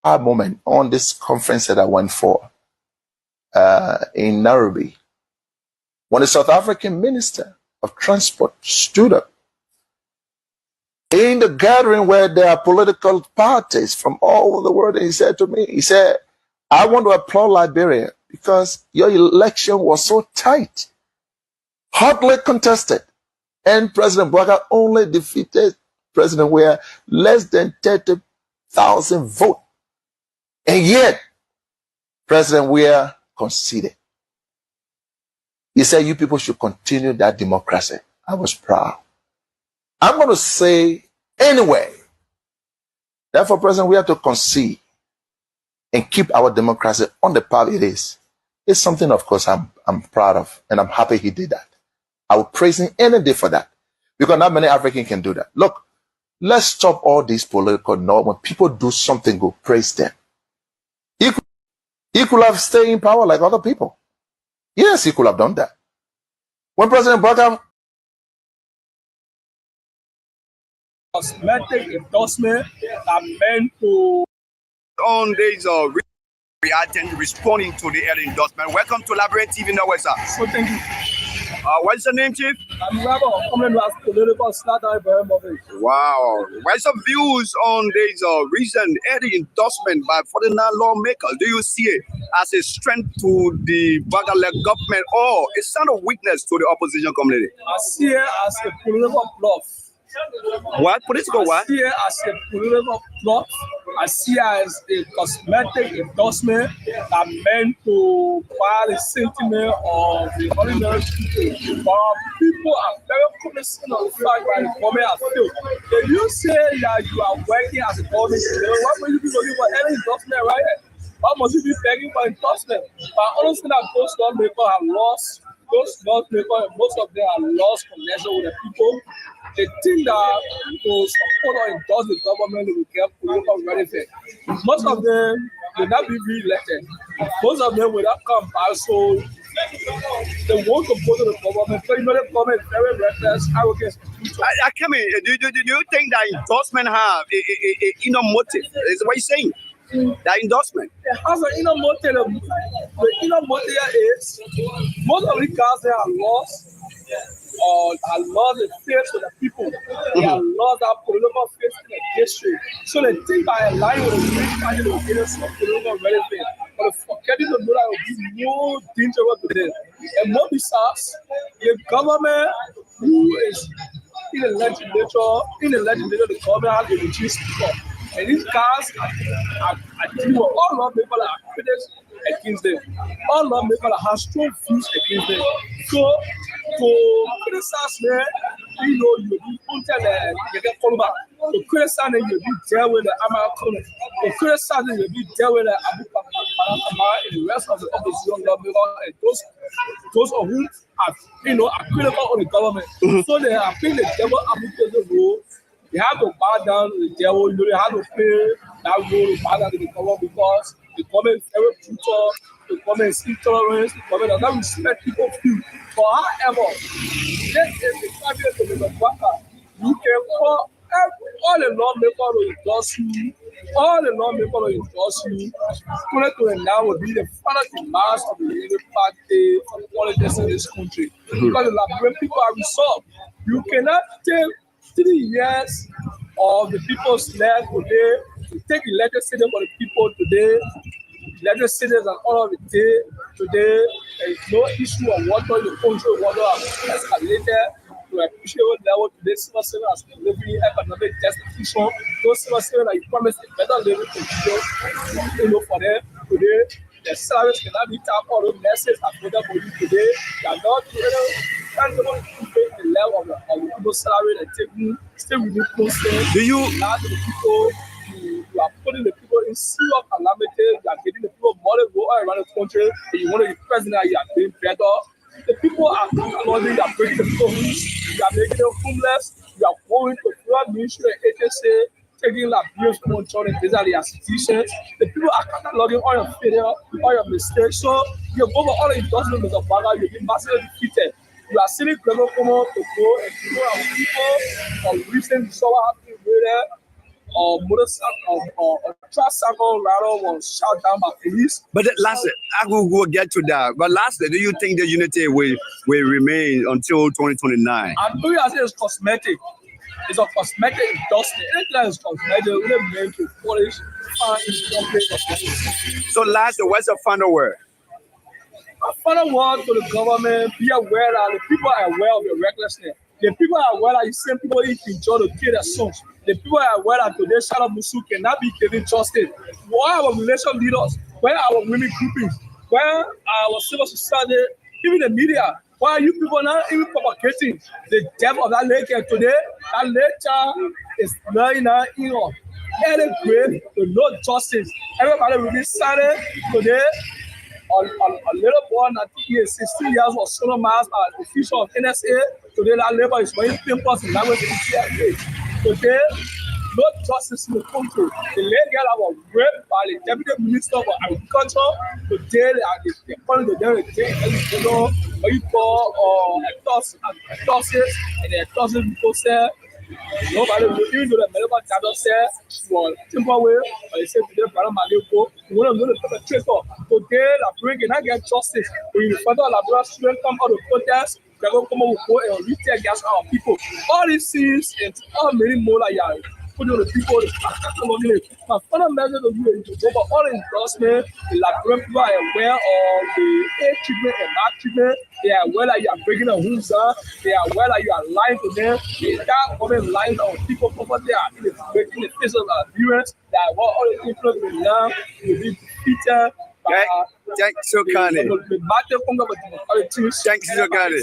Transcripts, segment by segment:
moment on this conference that I went for in Nairobi, when the South African Minister of Transport stood up in the gathering where there are political parties from all over the world, and he said to me, he said, I want to applaud Liberia because your election was so tight, hotly contested, and President Bouaga only defeated President Weah less than 30,000 votes. And yet, President Weah conceded. He said, you people should continue that democracy. I was proud. I'm going to say anyway, therefore, President, we have to concede and keep our democracy on the path it is. It's something, of course, I'm proud of, and I'm happy he did that. I will praise him any day for that, because not many Africans can do that. Look, let's stop all these political noise. When people do something good, praise them. He could have stayed in power like other people. Yes, he could have done that. When President Bouaga cosmetic endorsement are meant to on days of reacting, responding to the early endorsement. Welcome to Labyrinth TV Network, sir. So thank you. What's your name, Chief? I'm Rabbi Commonwealth Political Starter. Wow. What's your views on this recent early endorsement by foreign lawmakers? Do you see it as a strength to the Bouaga-led government or a sign of weakness to the opposition community? I see it as a political bluff. What? Political what? I see it as a political plot. I see it as a cosmetic endorsement that meant to buy the sentiment of the ordinary people. But people are very cognizant of the fact that the government has failed. If you say that you are working as a government, what will you be looking for any endorsement right here? Why must you be begging for endorsement? But I understand that those lawmakers have lost, those lawmakers, most of them have lost connection with the people. They think that to support or endorse the government, they will get political benefit. Most of them will not be re-elected. Most of them will not come back, so they want to vote to the government. So you know the government is very reckless, arrogant. I come in. Do you think that endorsement have a inner motive? Is what you're saying? That endorsement? It has an inner motive. The inner motive is most of the cars they are lost. Or have lost the faith to the people. They have lost that political faith in the history. So they think by aligning with the great party, they will get some political benefit. But forgetting to know that it will be more dangerous to them. And more besides, the government who is in the legislature, the government has to reduce people. And these guys are dealing with all lawmakers that are critics against them. All lawmakers that have strong views against them. So, to criticize them, you know, you be until you get called back. To criticize them, you be dealt with the American. To criticize them, you be dealt with the Abu Bakr and the rest of the opposition lawmakers and those of whom are, you know, are critical of the government. So they are playing the devil advocate role. They have to bow down to the devil. You know, they have to play that role to bow down to the government because the government is very brutal. The government is intolerant. The government does not respect people's views. But however, this is the cabinet of the Bouaga. You can call all the lawmakers to endorse you. All the lawmakers to endorse you. Currently now will be the final demands of the Labour Party for politics in this country. Because the Liberian people are resolved. You cannot take 3 years of the people's life today to take the legislature for the people today. Legislators and all of the day today, there is no issue of water in the country. Water has escalated to a crucial level today. Civil servants are delivering economic destitution. Those civil servants that you promised a better living condition, you know, for them today. Their salaries cannot be tapped. All those nurses are better for you today. They are not tangible to pay the level of the people's salary and taking still within constant. Do you allow the people? You are putting the people in serious calamity. You are getting the people money go all around the country. And you want to be president, you are doing better. The people are cataloging, you are breaking the people homes, you are making them homeless, you are going to flood ministry and agency, taking Liberians from children, these are the institutions. The people are cataloging all your failure, all your mistakes. So you go over all the endorsements of Bouaga, you'll be massively defeated. You are seeing global come to go and people are people or recent saw what happened there. motorcycle or tricycle rider was shot down by police. But lastly, I will get to that. But lastly, do you think the unity will remain until 2029? I know you say it's cosmetic. It's a cosmetic endorsement. Anything that is cosmetic, we don't mean to polish. So lastly, what's the final word? My final word to the government: be aware that the people are aware of your recklessness. The people are aware that you send people in jail to kill their sons. The people are aware that today Shadow Musu cannot be given justice. Where our relation leaders, where our women groupings, where our civil society, even the media, why are you people not even propagating the death of that lady today? That lady child is lying now in any grave to no justice. Everybody will be silent today. A little boy, I think he is 16 years, was sodomized by an official of NSA. Today, that labor is wearing pimples in language in CIA. Today, no justice in the country. The lady girl was raped by the Deputy Minister for Agriculture. Today, they're calling the devil what you call ectosis, and the ectosis people say, nobody will even do the medical chapter say for temporary, but they say today, Brother Maleko, one of the perpetrator. Today, la bring and get justice. When you find out la student come out of protest, they're going to come out and reach against our people. All these things and all many more like put on the people. My final message to you is to go for all endorsement. The Liberian people are aware of the aid treatment and maltreatment. They are aware that you are breaking the rules down. They are aware that you are lying to them. They start coming lying on people over there in the face of viewers. That what all the people will learn will be defeated. Thank you, so kind. Thank you, so kind.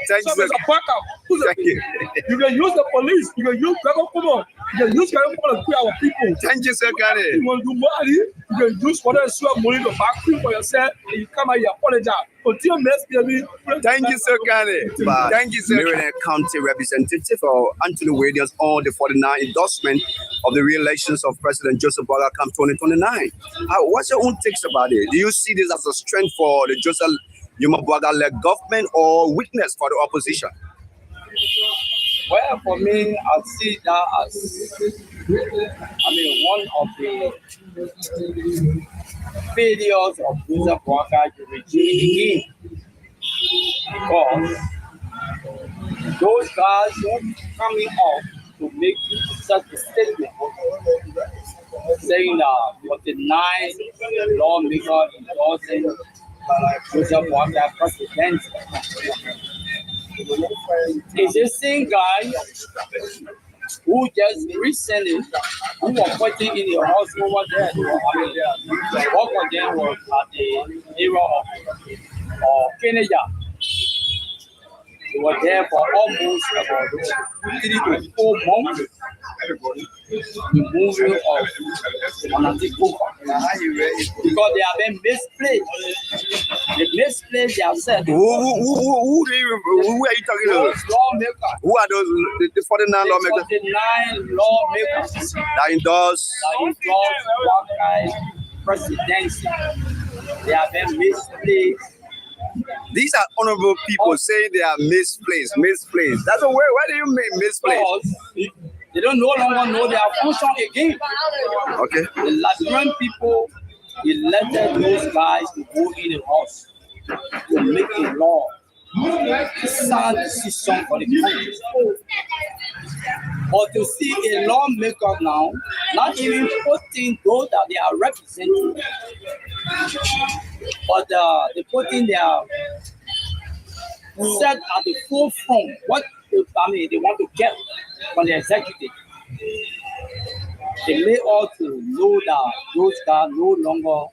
Thank you. You can use the police. You can use government. You can use government to kill our people. Thank you, so kind. You want to do money? You can use whatever money to back for yourself, and you come and you apologize. Thank you, sir, Kane. Thank you, sir. Maryland County Representative Anthony Williams on the 49 endorsement of the re-elections of President Joseph Boakai come 2029. What's your own takes about it? Do you see this as a strength for the Joseph Boakai-led government or weakness for the opposition? Well, for me, I see that as, one of the failures of Joseph Boakai to regime again. Because those guys who coming up to make such a statement saying that 49 lawmakers endorsing Joseph Boakai president is the same guy who just recently, who was fighting in the house over there. Both of them was at the era of Kenya. They were there for almost about 3 to 4 months. The moving of Anatiku because they have been misplaced. They misplaced themselves. Who are you talking about? Lawmakers. Who are those? The 49 lawmakers? 49 lawmakers That endorse Boakai presidency. They have been misplaced. These are honorable people saying they are misplaced. That's a word. Why do you mean misplaced? Because they don't no longer know their function again. Okay. The Liberian people elected those guys to go in the house to make a law. Sad decision for the country. But to see a lawmaker now, not even putting those that they are representing, but they putting their set at the forefront what they want to get from the executive. They may also know that those guys no longer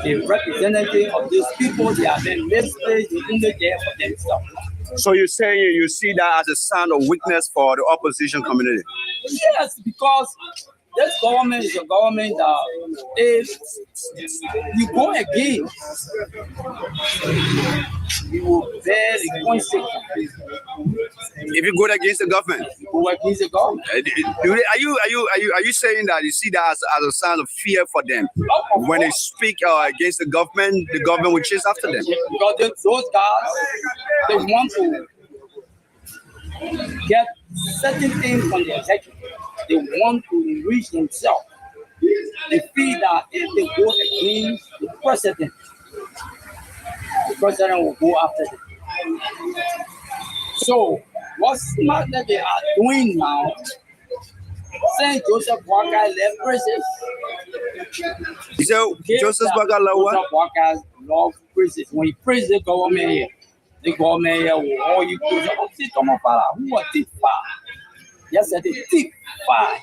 a representative of these people. They have been misplaced in the there for themselves. So you're saying you see that as a sign of weakness for the opposition community? Yes, because this government is a government that if you go against, you will bear the consequences. If you go against the government, You go against the government. Are you saying that you see that as a sign of fear for them? When they speak against the government will chase after them. Because those guys, they want to get certain things from the executive. they want to enrich themselves. They feel that if they go against the president will go after them. So what smart that they are doing now, Saint Joseph Walker left prison. So Joseph Walker love prison. When he praised the government here will all you prison. Who was thief fire? Yesterday, thief fire.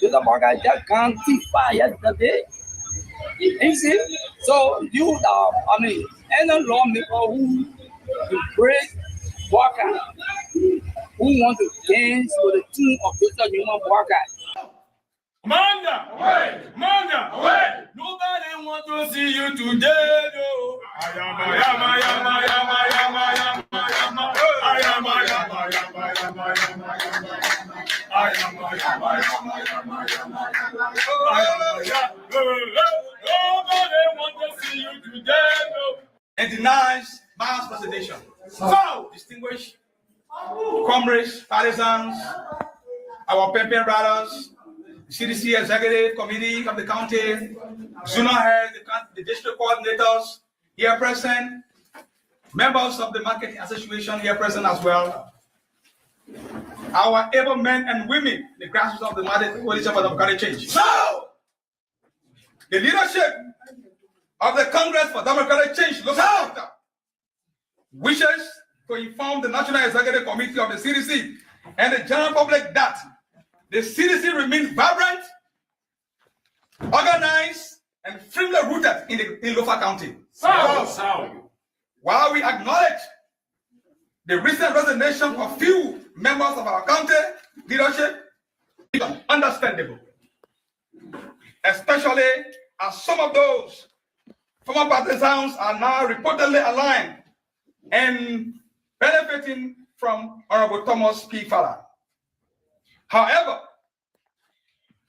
Joseph Walker just can't thief fire yesterday. You see? So you any lawmaker who praise Walker, who want to dance to the tune of Joseph Walker. Manda, away! Manda, away! Nobody want to see you today, no. Nobody want to see you today, no. And denies mass presentation. So, distinguished comrades, partisans, our pen brothers, CDC Executive Committee of the county, zonal heads, the district coordinators here present, members of the marketing association here present as well, our able men and women, the grassroots of the coalition for democratic change. So, the leadership of the Congress for Democratic Change local chapter wishes to inform the National Executive Committee of the CDC and the general public that the CDC remains vibrant, organized, and firmly rooted in Lofa County. While we acknowledge the recent resignation of few members of our county leadership, it's understandable, especially as some of those former partisans are now reportedly aligned and benefiting from Honorable Thomas P. Fowler. However,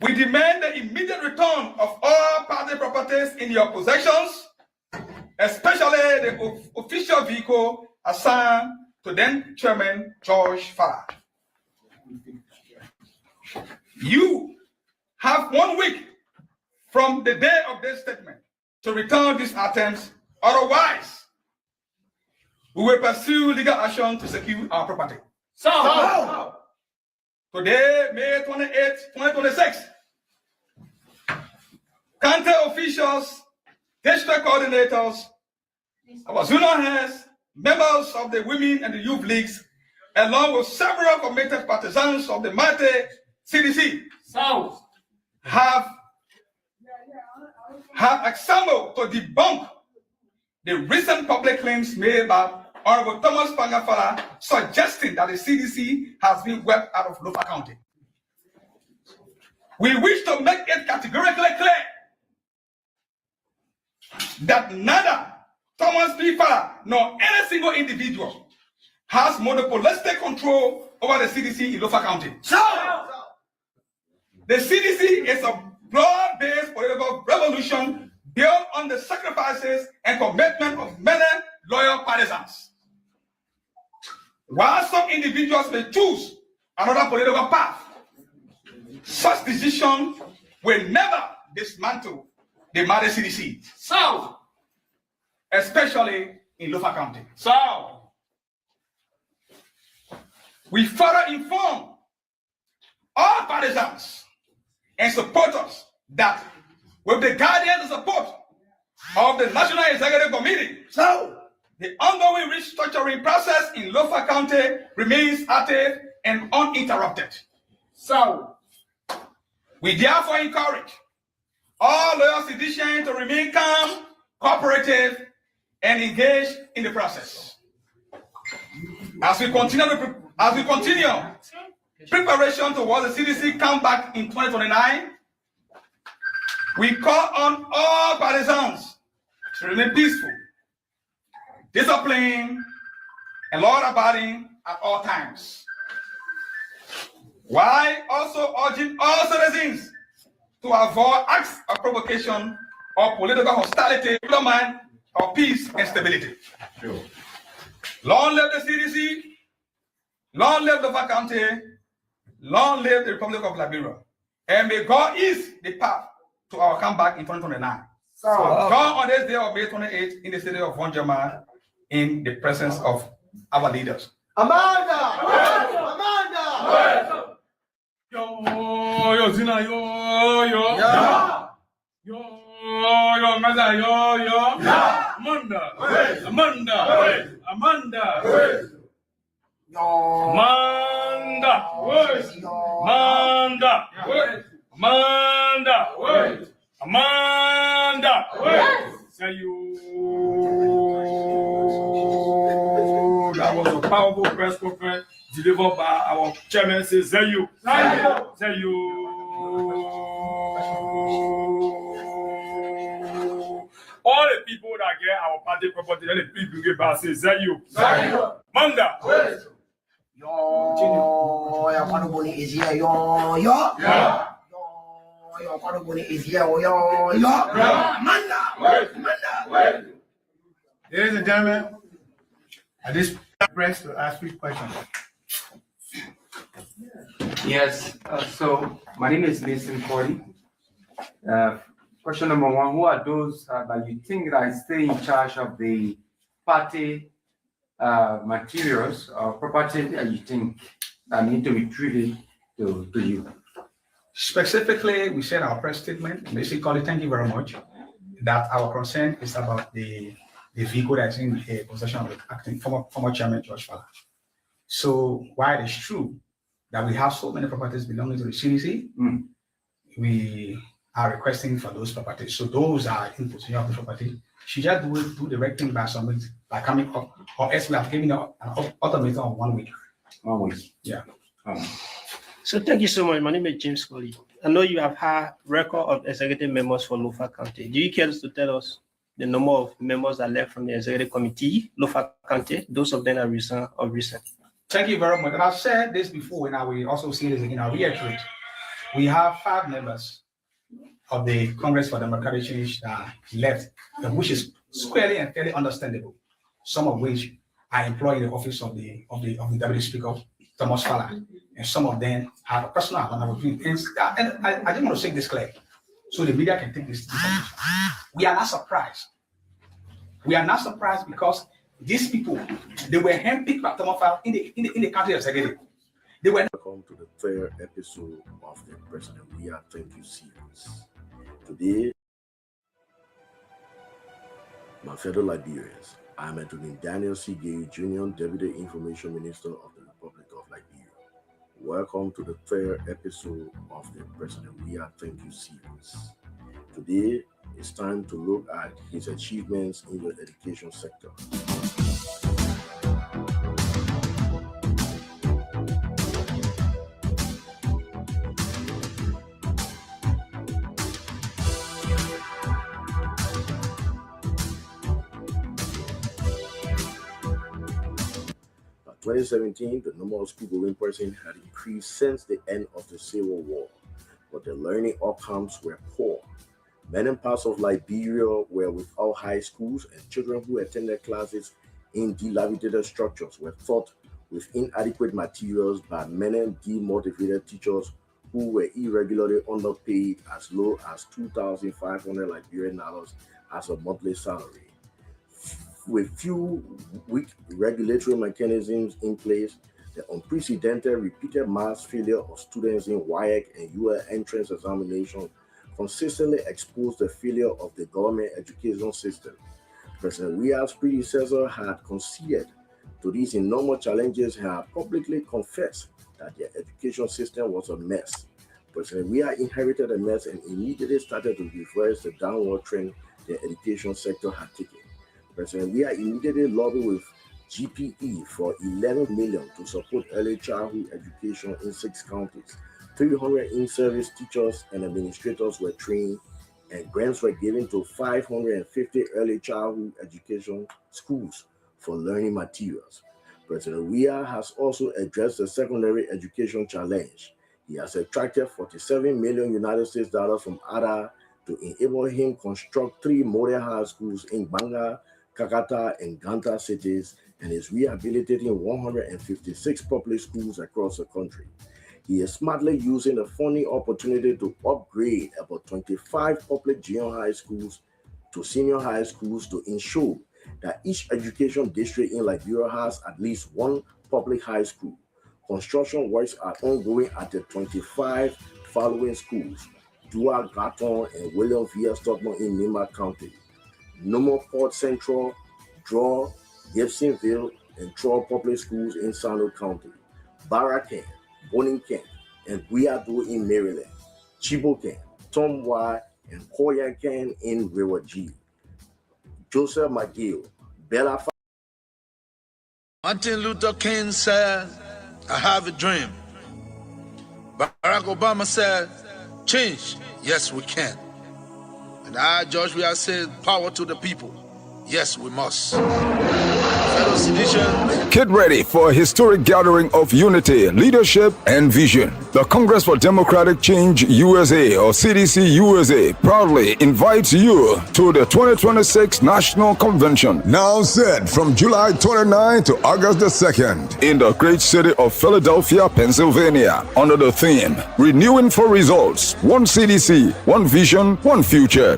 we demand the immediate return of all party properties in your possessions, especially the official vehicle assigned to then Chairman George Fowler. You have 1 week from the day of this statement to return these items, otherwise, we will pursue legal action to secure our property. So, today, May 28, 2026, county officials, district coordinators, our zonal heads, members of the women and the youth leagues, along with several committed partisans of the mighty CDC, have assembled to debunk the recent public claims made by Honorable Thomas Fowler suggesting that the CDC has been wiped out of Lofa County. We wish to make it categorically clear that neither Thomas P. Fowler nor any single individual has monopolistic control over the CDC in Lofa County. The CDC is a broad-based political revolution built on the sacrifices and commitment of many loyal partisans. While some individuals may choose another political path, such decision will never dismantle the mighty CDC, especially in Lofa County. We further inform all partisans and supporters that with the guidance and support of the National Executive Committee, the ongoing restructuring process in Lofa County remains active and uninterrupted. We therefore encourage all loyal CDCians to remain calm, cooperative, and engaged in the process. As we continue preparation towards the CDC comeback in 2029, we call on all partisans to remain peaceful, disciplined, and law-abiding at all times, while also urging all citizens to avoid acts of provocation or political hostility to the mind of peace and stability. Long live the CDC, long live the Lofa County, Long live the Republic of Liberia. And may God ease the path to our comeback in 2029. So God on this day of May 28th in the city of Vonjama in the presence of our leaders. Amanda! Amanda! Yo, Zina, yo. Yo, Maza, yo. Amanda. Say you. That was a powerful press conference delivered by our chairman. Say you. All the people that get our party property, let the people get back. Say you. Manda. Yo, Kwanubuni is here, yo. Yeah. Yo, Kwanubuni is here, yo. Amanda. Ladies and gentlemen, at this press to ask you questions. Yes, so my name is Mason Cordy. Question number one, who are those that you think that stay in charge of the party materials or property that you think that need to be treated to you? Specifically, we said our press statement, basically, thank you very much, that our concern is about the vehicle that's in the possession of the acting former chairman, George Fala. So while it is true that we have so many properties belonging to the CDC, we are requesting for those properties. So those are in possession of the property. She just do the right thing by coming up, or else we have given an ultimatum of 1 week. 1 week. Yeah. So thank you so much. My name is James Coley. I know you have had record of executive members for Lofa County. Do you care to tell us the number of members that left from the executive committee, Lofa County? Those of them are recent. Thank you very much. And I've said this before, and I will also say this again. I'll reiterate. We have 5 members of the Congress for Democratic Change that left, which is squarely and fairly understandable. Some of which are employed in the office of the Deputy Speaker, Thomas Fala, and some of them have a personal opinion. And I just want to say this clear, so the media can take this information. We are not surprised. We are not surprised because these people, they were handpicked by Thomas Fala in the county executive. They were. Welcome to the 3rd episode of the President We Are Thank You series. Today, my fellow Liberians, I am Anthony Daniel C. Gay Jr., Deputy Information Minister of the Republic of Liberia. Welcome to the 3rd episode of the President We Are Thank You series. Today, it's time to look at his achievements in the education sector. By 2017, the number of school-going persons had increased since the end of the Civil War, but the learning outcomes were poor. Many parts of Liberia were without high schools, and children who attended classes in dilapidated structures were taught with inadequate materials by many demotivated teachers who were irregularly underpaid as low as 2,500 Liberian dollars as a monthly salary. With few weak regulatory mechanisms in place, the unprecedented repeated mass failure of students in WAEC and UL entrance examination consistently exposed the failure of the government education system. President Weah's predecessor had conceded to these enormous challenges and had publicly confessed that their education system was a mess. President Weah inherited a mess and immediately started to reverse the downward trend the education sector had taken. President Weah immediately lobbied with GPE for $11 million to support early childhood education in 6 counties. 300 in-service teachers and administrators were trained, and grants were given to 550 early childhood education schools for learning materials. President Weah has also addressed the secondary education challenge. He has attracted $47 million United States dollars from ADA to enable him construct 3 model high schools in Banga, Kakata, and Ganta cities, and is rehabilitating 156 public schools across the country. He is smartly using a funding opportunity to upgrade about 25 public junior high schools to senior high schools to ensure that each education district in Liberia has at least one public high school. Construction works are ongoing at the 25 following schools: Dua Gatton and William V. Stockman in Nima County, Noma Port Central, Draw, Gibsonville, and Troy Public Schools in Sando County, Barakan, Bonington, and Guiado in Maryland, Chibokan, Tomwa, and Koyakan in River G. Joseph McGill, Bella. Martin Luther King said, I have a dream. Barack Obama said, change, yes we can. And I, George, we have said, power to the people. Yes, we must. Fellow citizens, get ready for a historic gathering of unity, leadership, and vision. The Congress for Democratic Change USA, or CDC-USA, proudly invites you to the 2026 National Convention. Now set from July 29 to August the 2nd in the great city of Philadelphia, Pennsylvania, under the theme, Renewing for Results, One CDC, One Vision, One Future.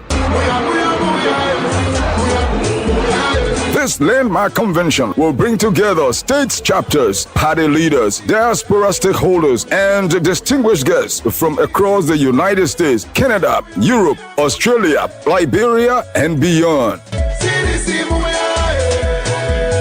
This landmark convention will bring together states chapters, party leaders, diaspora stakeholders, and distinguished guests from across the United States, Canada, Europe, Australia, Liberia, and beyond.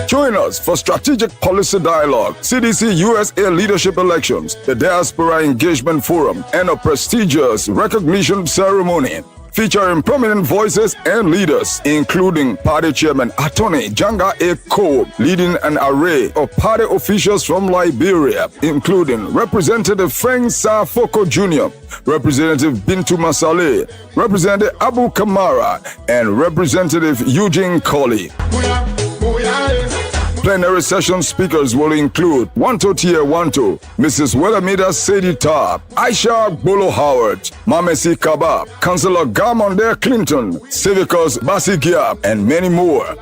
Join us for strategic policy dialogue, CDC-USA leadership elections, the Diaspora Engagement Forum, and a prestigious recognition ceremony featuring prominent voices and leaders, including Party Chairman Attorney Janga A. Cole, leading an array of party officials from Liberia, including Representative Frank Safoko Jr., Representative Bintu Masale, Representative Abu Kamara, and Representative Eugene Colley. Plenary session speakers will include Wanto Tier Wanto, Mrs. Welamida Sadie Tar, Aisha Bolo Howard, Mamesi Kaba, Councillor Gamonde Clinton, Civicus Basigia, and many more.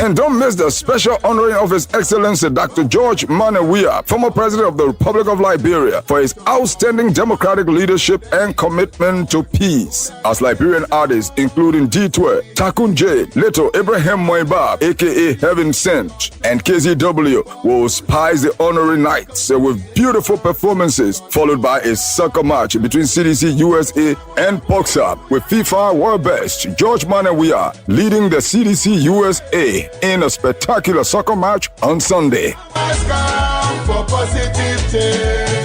And don't miss the special honoring of His Excellency Dr. George Manawia, former President of the Republic of Liberia, for his outstanding democratic leadership and commitment to peace. As Liberian artists, including D12, Takun J, Leto Abraham Moibab, aka Heaven Sent, and KZW, will spice the honoring nights with beautiful performances, followed by a soccer match between CDC USA and Boxer, with FIFA World Best George Manawia leading the CDC USA in a spectacular soccer match on Sunday.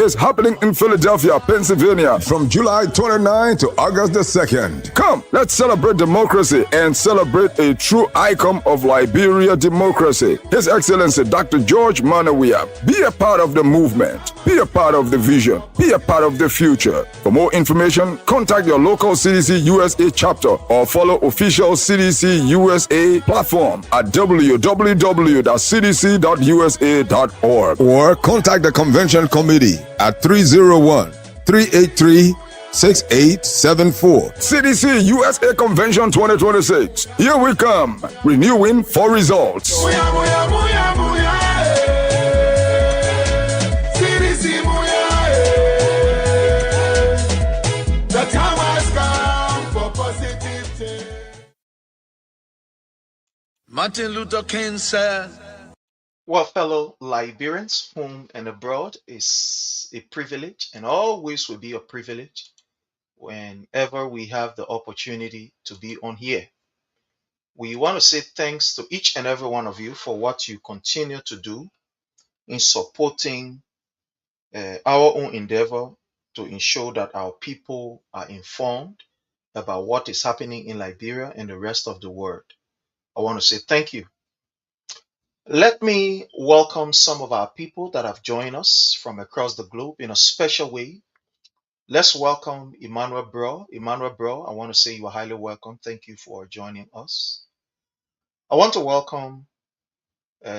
It's happening in Philadelphia, Pennsylvania from July 29 to August the 2nd. Come, let's celebrate democracy and celebrate a true icon of Liberia democracy, His Excellency Dr. George Manawia. Be a part of the movement. Be a part of the vision. Be a part of the future. For more information, contact your local CDC USA chapter or follow official CDC USA platform at www.cdc.usa.org or contact the convention committee at 301-383-6874. CDC USA Convention 2026. Here we come, renewing for results. Martin Luther King said, well, fellow Liberians, home and abroad, is a privilege and always will be a privilege whenever we have the opportunity to be on here. We want to say thanks to each and every one of you for what you continue to do in supporting our own endeavor to ensure that our people are informed about what is happening in Liberia and the rest of the world. I want to say thank you. Let me welcome some of our people that have joined us from across the globe in a special way. Let's welcome Emmanuel Bro. Emmanuel Bro, I want to say you are highly welcome. Thank you for joining us. I want to welcome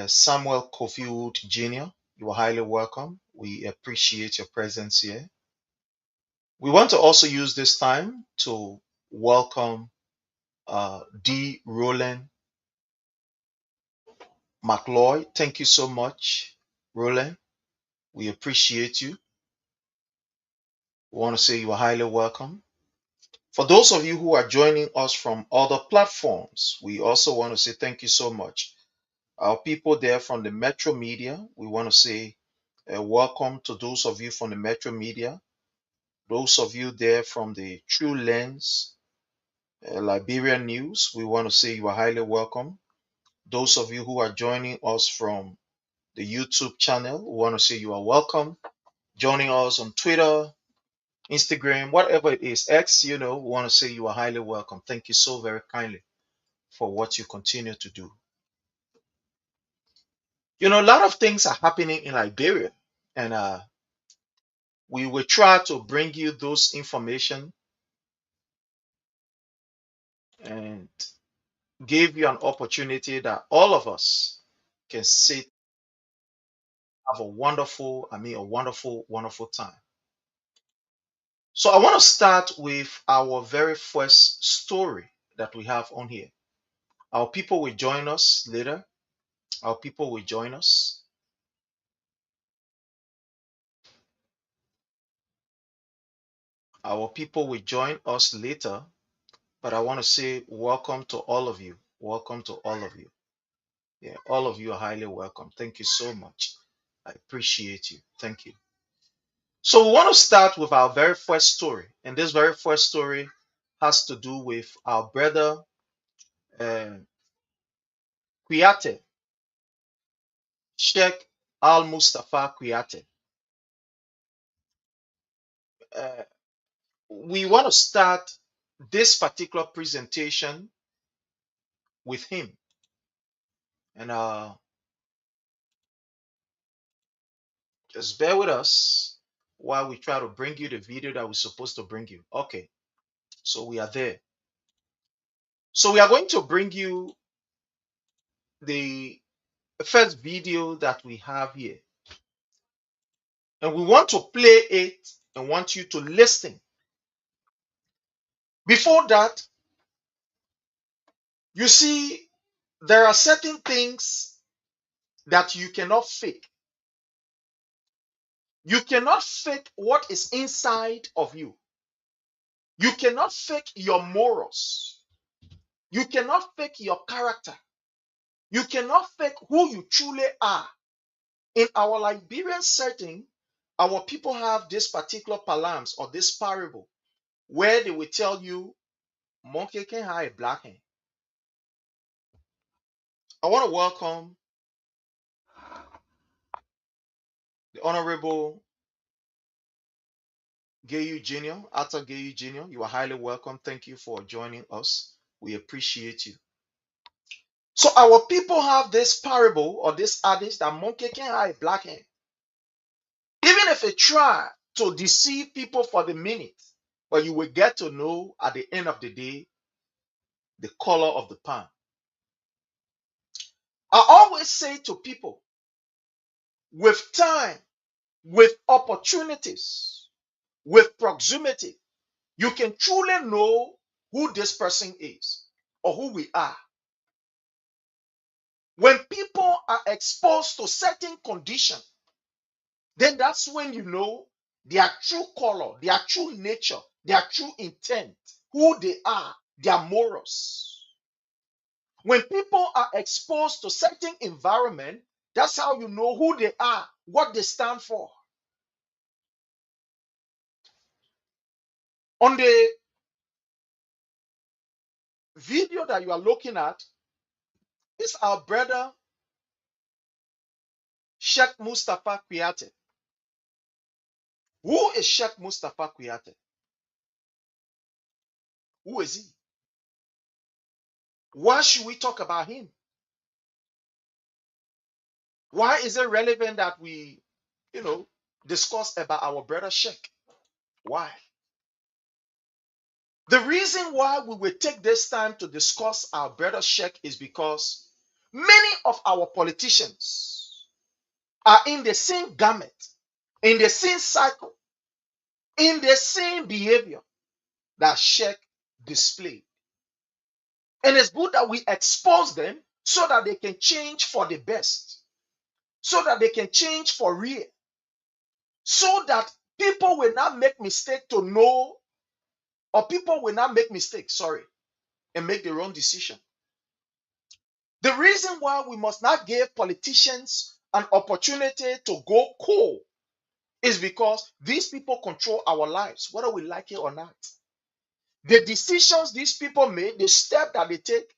Samuel Kofiwood Jr. You are highly welcome. We appreciate your presence here. We want to also use this time to welcome D. Roland McLeod. Thank you so much, Roland. We appreciate you. We want to say you are highly welcome. For those of you who are joining us from other platforms, we also want to say thank you so much. Our people there from the Metro Media, we want to say welcome to those of you from the Metro Media. Those of you there from the True Lens, Liberian News, we want to say you are highly welcome. Those of you who are joining us from the YouTube channel, we want to say you are welcome. Joining us on Twitter, Instagram, whatever it is, X, we want to say you are highly welcome. Thank you so very kindly for what you continue to do. A lot of things are happening in Liberia, and we will try to bring you those information and give you an opportunity that all of us can sit, have a wonderful, wonderful time. So I want to start with our very first story that we have on here. Our people will join us later. Our people will join us. Our people will join us later, but I want to say welcome to all of you. Welcome to all of you. Yeah, all of you are highly welcome. Thank you so much. I appreciate you. Thank you. So we want to start with our very first story. And this very first story has to do with our brother Kuyate, Sheikh Al Mustafa Kuyate. We want to start this particular presentation with him. And just bear with us while we try to bring you the video that we're supposed to bring you. Okay, so we are there. So we are going to bring you the first video that we have here. And we want to play it and want you to listen. Before that, you see, there are certain things that you cannot fake. You cannot fake what is inside of you. You cannot fake your morals. You cannot fake your character. You cannot fake who you truly are. In our Liberian setting, our people have this particular psalms or this parable where they will tell you, monkey can hide black hand. I want to welcome the Honorable Gayu Jr., Atta Gayu Jr. You are highly welcome. Thank you for joining us. We appreciate you. So our people have this parable or this adage that monkey can hide black hand. Even if they try to deceive people for the minute, but you will get to know at the end of the day the color of the pan. I always say to people, with time, with opportunities, with proximity, you can truly know who this person is or who we are. When people are exposed to certain conditions, then that's when you know their true color, their true nature, their true intent, who they are, their morals. When people are exposed to certain environment, that's how you know who they are, what they stand for. On the video that you are looking at, is our brother Sheikh Mustafa Kuyate. Who is Sheikh Mustafa Kuyate? Who is he? Why should we talk about him? Why is it relevant that we, discuss about our brother Sheikh? Why? The reason why we will take this time to discuss our brother Sheikh is because many of our politicians are in the same gamut, in the same cycle, in the same behavior that Sheikh displayed. And it's good that we expose them so that they can change for the best, so that they can change for real. so that people will not make mistake to know, or people will not make mistakes, sorry, and make the wrong decision. The reason why we must not give politicians an opportunity to go cold is because these people control our lives, whether we like it or not. The decisions these people make, the step that they take,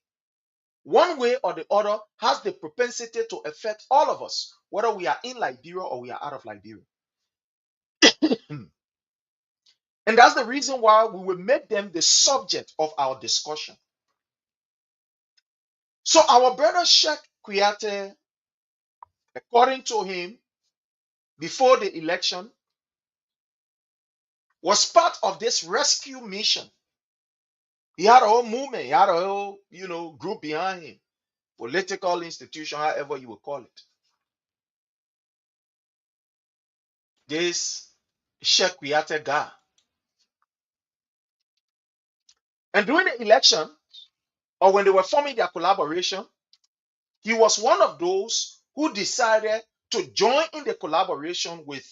one way or the other, has the propensity to affect all of us, whether we are in Liberia or we are out of Liberia. And that's the reason why we will make them the subject of our discussion. So our brother Sheikh Kuyate, according to him, before the election, was part of this rescue mission. He had a whole movement, he had a whole, group behind him, political institution, however you would call it. This Sheikh Kuyate guy. And during the election, or when they were forming their collaboration, he was one of those who decided to join in the collaboration with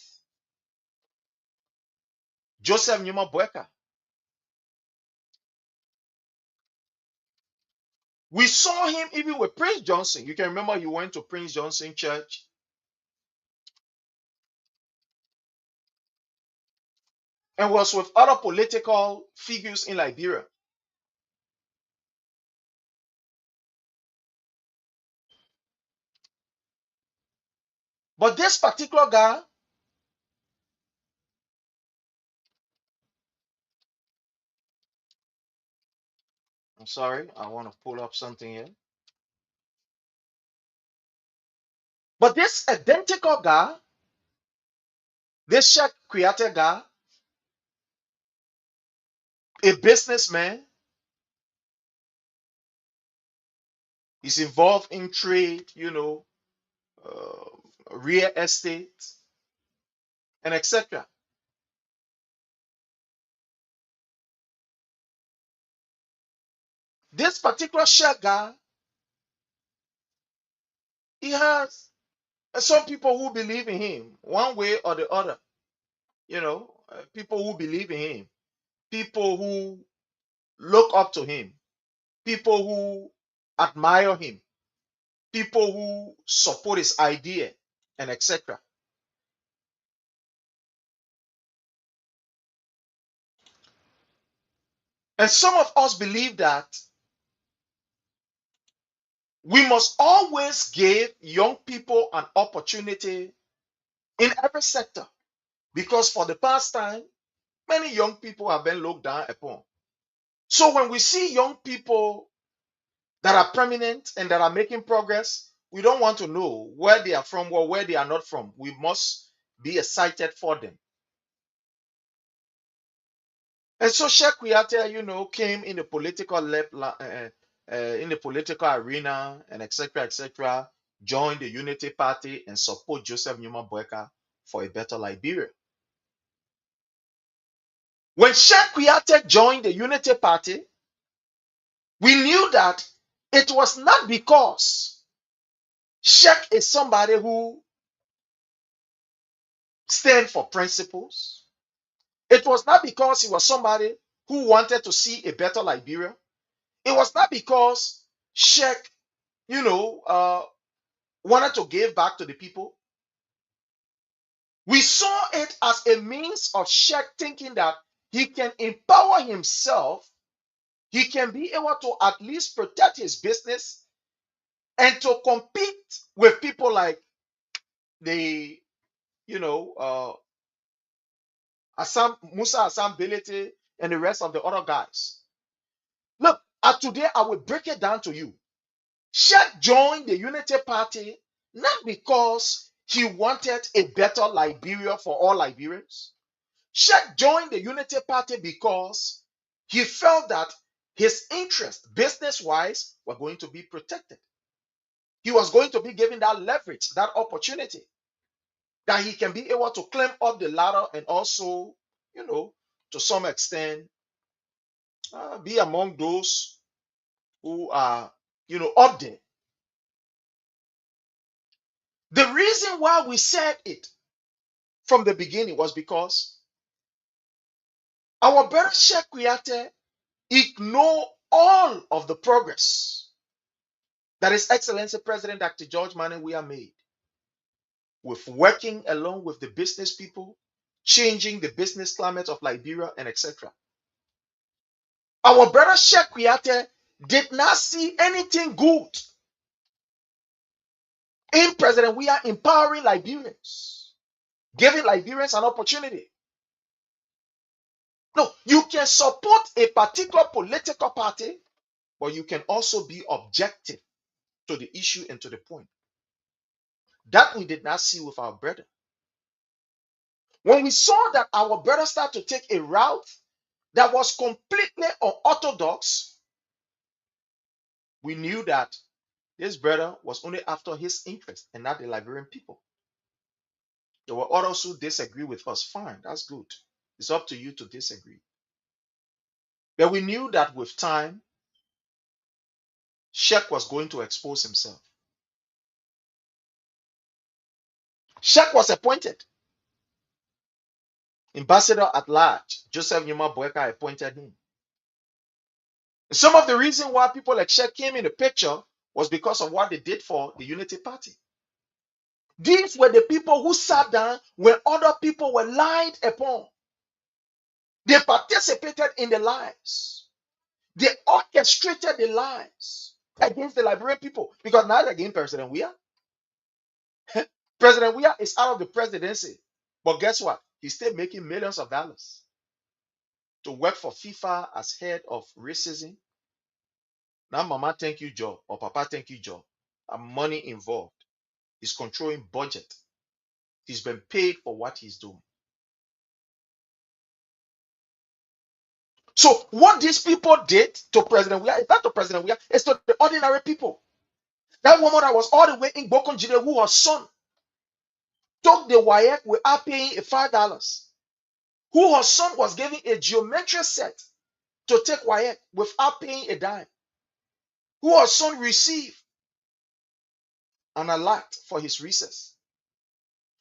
Joseph Numa Boyka. We saw him even with Prince Johnson. You can remember he went to Prince Johnson Church. And was with other political figures in Liberia. But this particular guy, I'm sorry, I want to pull up something here. But this identical guy, this Sheikh Kuyate guy, a businessman, is involved in trade, real estate, and etc. This particular Sheikh guy, he has some people who believe in him one way or the other. People who believe in him, people who look up to him, people who admire him, people who support his idea, and etc. And some of us believe that we must always give young people an opportunity in every sector, because for the past time, many young people have been looked down upon. So when we see young people that are prominent and that are making progress, we don't want to know where they are from or where they are not from. We must be excited for them. And so Sheikh Kuyate, came in the political in the political arena and etc., joined the Unity Party and support Joseph Numa Boyka for a better Liberia. When Sheikh Kuyate joined the Unity Party, we knew that it was not because Sheikh is somebody who stands for principles. It was not because he was somebody who wanted to see a better Liberia. It was not because Sheikh, wanted to give back to the people. We saw it as a means of Sheikh thinking that he can empower himself, he can be able to at least protect his business and to compete with people like the, Musa Assam Bility and the rest of the other guys. Look, today I will break it down to you. Sheikh joined the Unity Party not because he wanted a better Liberia for all Liberians. Sheikh joined the Unity Party because he felt that his interests, business-wise, were going to be protected. He was going to be given that leverage, that opportunity, that he can be able to climb up the ladder and also, to some extent, be among those who are, up there. The reason why we said it from the beginning was because our brother Sheikh Kuyate ignored all of the progress that His Excellency President Dr. George Manneh Weah made with working along with the business people, changing the business climate of Liberia, and etc. Our brother Sheikh Kuyate did not see anything good in President Weah empowering Liberians, giving Liberians an opportunity. No, you can support a particular political party, but you can also be objective to the issue and to the point. That we did not see with our brother. When we saw that our brother started to take a route that was completely unorthodox, we knew that this brother was only after his interest and not the Liberian people. There were others who disagree with us. Fine, that's good. It's up to you to disagree. But we knew that with time, Sheikh was going to expose himself. Sheikh was appointed. Ambassador at large, Joseph Nyuma Boyka appointed him. And some of the reason why people like Sheikh came in the picture was because of what they did for the Unity Party. These were the people who sat down when other people were lied upon. They participated in the lies. They orchestrated the lies against the Liberian people because now they're against President Weah. President Weah is out of the presidency. But guess what? He's still making millions of dollars to work for FIFA as head of racism. Now, Mama, thank you, Joe, or Papa, thank you, Joe. And money involved. He's controlling budget. He's been paid for what he's doing. So what these people did to President Weah, it's not to President Weah, it's to the ordinary people. That woman that was all the way in Bokonjide, who her son took the WAEC without paying $5, who her son was giving a geometry set to take WAEC without paying a dime, who her son received an alert for his recess.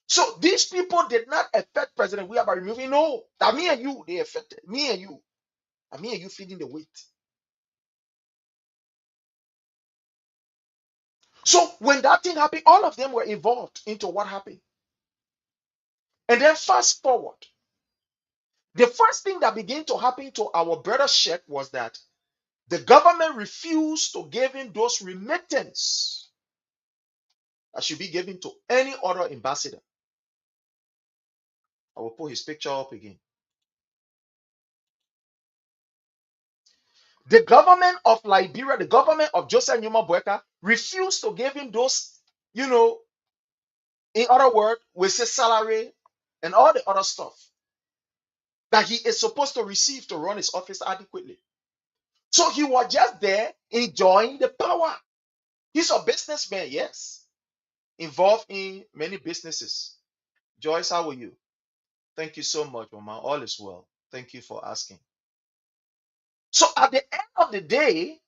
So these people did not affect President Weah by removing, no, that me and you, they affected, me and you. And me and you feeding the weight. So when that thing happened, all of them were involved into what happened. And then fast forward. The first thing that began to happen to our brother Sheikh was that the government refused to give him those remittance that should be given to any other ambassador. I will put his picture up again. The government of Liberia, the government of Joseph Nyuma Boyka, refused to give him those, in other words, with his salary and all the other stuff that he is supposed to receive to run his office adequately. So he was just there enjoying the power. He's a businessman, yes, involved in many businesses. Joyce, how are you? Thank you so much, Mama. All is well. Thank you for asking. So at the end of the day,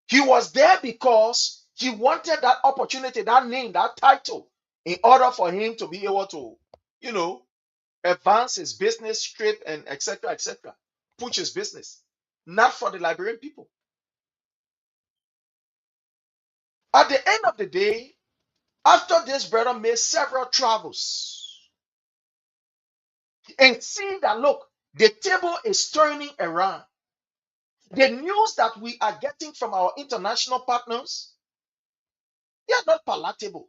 he was there because he wanted that opportunity, that name, that title, in order for him to be able to, advance his business straight and etc., push his business, not for the Liberian people. At the end of the day, after this brother made several travels and see that, look, the table is turning around. The news that we are getting from our international partners, they are not palatable.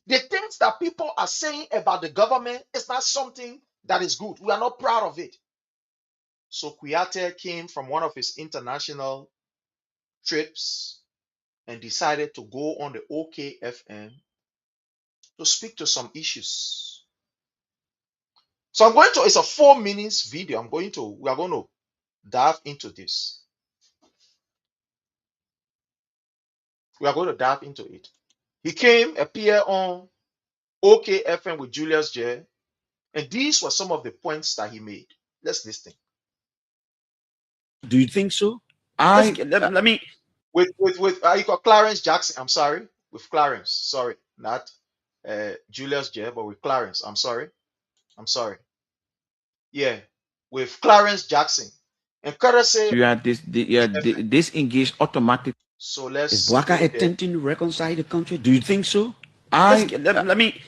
The things that people are saying about the government is not something that is good. We are not proud of it. So Kuyate came from one of his international trips and decided to go on the OKFM to speak to some issues. So it's a 4 minutes video. We are going to dive into this. We are going to dive into it. He appeared on OKFM with Julius J. And these were some of the points that he made. Let's listen. Do you think so? Let me with you got Clarence Jackson. I'm sorry, with Clarence. Sorry, not Julius J, but with Clarence. I'm sorry. I'm sorry. Yeah, with Clarence Jackson. And Carter said, You are disengaged automatically. so Is let's Boakai go there. attempting to reconcile the country? Do you think so? Let me,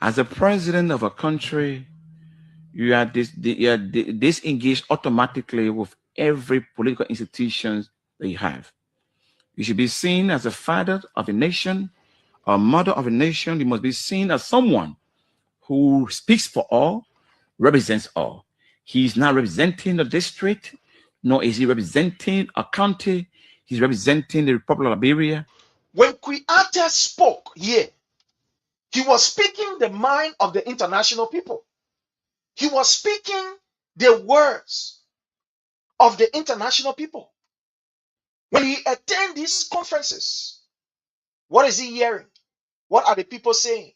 as a president of a country, you are disengaged automatically with every political institution that you have. You should be seen as a father of a nation, a mother of a nation. You must be seen as someone who speaks for all, represents all. He's not representing a district, nor is he representing a county. He's representing the Republic of Liberia. When Kwiate spoke here, he was speaking the mind of the international people. He was speaking the words of the international people. When he attends these conferences, what is he hearing? What are the people saying?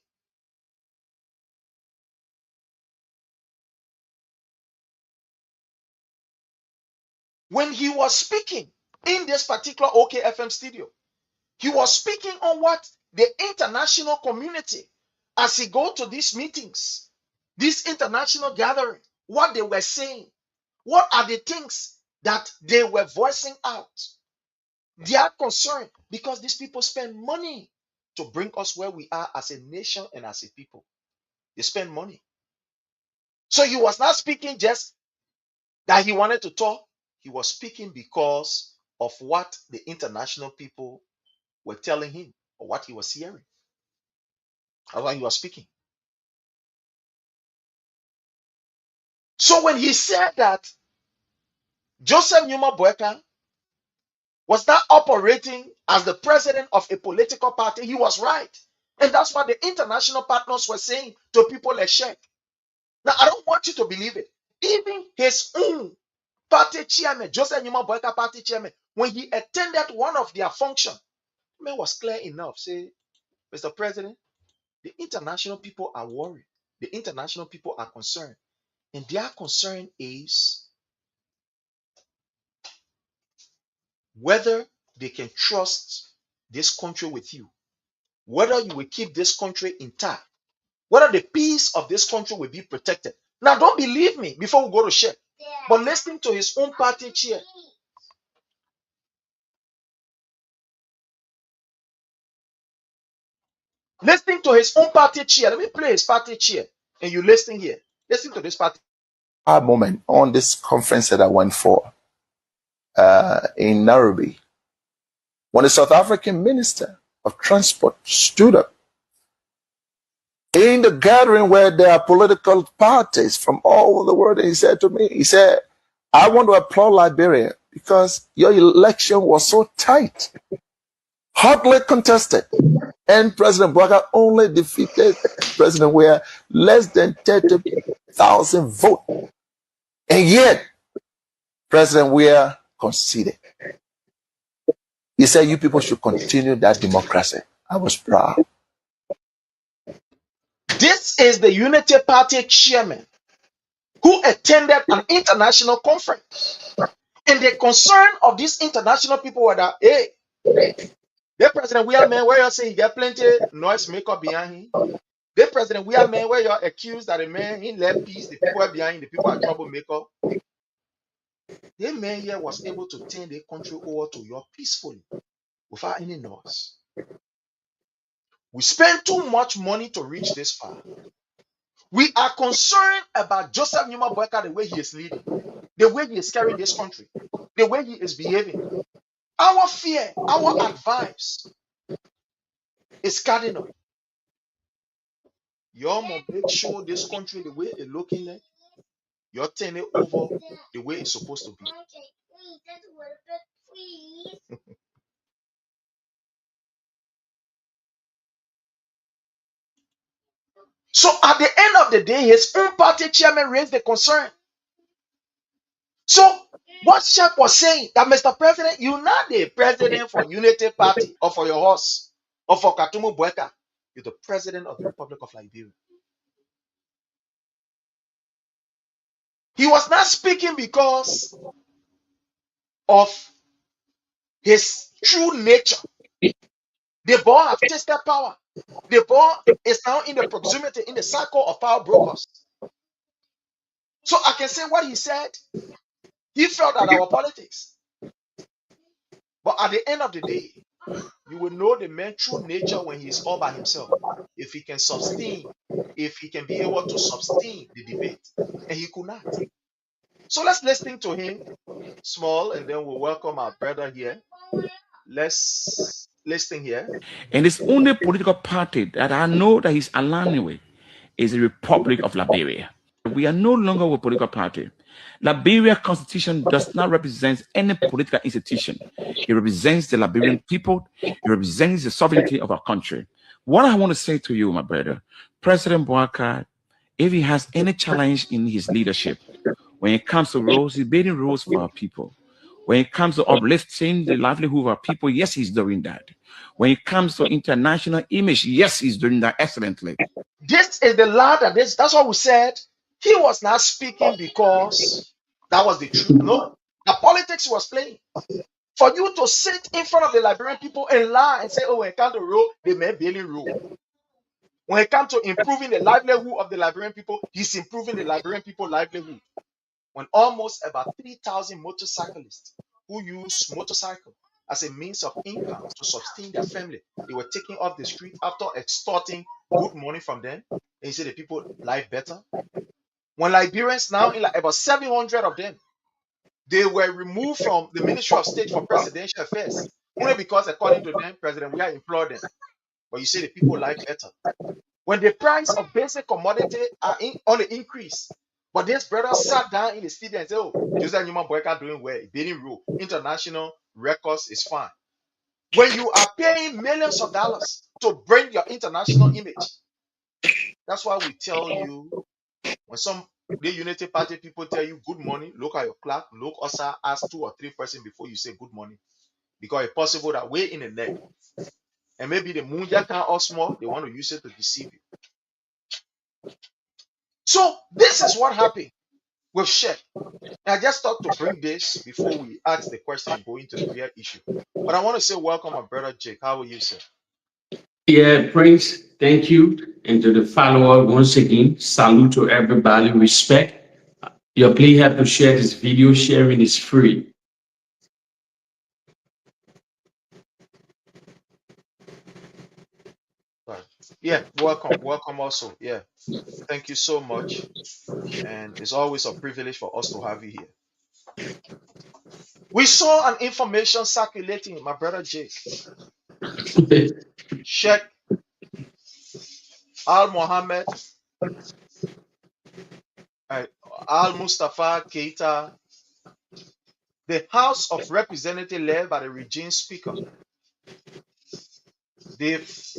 When he was speaking in this particular OKFM studio, he was speaking on what the international community, as he go to these meetings, these international gatherings, what they were saying. What are the things that they were voicing out? They are concerned because these people spend money to bring us where we are as a nation and as a people. They spend money. So he was not speaking just that he wanted to talk. He was speaking because of what the international people were telling him or what he was hearing or what he was speaking. So when he said that Joseph Numa Boyka was not operating as the president of a political party, he was right. And that's what the international partners were saying to people like Sheikh. Now, I don't want you to believe it. Even his own party chairman, Joseph Numa Boyka party chairman, when he attended one of their functions, man was clear enough. Say, Mr. President, the international people are worried. The international people are concerned. And their concern is whether they can trust this country with you, whether you will keep this country intact, whether the peace of this country will be protected. Now, don't believe me before we go to Sheikh, but listen to his own party chair. Listening to his own party chair. Let me play his party chair, and you listen here. Listen to this party. A moment on this conference that I went for in Nairobi, when the South African Minister of Transport stood up in the gathering where there are political parties from all over the world, and he said to me, he said, I want to applaud Liberia because your election was so tight, hotly contested, and President Boakai only defeated President Weah less than 30,000 votes. And yet, President Weah conceded. He said, you people should continue that democracy. I was proud. This is the Unity Party chairman who attended an international conference. And the concern of these international people were that, hey, the President Weah man, where you say he get plenty noise maker behind him. The President Weah man, where you're accused that the man he left peace, the people are behind him, the people are troublemaker. The man here was able to turn the country over to you peacefully without any noise. We spend too much money to reach this far. We are concerned about Joseph Numa Boyka, the way he is leading, the way he is carrying this country, the way he is behaving. Our fear, our advice is cardinal. You must make sure this country, the way it's looking like, you're turning it over the way it's supposed to be. So at the end of the day, his own party chairman raised the concern. So what Sheikh was saying, that Mr. President, you're not the president for Unity Party or for your horse or for Katumu Boyka. You're the president of the Republic of Liberia. He was not speaking because of his true nature. The boy have tasted power. The ball is now in the proximity, in the circle of power brokers. So I can say what he said. He felt that our politics. But at the end of the day, you will know the man's true nature when he's all by himself. If he can sustain, if he can be able to sustain the debate. And he could not. So let's listen to him small, and then we'll welcome our brother here. Let's listen here. And this only political party that I know that he's aligning with is the Republic of Liberia. We are no longer a political party. Liberia Constitution does not represent any political institution. It represents the Liberian people. It represents the sovereignty of our country. What I want to say to you, my brother, President Boakai, if he has any challenge in his leadership, when it comes to rules, he's building rules for our people. When it comes to uplifting the livelihood of our people, yes, he's doing that. When it comes to international image, yes, he's doing that excellently. This is the lad that that's what we said. He was not speaking because that was the truth. No, the politics was playing. For you to sit in front of the Liberian people and lie and say, oh, when it comes to rule, they may barely rule. When it comes to improving the livelihood of the Liberian people, he's improving the Liberian people's livelihood. When almost about 3,000 motorcyclists who use motorcycle as a means of income to sustain their family, they were taken off the street after extorting good money from them, and you say the people live better. When Liberians now, in like about 700 of them, they were removed from the Ministry of State for Presidential Affairs, only because, according to them, President Weah employed them. But you say the people live better. When the price of basic commodity are on the increase, but this brother sat down in the studio and said, oh, Joseph Newman Boyka doing well, bidding rule, international records is fine. When you are paying millions of dollars to bring your international image, that's why we tell you, when some the Unity Party people tell you good morning, look at your clock, look also ask 2 or 3 persons before you say good morning. Because it's possible that way in the neck. And maybe the moon can't all small, they want to use it to deceive you. So this is what happened with Sheikh. I just thought to bring this before we ask the question and go into the real issue. But I want to say welcome, my brother Jake. How are you, sir? Yeah, Prince, thank you. And to the follower, once again, salute to everybody, respect. You please have to share this video. Sharing is free. Right. Yeah, welcome also. Yeah, thank you so much. And it's always a privilege for us to have you here. We saw an information circulating, my brother Jake. Sheikh Al Mohammed, Al Mustafa Keita, the House of Representatives led by the regime speaker, they've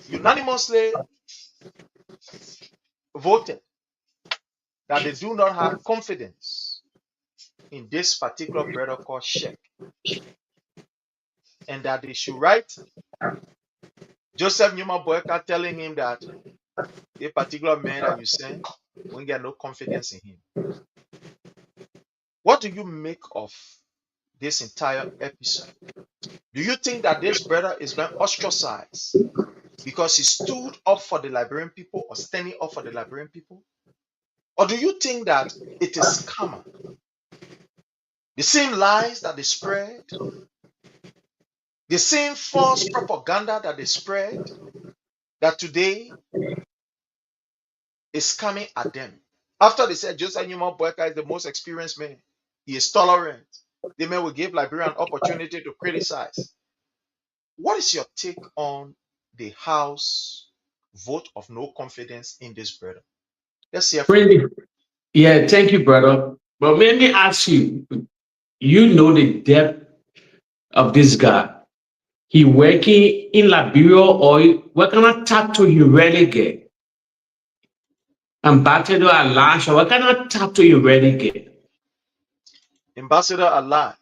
unanimously voted that they do not have confidence in this particular brother called Sheikh, and that they should write Joseph Newman Boyka telling him that a particular man that you send, we get no confidence in him. What do you make of this entire episode? Do you think that this brother is being ostracized because he stood up for the Liberian people or standing up for the Liberian people? Or do you think that it is common? The same lies that they spread, the same false propaganda that they spread, that today is coming at them. After they said Joseph Newman Boyka is the most experienced man, he is tolerant, the man will give Liberia an opportunity to criticize. What is your take on the House vote of no confidence in this brother? Let's hear from you. Yeah, thank you, brother. But let me ask you, you know the depth of this guy. He working in Liberia, or what kind of title you really get? Ambassador at large, or what kind of title you really get? Ambassador at large.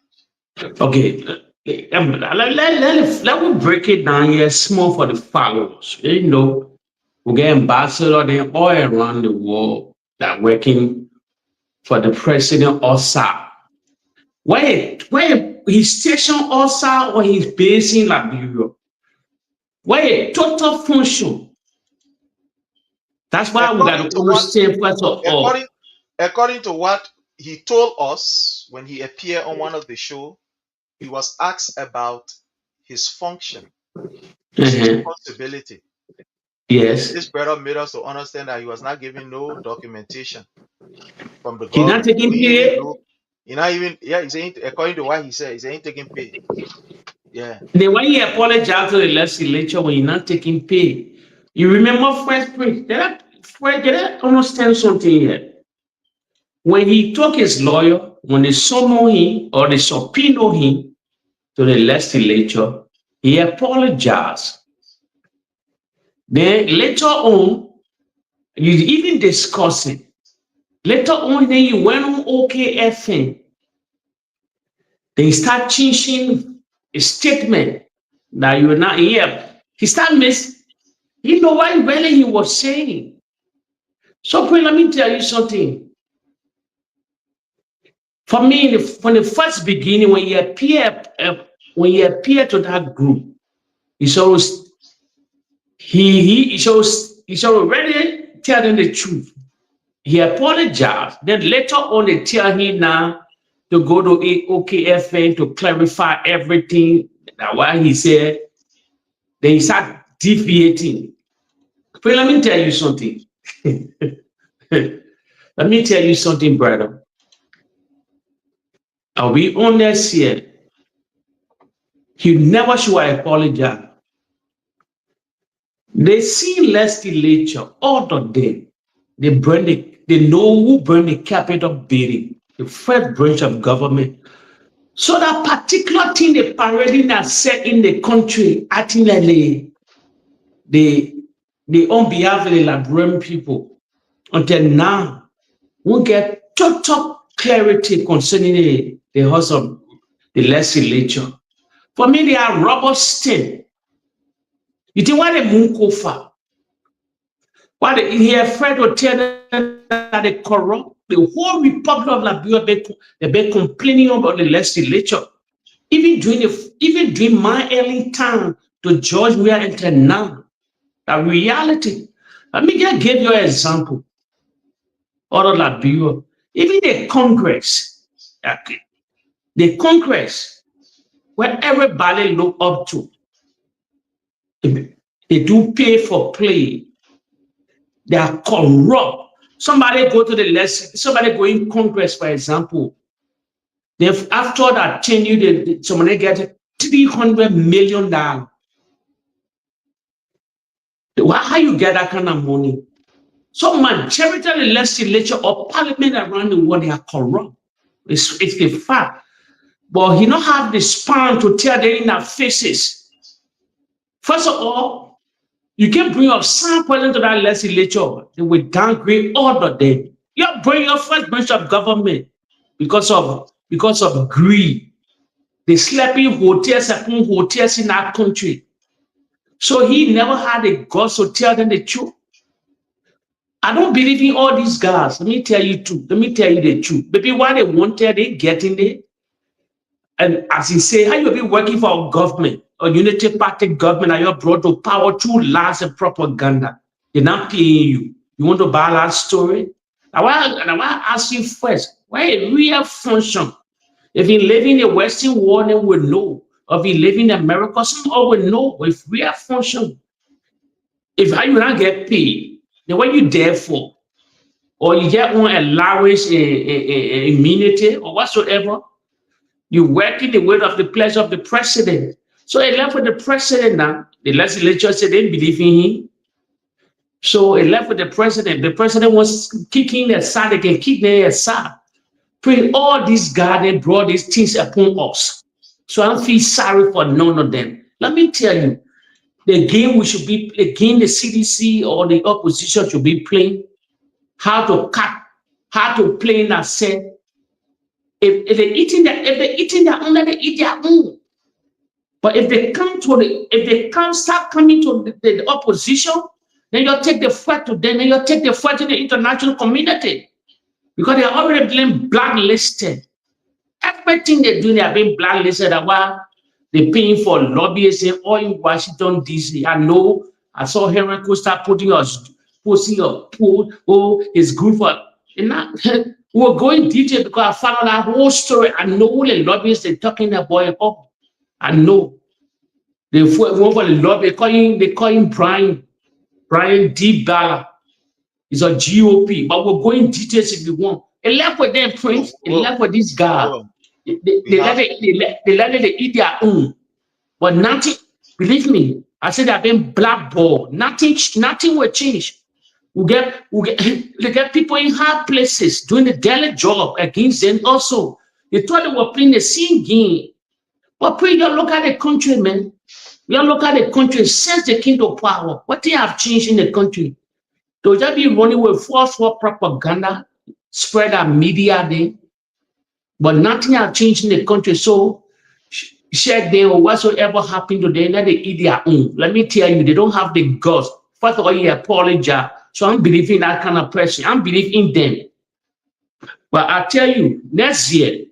Okay, let me break it down here small for the followers. You know, we get ambassador then all around the world that working for the president also. Where he's stationed also, or he's based in Liberia? Why a total function? That's why we got to understand first of all. According to what he told us when he appeared on one of the show, he was asked about his function, his responsibility. Yes. This brother made us to understand that he was not giving no documentation from the He's not government. taking pay. He not even, yeah, he's ain't, according to what he said, he ain't taking pay. Yeah. Then why he apologized to the legislature when you're not taking pay? You remember first prince? Did I understand something here? When he took his lawyer, when they summon him or they subpoena him to the legislature, he apologized. Then later on, you even discuss it. Later on, then you went on OKFN. They start changing a statement that you were not here. He started you know what really he was saying. So let me tell you something. For me, from the first beginning, when you appear to that group, he already tell them the truth. He apologized. Then later on, they tell him now to go to OKFN to clarify everything. That's why he said. Then he start deviating. But let me tell you something. Let me tell you something, brother. Are we honest here? He never should apologize. They see legislature all the day. They know who burned the Capitol building, the first branch of government. So that particular thing they parading that set in the country, acting like they on behalf of the Liberian people. Until now, we get total clarity concerning the house of the legislature. For me, they are rubber stamp. You think why they move over? Why he afraid to tell them that they corrupt? The whole Republic of Liberia, they've been complaining about the legislature. Even during my early time to George, we are until now. The reality. Let me just give you an example. Out of Liberia, even the Congress, where everybody look up to, they do pay for play. They are corrupt. Somebody go in Congress, for example. After that tenure, somebody get $300 million. How you get that kind of money? So majority of the legislature or parliament around the world, they are corrupt. It's a fact. But he don't have the span to tell them in their faces. First of all, you can bring up some president to that legislature, they will downgrade all of them. You bring your first branch of government because of greed. They slept in hotels upon hotels in our country. So he never had the guts to tell them the truth. I don't believe in all these guys. Let me tell you the truth. Maybe why they wanted it, getting it. And as he say, how you be working for a government, a unity party government, and you're brought to power through lies and propaganda. They're not paying you. You want to buy that story? Now I ask you first, why a real function? If you live in the Western world, then we know. Or if you live in America, some all will know if real function. If how you not get paid, then what you there for? Or you get one allowance, immunity, or whatsoever. You work in the way of the pleasure of the president. So he left with the president now. The legislature said they didn't believe in him. So he left with the president. The president was kicking their side. They can kick their side. All these guys, they brought these things upon us. So I don't feel sorry for none of them. Let me tell you, the game we should be, the game the CDC or the opposition should be playing, how to play in that set. If they're eating their own, let them eat their own. But if they start coming to the opposition, then you'll take the fight to them, then you'll take the fight to the international community. Because they are already being blacklisted. Everything they do, they are being blacklisted. While They're paying for lobbyists all in Washington, D.C. I know. I saw Henry Costa posting a post. Oh, it's good for. And not, we're going detail because I found out that whole story. I know the lobbyists they're talking about. Oh, I know. They went for the lobby. They call him Brian D. Bala. He's a GOP. But we're going details if you want. It left with them, Prince. It left with this guy. They let it eat their own. But nothing, believe me, I said I've been blackballed. Nothing will change. We get people in hard places doing the daily job against them also. They thought they were playing the same game. But please, you look at the country, man. You look at the country since they came to power. What they have changed in the country? They'll just be running with false propaganda, spread our media there. But nothing has changed in the country. So check them or whatsoever happened to them, let they eat their own. Let me tell you, they don't have the guts. First of all, you apologize. So I'm believing that kind of person. I'm believing them. But I tell you, next year,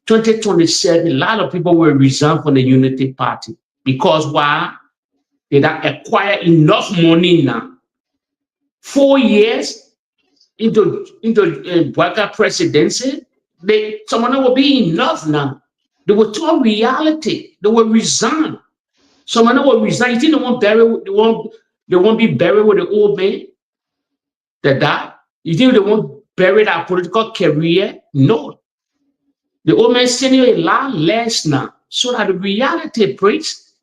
2027, a lot of people will resign from the Unity Party. Because why? They don't acquire enough money now. 4 years into Bwaka presidency, someone will be enough now. They will talk reality. They will resign. Someone will resign. You think they won't be buried with the old man that died? You think they won't bury their political career? No. The old man is sending a lot less now. So that the reality breaks.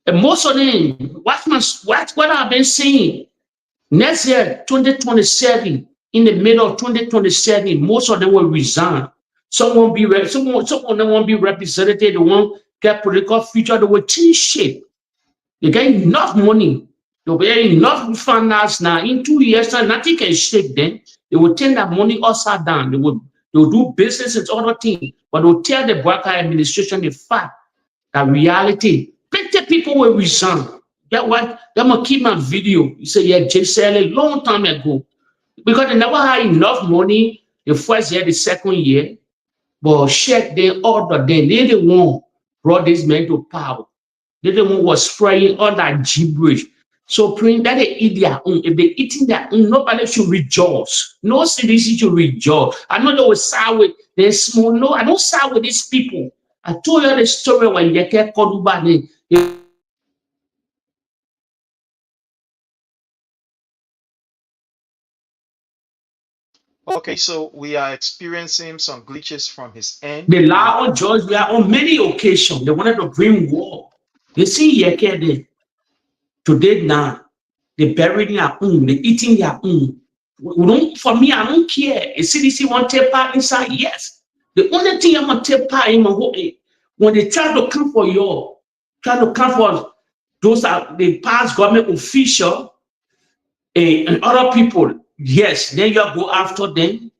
And most of them, what I've been saying, next year, 2027, in the middle of 2027, most of them will resign. Some of them won't be represented. They won't get political future. They will change shape. They get enough money. They will get enough finance now. In 2 years, nothing can shake them. They will turn that money upside down. They will do business and other things. But they will tell the Bwaka administration the fact that reality, plenty people will resign. That what? I'm going to keep my video. You say, yeah, Jay said a long time ago. Because they never had enough money the first year, the second year. But check them order them. They the one brought this man to power. They the one was spraying all that gibberish. So praying that they eat their own. If they're eating their own, nobody should rejoice. No CDC should rejoice. I know they will side with they're small. No, I don't side with these people. I told you the story when you get called by them. Okay, so we are experiencing some glitches from his end. The law judge, we are on many occasions. They wanted to bring war. You see, Yeke today now, they buried their own, they eating their own. For me, I don't care. A CDC want to take part inside, yes. The only thing I'm going to take part in when they try to come for you, try to come for those are the past government official and other people. Yes, then you go after them.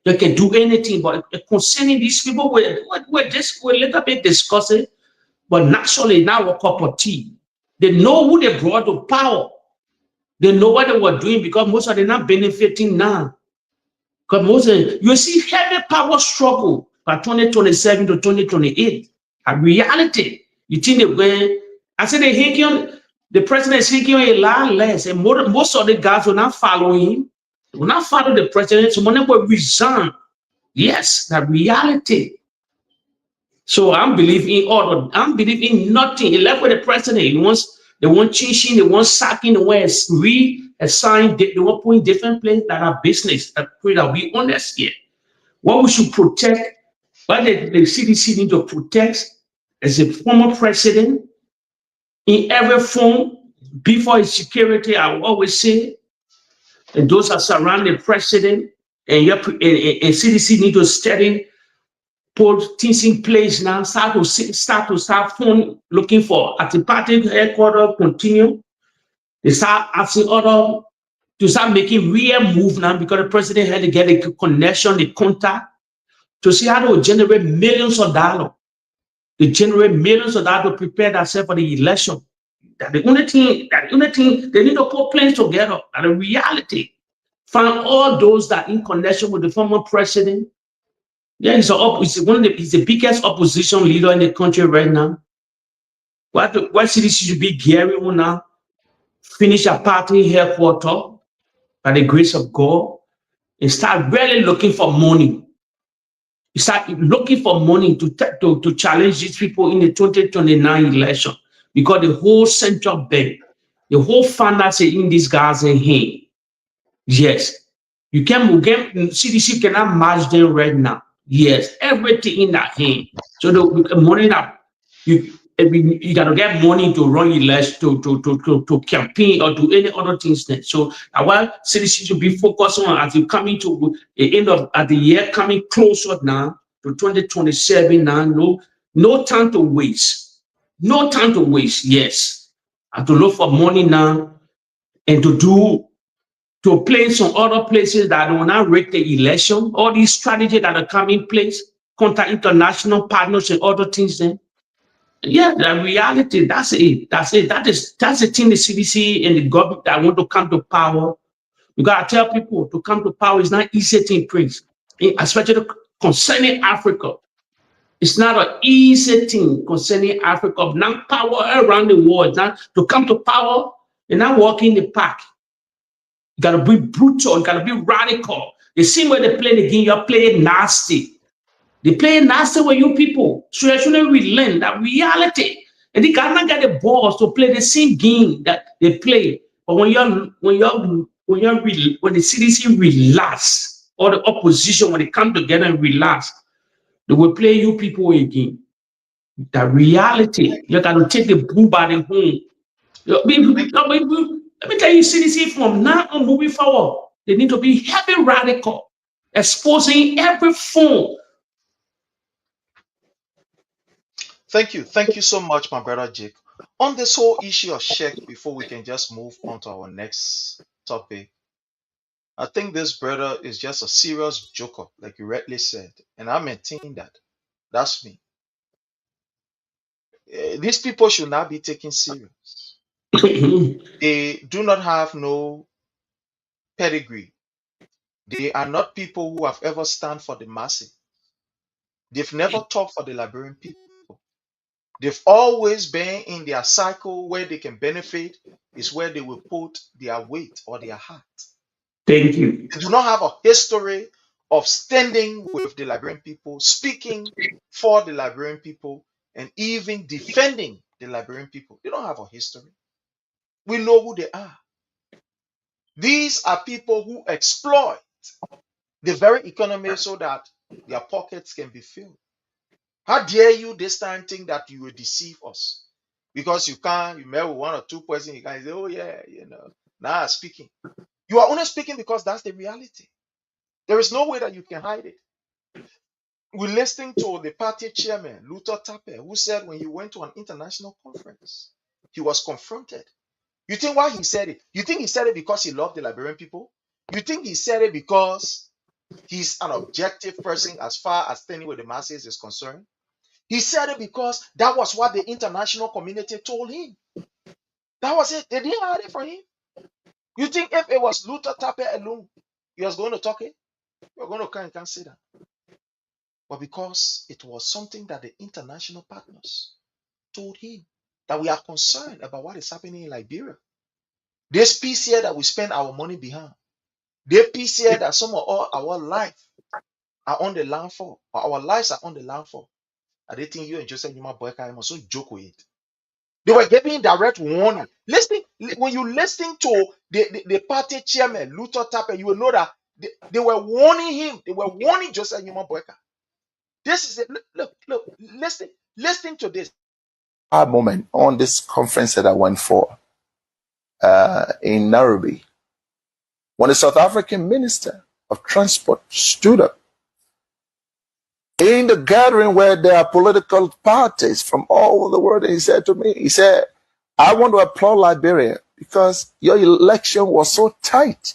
They can do anything. But concerning these people, we're just a little bit discussing. But naturally, now a cup of tea. They know who they brought to power. They know what they were doing because most of them are not benefiting now. Because most of them, you see heavy power struggle by 2027 to 2028. A reality. You think they were, I said the president is thinking a lot less, and most of the guys will not follow him. They will not follow the president. Some of them will resign. Yes, the reality. So I'm believing order. I'm believing nothing. He left with the president. They want changing. They want sacking. They want reassign. They want putting different places that are business. That will be honest here. What we should protect, what the CDC need to protect, as a former president. In every form, before his security, I will always say, and those that surround the president, and CDC need to steady put things in place now, start looking for at the party headquarters, continue. They start asking other to start making real move now because the president had to get a connection, the contact, to see how to generate millions of dollars. They generate millions of dollars to prepare themselves for the election. That the only thing they need to put plans together. And the reality, find all those that are in connection with the former president Yeah, he's he's the biggest opposition leader in the country right now. What CDC should be gearing on now? Finish a party headquarters by the grace of God and start really looking for money. You start looking for money to challenge these people in the 2029 election because the whole central bank, the whole finance in these guys' hand. Yes, you can get CDC cannot match them right now. Yes, everything in that hand. So the money that you gotta get money to run election to campaign or do any other things. Then. So while CDC should be focused on as you coming to the end of the year coming closer now to 2027 now. No time to waste. No time to waste. Yes, and to look for money now and to play some other places that will not rig the election, all these strategies that are coming in place, contact international partners and other things then. Yeah, the reality, that's it. That's the thing the CDC and the government that want to come to power. You gotta tell people to come to power is not easy thing, Prince. Especially concerning Africa. It's not an easy thing concerning Africa. Now power around the world, now to come to power and not walk in the park. You gotta be brutal, you gotta be radical. The same way they play the game, you're playing nasty. They play nasty with you people. So you shouldn't relent that reality. And they cannot get the balls to play the same game that they play. But when the CDC relax, or the opposition, when they come together and relax, they will play you people again. The reality, you gotta take the bull by the horn. Let me tell you, CDC from now on moving forward, they need to be heavy radical, exposing every form. Thank you. Thank you so much, my brother Jake. On this whole issue of check, before we can just move on to our next topic, I think this brother is just a serious joker, like you rightly said. And I maintain that. That's me. These people should not be taken serious. They do not have no pedigree. They are not people who have ever stand for the masses. They've never talked for the Liberian people. They've always been in their cycle where they can benefit, is where they will put their weight or their heart. Thank you. They do not have a history of standing with the Liberian people, speaking for the Liberian people, and even defending the Liberian people. They don't have a history. We know who they are. These are people who exploit the very economy so that their pockets can be filled. How dare you this time think that you will deceive us? Because you met with one or two persons, you can say, oh yeah, now I'm speaking. You are only speaking because that's the reality. There is no way that you can hide it. We listened to the party chairman, Luther Tappe, who said when he went to an international conference, he was confronted. You think why he said it? You think he said it because he loved the Liberian people? You think he said it because he's an objective person as far as standing with the masses is concerned? He said it because that was what the international community told him. That was it. They didn't hide it from him. You think if it was Luther Tappe alone, he was going to talk it? You're going to come and can't say that. But because it was something that the international partners told him, that we are concerned about what is happening in Liberia. This peace here that we spend our money behind. This peace here that some of our lives are on the land for, or our lives are on the land for. I didn't think you and Joseph Numa Boyka must so joke with it. They were giving direct warning. When you listen to the party chairman, Luther Tappe, you will know that they were warning him. They were warning Joseph Numa Boyka. This is it. Look, listen to this. A moment on this conference that I went for in Nairobi, when the South African Minister of Transport stood up in the gathering where there are political parties from all over the world, and he said to me, I want to applaud Liberia because your election was so tight,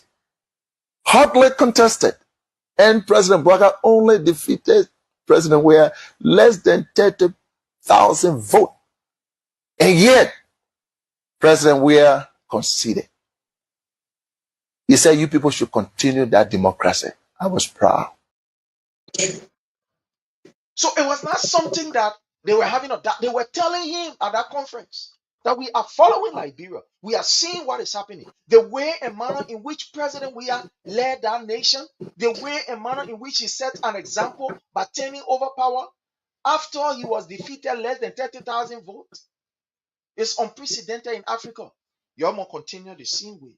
hotly contested, and President Bouaga only defeated President Weah less than 30,000 votes. And yet, President Weah conceded. He said, you people should continue that democracy. I was proud. So it was not something that they were having, that they were telling him at that conference that we are following Liberia. We are seeing what is happening. The way and manner in which President we are led that nation, the way and manner in which he set an example by turning over power after he was defeated less than 30,000 votes is unprecedented in Africa. You all must continue the same way.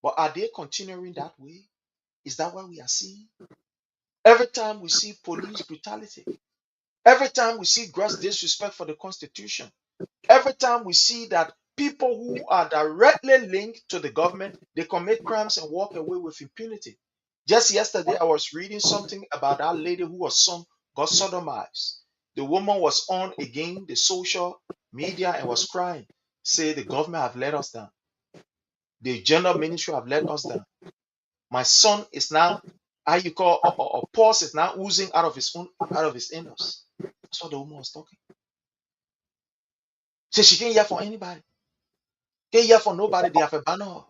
But are they continuing that way? Is that what we are seeing? Every time we see police brutality, every time we see gross disrespect for the Constitution, every time we see that people who are directly linked to the government, they commit crimes and walk away with impunity. Just yesterday, I was reading something about that lady who got sodomized. The woman was on again the social media and was crying, say the government have let us down. The gender ministry have let us down. My son is now, how you call a pulse is now oozing out of his anus. That's what the woman was talking. So she can't hear for anybody. Can't hear for nobody. They have abandoned her.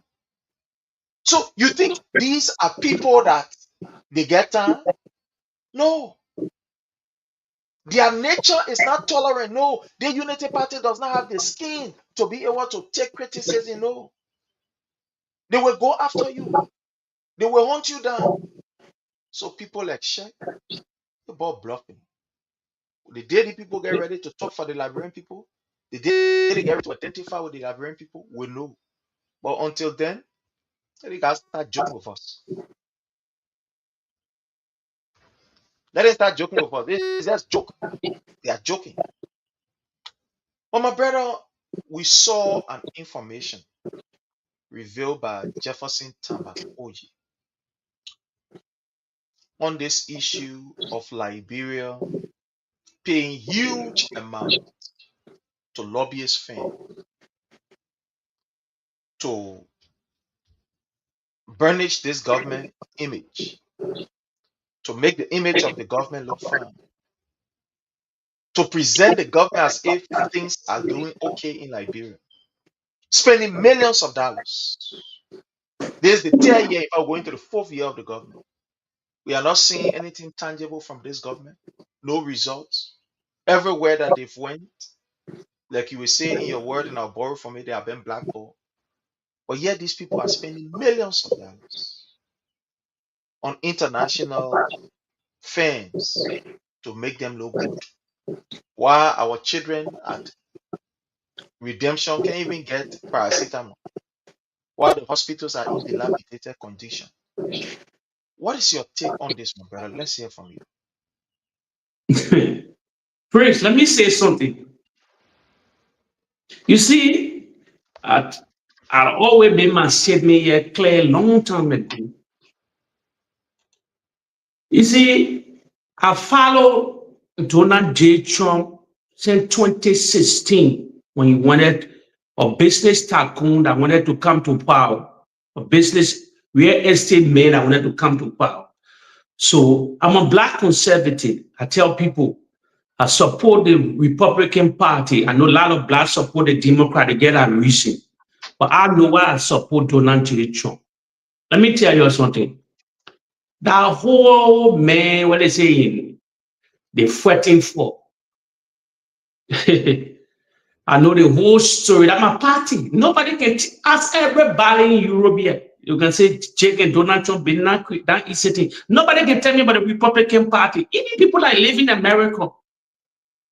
So you think these are people that they get time? No. Their nature is not tolerant. No. The Unity Party does not have the skin to be able to take criticism. No. They will go after you. They will hunt you down. So people like Shek, the ball bluffing. The day the people get ready to talk for the Liberian people, the day they get ready to identify with the Liberian people, we know. But until then, they guys start joking with us. Let them start joking with us. It's just joke. They are joking. But my brother, we saw an information revealed by Jefferson Tambak Oji on this issue of Liberia paying huge amounts to lobbyist firms to burnish this government image, to make the image of the government look fine, to present the government as if things are doing okay in Liberia, spending millions of dollars. This is the third year, if I'm going to the fourth year of the government. We are not seeing anything tangible from this government, no results. Everywhere that they've went, like you were saying in your word, and I'll borrow from it, they have been blackballed. But yet these people are spending millions of dollars on international firms to make them look good. While our children at Redemption can't even get paracetamol, while the hospitals are in dilapidated condition. What is your take on this, my brother? Let's hear from you. Prince, let me say something. You see, I always made my statement clear long time ago. You see, I followed Donald J. Trump since 2016 when he wanted a business tycoon that wanted to come to power, a business real estate man that wanted to come to power. So I'm a Black conservative. I tell people I support the Republican Party. I know a lot of Blacks support the Democrat to get that reason. But I know why I support Donald J. Trump. Let me tell you something. That whole man, what they saying, they're fighting for. I know the whole story. That my party. Nobody can ask everybody in Europe here. You can say Jake and Donald Trump been that easy thing. Nobody can tell me about the Republican Party. Even people that live in America,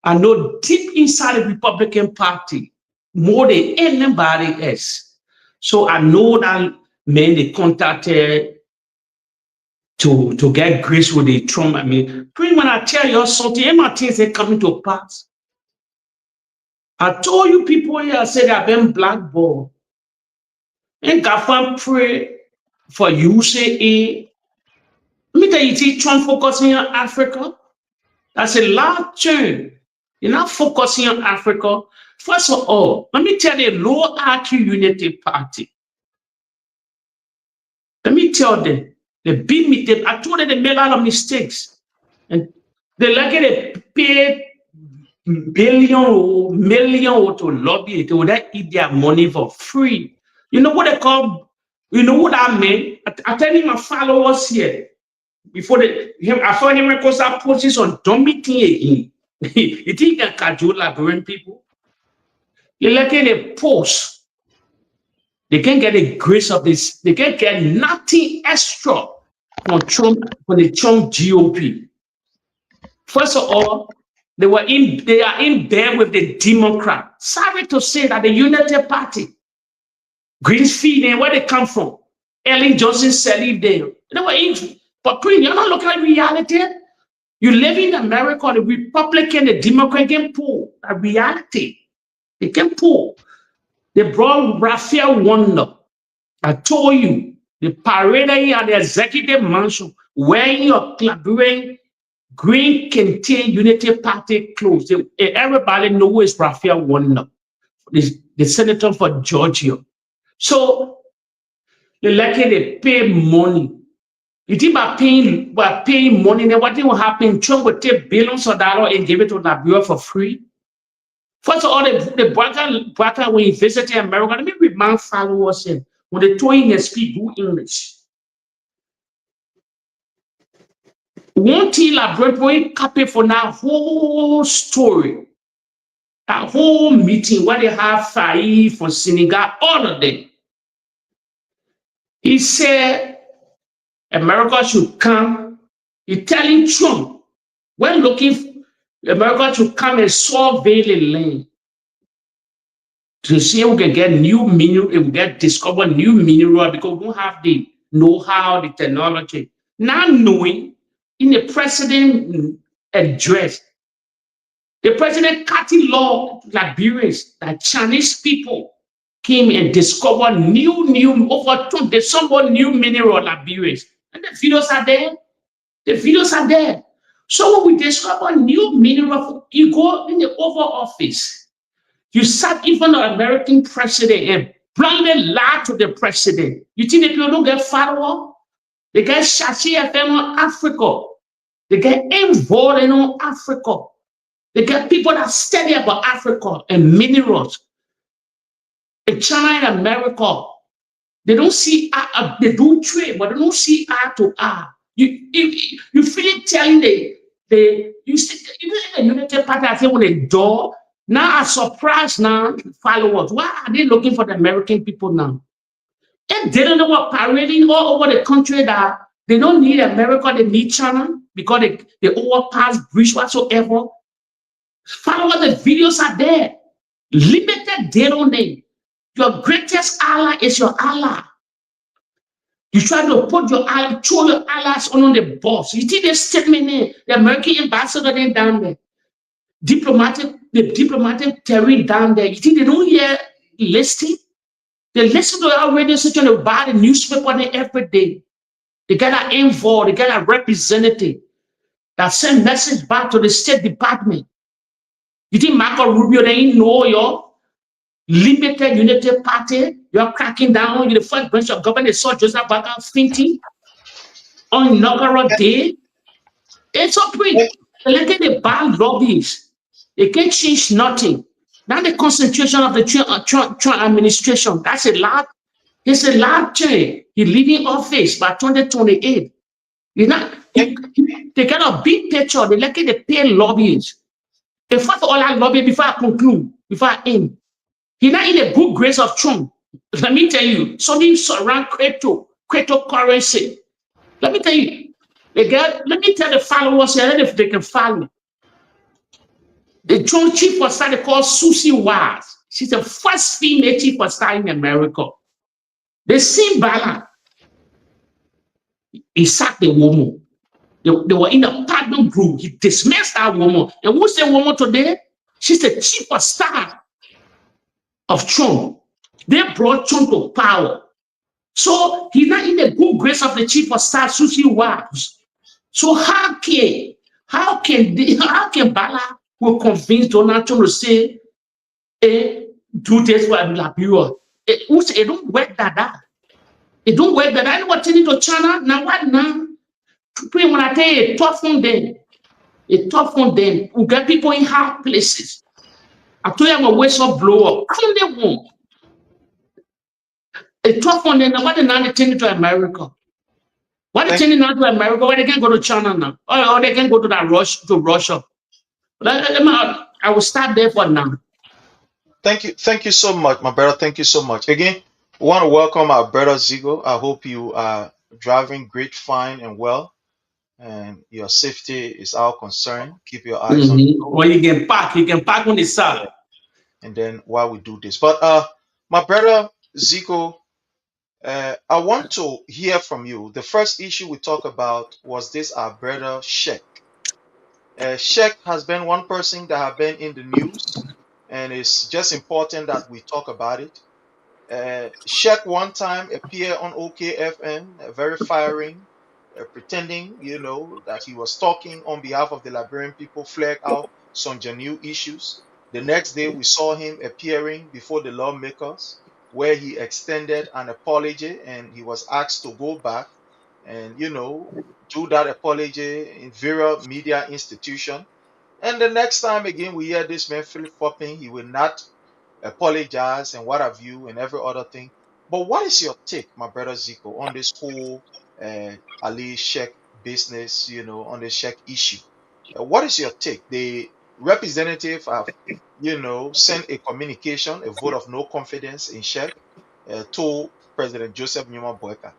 I know deep inside the Republican Party more than anybody else. So I know that man they contacted to get grace with the Trump. I mean, pretty when I tell you something, my things are coming to pass. I told you people here, I said I've been blackballed. And God pray for UCA. Let me tell you, see Trump focusing on Africa. That's a large turn. You're not focusing on Africa. First of all, let me tell you, low IQ Unity Party. Let me tell them, they beat me. I told them they made a lot of mistakes. And they like they paid million to lobby it. They would eat their money for free. You know what they call, you know what I mean? I tell you my followers here, before I saw him because I posts on don't meeting again. You think that cajole Liberian people? You look at a post, they can't get the grace of this, they can't get nothing extra from Trump, from the Trump GOP. First of all, they are in bed with the Democrat. Sorry to say that the United Party, Greenfield and where they come from, Ellen Johnson selling them. They were in, but you're not looking at reality. You live in America, the Republican, the Democrat can pull a reality. They can pull. They brought Raphael Wonder. I told you, the parade at the executive mansion, wearing your Liberian green contain Unity Party clothes. Everybody knows Raphael Wonder, the senator for Georgia. So they like they pay money. You think by paying money, then what will happen? Trump will take billions of dollars and give it to Liberia for free. First of all, the brother when he visited America, let me remind followers him when they told him to speak good English. One thing Liberia copy for that whole story, that whole meeting where they have Faye from Senegal, all of them. He said America should come. He's telling Trump, when looking, America should come and survey the land to see if we can get new mineral, if we can discover new mineral, because we don't have the know-how, the technology. Now knowing, in the president address, the president cutting law Liberians, that Chinese people came and discovered over 20, somewhat new mineral Liberians. And the videos are there. The videos are there. So when we discover new mineral, you go in the Oval Office. You sat even an American president and blindly lied to the president. You think that people don't get follow-up? They get Shashi FM on Africa. They get involved in on Africa. They get people that study about Africa and minerals. In China and America, they don't see they do trade, but they don't see eye to eye. You feel telling you see the United Party I think when they door. Now I'm surprised now followers. Why are they looking for the American people now? And they don't know what parading all over the country that they don't need America, they need China because they overpass bridge whatsoever. Followers, the videos are there. Limited data name. Your greatest ally is your ally. You try to put your ally, throw your allies on the boss. You see the statement there, the American ambassador then down there. The diplomatic terrain down there. You think they don't hear listing? They listen to our radio station, they buy the newspaper every day. They get an envoy, they get a representative that send message back to the State Department. You think Marco Rubio, they ain't know your limited Unity Party? You're cracking down on the first branch of government. They saw Joseph Baga fainting on inaugural day. It's so pretty. They let the bad lobbies. They can't change nothing. Now the concentration of the Trump administration, that's a lot. It's a lot change. He's leaving office by 2028. They got a big picture. They let the pay lobbyists. In fact, all I lobby before I conclude, before I end. He's not in the good grace of Trump. Let me tell you, something surround cryptocurrency. Let me tell you, let me tell the followers here if they can follow. The Trump chief of staff called Susie Wise. She's the first female chief of staff in America. The same balance. He sacked the woman. They were in a partner group. He dismissed that woman. And who's the woman today? She's the chief of staff of Trump. They brought Trump to power. So he's not in the good grace of the chief of staff, Susie Wise. So how can Bala will convince Donald Trump to say, do this for Liberia? It don't work that out. It don't work that out. I want to turn to China. Now what now? When I tell you, tough on them. We get people in hard places. I told you I'm a whistle blower. Come they won't. A tough on them. Nobody now they turn to America. Why they sending out to America? Why they can't go to China now? Or they can go to Russia. I will start there for now. Thank you so much, my brother. Thank you so much. Again, we want to welcome our brother Zigo. I hope you are driving great, fine, and well, and your safety is our concern. Keep your eyes on the road. Or you can park on the side. And then while we do this, but my brother Zigo, I want to hear from you. The first issue we talked about was this our brother Sheikh. Sheikh has been one person that have been in the news, and it's just important that we talk about it. Sheikh one time appeared on OKFM, very firing, pretending, that he was talking on behalf of the Liberian people, flag out some genuine issues. The next day, we saw him appearing before the lawmakers, where he extended an apology and he was asked to go back and, do that apology in various media institutions. And the next time again, we hear this man flip flopping, he will not apologize and what have you and every other thing. But what is your take, my brother Zico, on this whole Ali Sheikh business, on the Sheikh issue? What is your take? The representative have, sent a communication, a vote of no confidence in Sheikh to President Joseph Numa Boyka.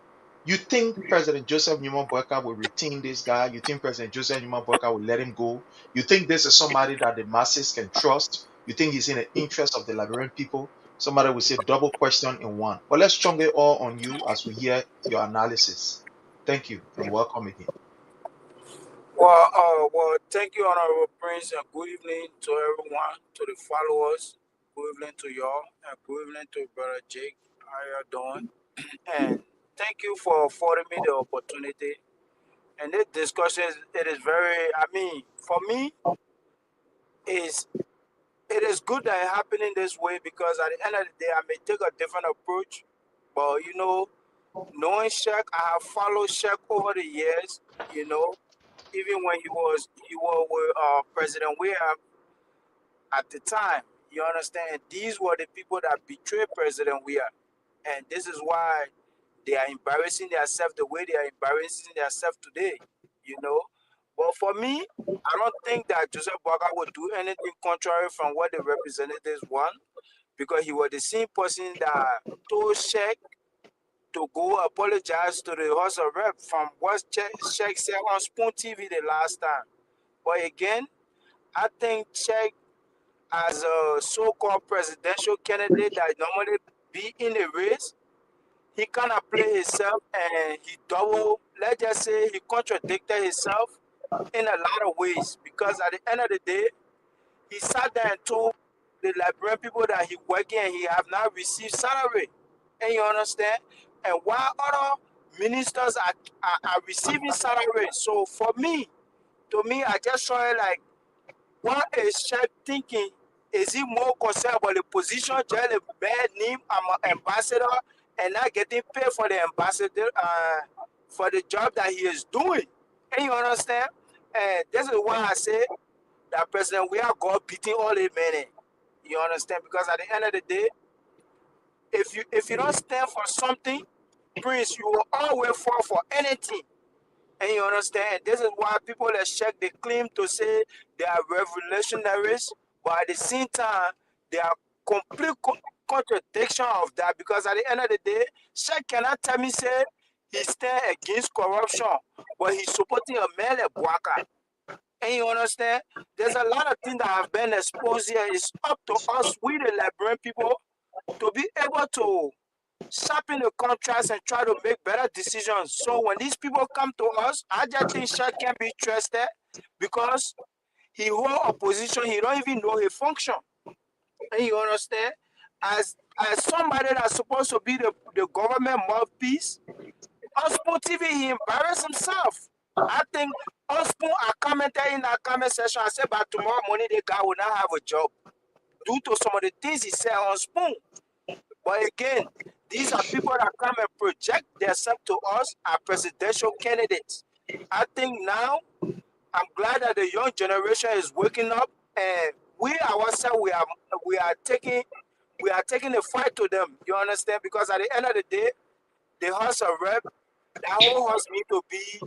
You think President Joseph Numa Boyka will retain this guy? You think President Joseph Numa Boyka will let him go? You think this is somebody that the masses can trust? You think he's in the interest of the Liberian people? Somebody will say double question in one. But let's chunk it all on you as we hear your analysis. Thank you and welcome again. Well, thank you, Honorable Prince, and good evening to everyone, to the followers. Good evening to y'all, and good evening to Brother Jake. How you doing? And thank you for affording me the opportunity. And this discussion, it is very, for me, it is good that it happening this way because at the end of the day, I may take a different approach. But, knowing Sheikh, I have followed Sheikh over the years, even when he was with President Weah at the time. You understand? These were the people that betrayed President Weah. And this is why they are embarrassing themselves the way they are embarrassing themselves today, But for me, I don't think that Joseph Boyka would do anything contrary from what the representatives want, because he was the same person that told Sheikh to go apologize to the House of Rep from what Sheikh said on Spoon TV the last time. But again, I think Sheikh, as a so-called presidential candidate that normally be in the race, he kind of play himself and let's just say he contradicted himself in a lot of ways, because at the end of the day, he sat there and told the Liberian people that he working and he have not received salary. And you understand? And while other ministers are receiving salary. So to me, I just saw it like, what is Sheikh thinking? Is he more concerned about the position, just a bad name, I'm an ambassador, and not getting paid for the ambassador, for the job that he is doing? And you understand? And this is why I say that President, we are God beating all the men. You understand? Because at the end of the day, if you don't stand for something, Prince, you will always fall for anything. And you understand? This is why people that Sheikh, they claim to say they are revolutionaries, but at the same time, they are complete contradiction of that, because at the end of the day, Sheikh cannot tell me, say, he stand against corruption, but he's supporting a man like Boyka. And you understand? There's a lot of things that have been exposed here. It's up to us, we the Liberian people, to be able to sharpen the contrast and try to make better decisions. So when these people come to us, I just think Sheikh can be trusted, because he hold a position, he don't even know his function. And you understand? As somebody that's supposed to be the government mouthpiece, Ospo TV, he embarrassed himself. I think Ospo, I commented in that comment section, I said, by tomorrow morning, the guy will not have a job due to some of the things he said on Spoon. But again, these are people that come and project themselves to us as presidential candidates. I think now, I'm glad that the young generation is waking up, and we ourselves, we are taking the fight to them. You understand? Because at the end of the day, the House of Rep, That whole house need to be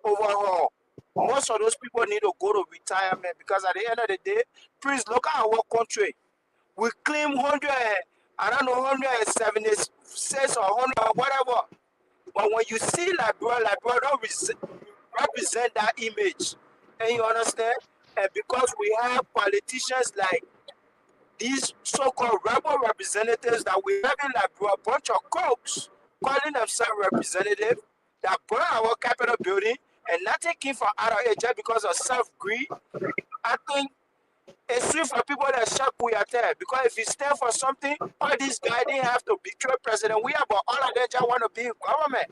overhauled. Most of those people need to go to retirement because at the end of the day, please look at our country. We claim 100, I don't know, 176 or 100 or whatever. But when you see Liberia don't represent that image. And you understand? And because we have politicians like these so-called rebel representatives that we have in Liberia, a bunch of crooks calling themselves representative that burn our Capitol building and nothing came from out of it just because of self-greed. I think it's sweet for people that shock we are there because if you stand for something, all these guys didn't have to betray President we are, but all of them just want to be in government.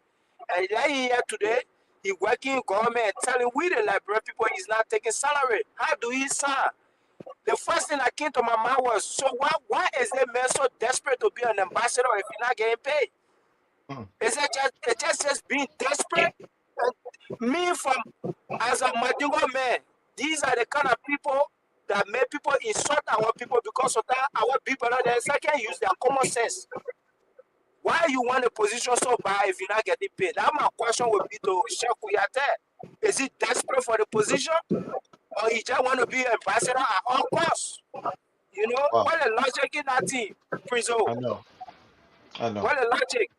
And then here today, he working in government and telling we the Liberian people he's not taking salary. How do he sign? The first thing that came to my mind was, so why is that man so desperate to be an ambassador if he's not getting paid? Is it just being desperate? And me from as a Madingo man, these are the kind of people that make people insult our people because of that our people they can use their common sense. Why you want a position so bad if you're not getting paid? That my question would be to Sheikh Kuyate. Is he desperate for the position? Or he just want to be ambassador at all costs? You know, Wow. what a logic in that team, Prince O. I know. I know. What a logic.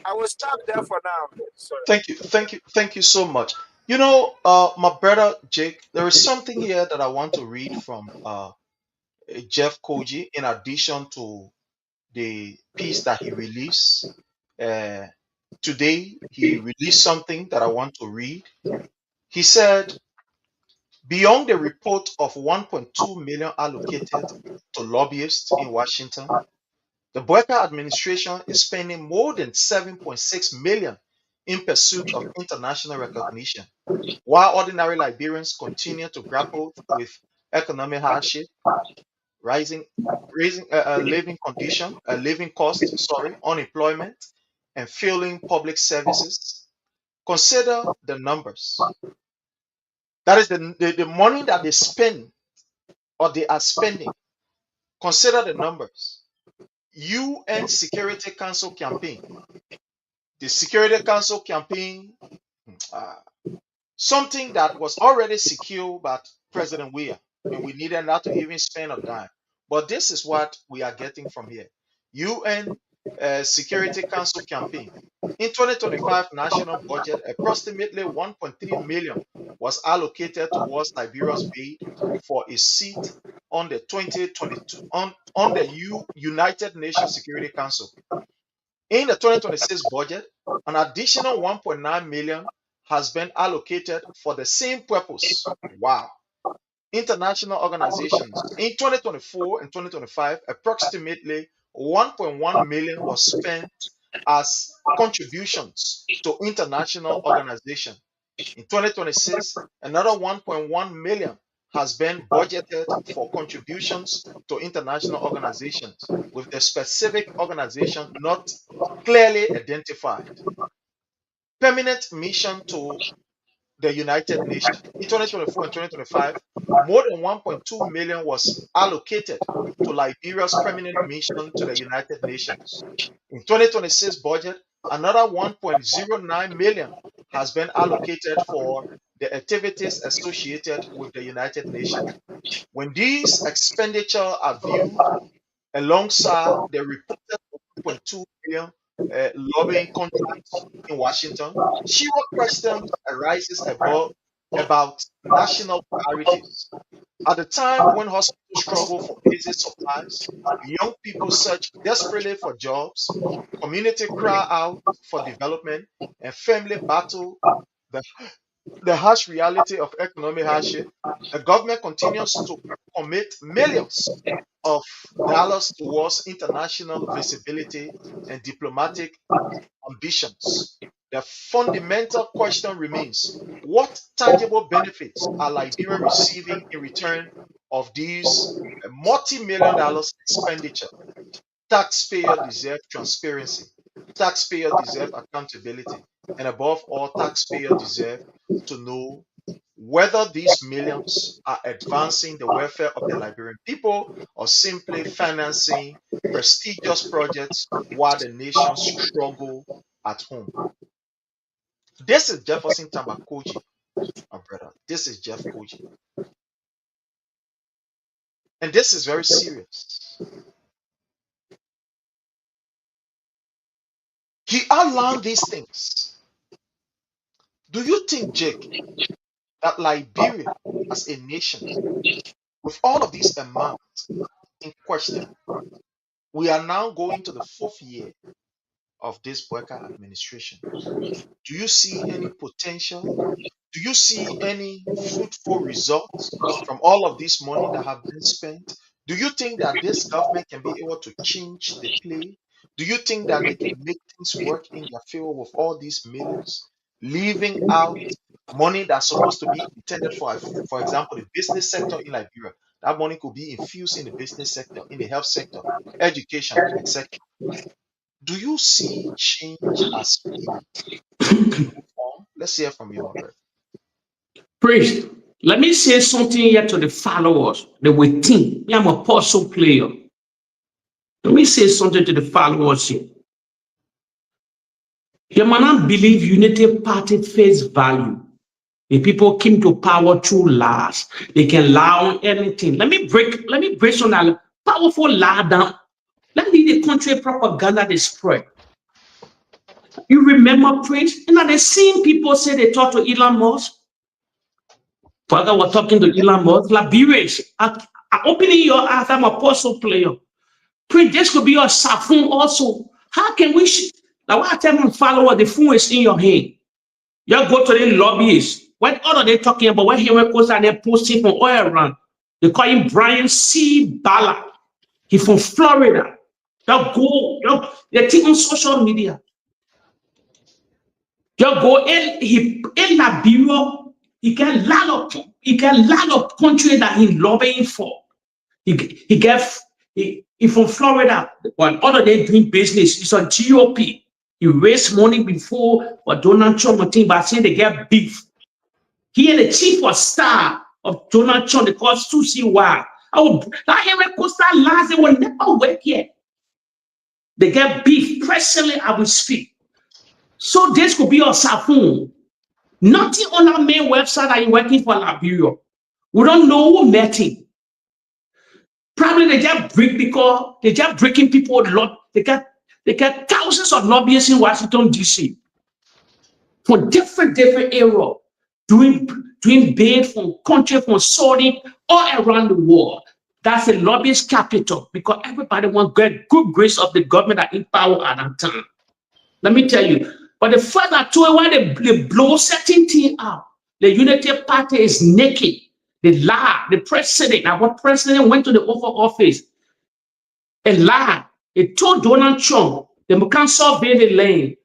I will stop there for now. Sorry. Thank you so much. My brother Jake, there is something here that I want to read from Jeff Koji, in addition to the piece that he released. Today, he released something that I want to read. He said, beyond the report of 1.2 million allocated to lobbyists in Washington, the Boyka administration is spending more than 7.6 million in pursuit of international recognition, while ordinary Liberians continue to grapple with economic hardship, raising living costs, unemployment, and failing public services. Consider the numbers. That is the money that they spend or they are spending. Consider the numbers. UN Security Council campaign. The Security Council campaign, something that was already secure by President Weah, and we needed not to even spend a dime. But this is what we are getting from here. UN Security Council campaign. In 2025 national budget, approximately 1.3 million was allocated towards Liberia's bid for a seat on the 2022 on the United Nations Security Council. In the 2026 budget, an additional 1.9 million has been allocated for the same purpose. Wow. International organizations. In 2024 and 2025, approximately 1.1 million was spent as contributions to international organizations. In 2026, another 1.1 million has been budgeted for contributions to international organizations, with the specific organization not clearly identified. Permanent mission to the United Nations. In 2024 and 2025, more than 1.2 million was allocated to Liberia's permanent mission to the United Nations. In 2026 budget, another 1.09 million has been allocated for the activities associated with the United Nations. When these expenditures are viewed alongside the reported 1.2 billion lobbying contracts in Washington, serious questions arises about national priorities. At the time when hospitals struggle for basic supplies, young people search desperately for jobs, community cry out for development, and family battle the harsh reality of economic hardship, the government continues to commit millions of dollars towards international visibility and diplomatic ambitions. The fundamental question remains, what tangible benefits are Liberia receiving in return of these multi-million dollars expenditure? Taxpayers deserve transparency. Taxpayers deserve accountability. And above all, taxpayers deserve to know whether these millions are advancing the welfare of the Liberian people or simply financing prestigious projects while the nation struggle at home. This is Jefferson Tabakoji, my brother. This is Jeff Koji. And this is very serious. He outlined these things. Do you think, Jake, that Liberia as a nation, with all of these amounts in question, we are now going to the 4th year of this Boyka administration? Do you see any potential? Do you see any fruitful results from all of this money that have been spent? Do you think that this government can be able to change the play? Do you think that they can make things work in their favor with all these millions, leaving out money that's supposed to be intended for example, the business sector in Liberia? That money could be infused in the business sector, in the health sector, education, etc. Do you see change as we move on? Let's hear from you, my brother. Priest, let me say something here to the followers. They will think I'm a apostle player. Let me say something to the followers here. You might not believe Unity Party face value. The people came to power through lies. They can lie on anything. Let me break some that powerful lie down. Let me the country propaganda they spread. You remember, Prince? You know, the same people say they talk to Elon Musk. Father was talking to Elon Musk. Liberia, opening your eyes, I'm a apostle player. Prince, this could be your phone also. How can we? Now, what I tell my follower, the phone is in your hand. You go to the lobbyists. What are they talking about? What he was and they're posting from all around. They call him Brian C. Ballard. He's from Florida. They think on social media. You go in Liberia. He can land up country that he's lobbying for. He from Florida. But other than doing business, he's on GOP. He raised money before for Donald Trump thing, but saying they get beef. He and the chief of staff of Donald Trump, they call CDCIANS. That Henry Costa last, they will never work here. They get beef. Presently, I will speak. So this could be your phone. Nothing on our main website that you're working for Liberia. We don't know who met him. Probably they just break because they just breaking people a lot. They got thousands of lobbyists in Washington, D.C. for different areas, doing bid from country, from Saudi, all around the world. That's a lobbyist capital because everybody wants good grace of the government that in power at that time. Let me tell you. But the fact that when they blow certain thing out, the Unity Party is naked. They lie. The president, our president went to the Oval Office and lied. He told Donald Trump they can't survey the land.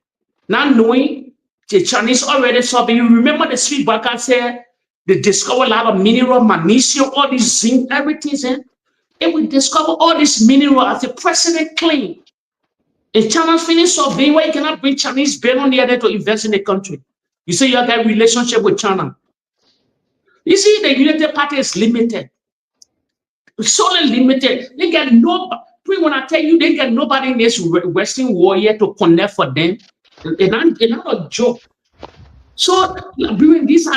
Not knowing the Chinese already survey. You remember the speech back I said they discover a lot of mineral, magnesium, all these zinc, everything. And we discover all this mineral as the president claimed. If China's finished surveying, why you cannot bring Chinese based on the other to invest in the country? You say you have that relationship with China. You see, the Unity Party is limited. Solely limited. They get nobody. When I tell you, they get nobody in this Western war yet to connect for them. It's not a joke. So during these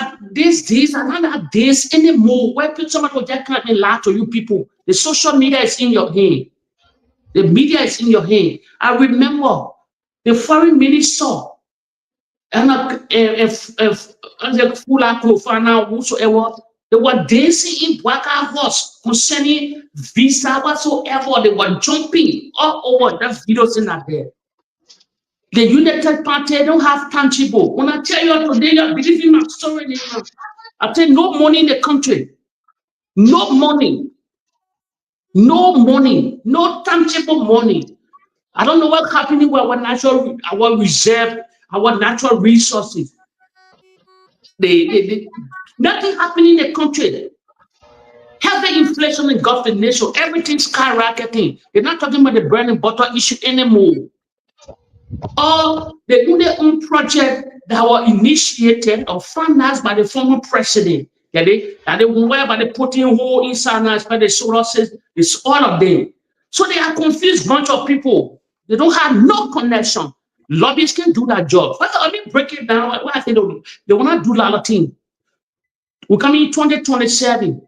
days are not days anymore where somebody just can't lie to you people. The social media is in your hand. The media is in your hand. I remember the foreign minister and the whosoever, they were dancing in Black House concerning visa whatsoever. They were jumping all over. That videos in that there. The United Party don't have tangible. When I tell you today, you believe in my story anymore. I tell you, no money in the country. No money. No money. No tangible money. I don't know what's happening with our reserve, our natural resources. Nothing happening in the country. Heavy inflation engulfed the nation. Everything's skyrocketing. They're not talking about the bread and butter issue anymore. Or they do their own project that were initiated or financed by the former president. By the putting hole inside us, by the sources, it's all of them. So they are confused bunch of people. They don't have no connection. Lobbyists can do that job. But let me break it down. What I think they want to do a lot of things. We're coming in 2027.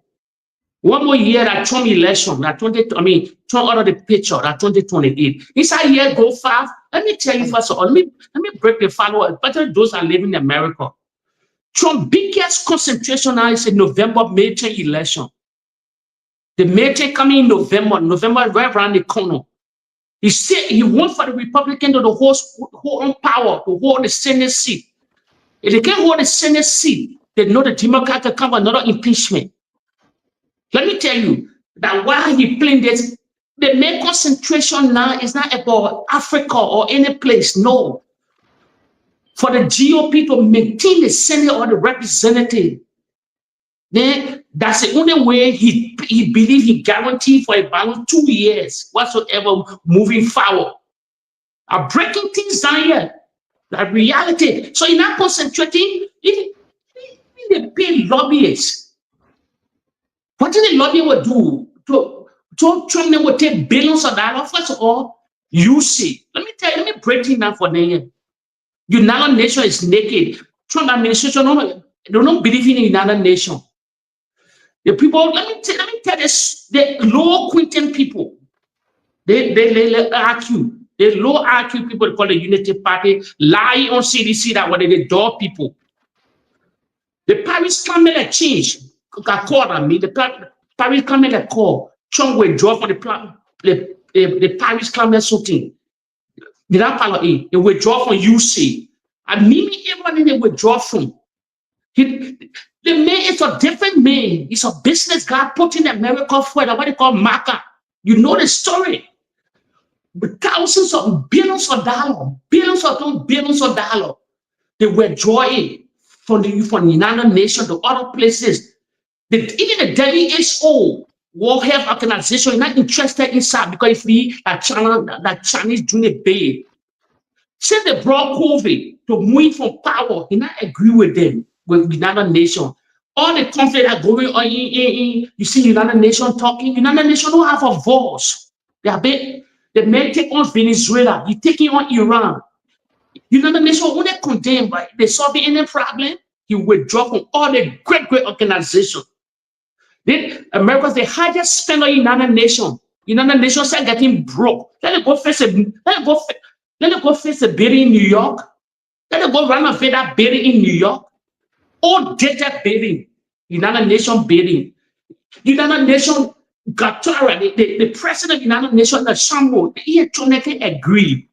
One more year that Trump election, that Trump out of the picture, that 2028. Inside year go fast. Let me tell you first of all, let me break the follow, better those that live in America. Trump's biggest concentration now is in November midterm election. The midterm coming in November right around the corner. He said he wants for the Republican to hold on power, to hold the Senate seat. If they can't hold the Senate seat, they know the Democrats can come another impeachment. Let me tell you that while he playing this, the main concentration now is not about Africa or any place. No. For the GOP to maintain the Senate or the representative, then that's the only way he believes he guaranteed for about 2 years whatsoever moving forward. I'm breaking things down here. That reality. So you're not concentrating, if they pay lobbyists. What did the lobby will do? To Trump will take billions of dollars. First of all, you see. Let me break it down for them. United Nations is naked. Trump administration they don't believe in the United Nations. The people, let me tell this, the low quinton people, they argue. The low IQ people call the Unity Party lie on CDC that were the door people. The Paris Climate Change called on me. The Paris Climate call. Trump withdraw from the Paris Climate shooting. They don't follow it. They withdraw from UC. And me, everybody they withdraw from. The man is a different man. He's a business guy putting America for what they call marker. You know the story. With thousands of billions of dollars, billions of dollars, they withdraw it from the United Nations to other places. Even the WHO, World Health Organization, is not interested inside because if we that Chinese doing it big. Since they brought COVID to move from power, he not agree with them, with the United Nations. All the conflict that going on you see United Nations talking, United Nations don't have a voice. They may take on Venezuela, you taking on Iran. United Nations only condemn, but they solve any problem, he withdraw from all the great organizations. Then America's the highest spender in United Nations. United Nations are getting broke. Let it go face a building in New York. Let it go renovate that building in New York. All data building, United Nations building. United Nations Qatar, the president of the United Nations, the Shambo, they electronically agreed.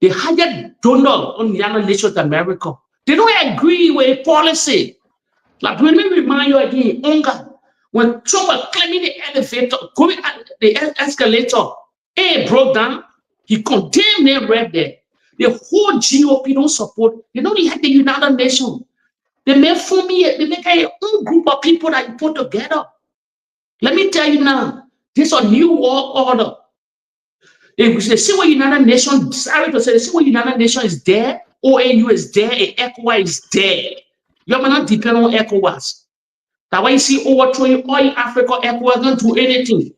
They hired Donald on the United Nations of America. They don't agree with a policy. Like, let me remind you again, when Trump was climbing the elevator, going at the escalator, it broke down, he condemned them right there. The whole GOP don't support, they don't have the United Nations. They make a own group of people that you put together. Let me tell you now, this is a new world order. They see what United Nations, sorry to say, they see what United Nations is there, OAU is there, and ECOWAS is there. You may not depend on ECOWAS. That's why you see overthrowing all in Africa, ECOWAS don't do anything.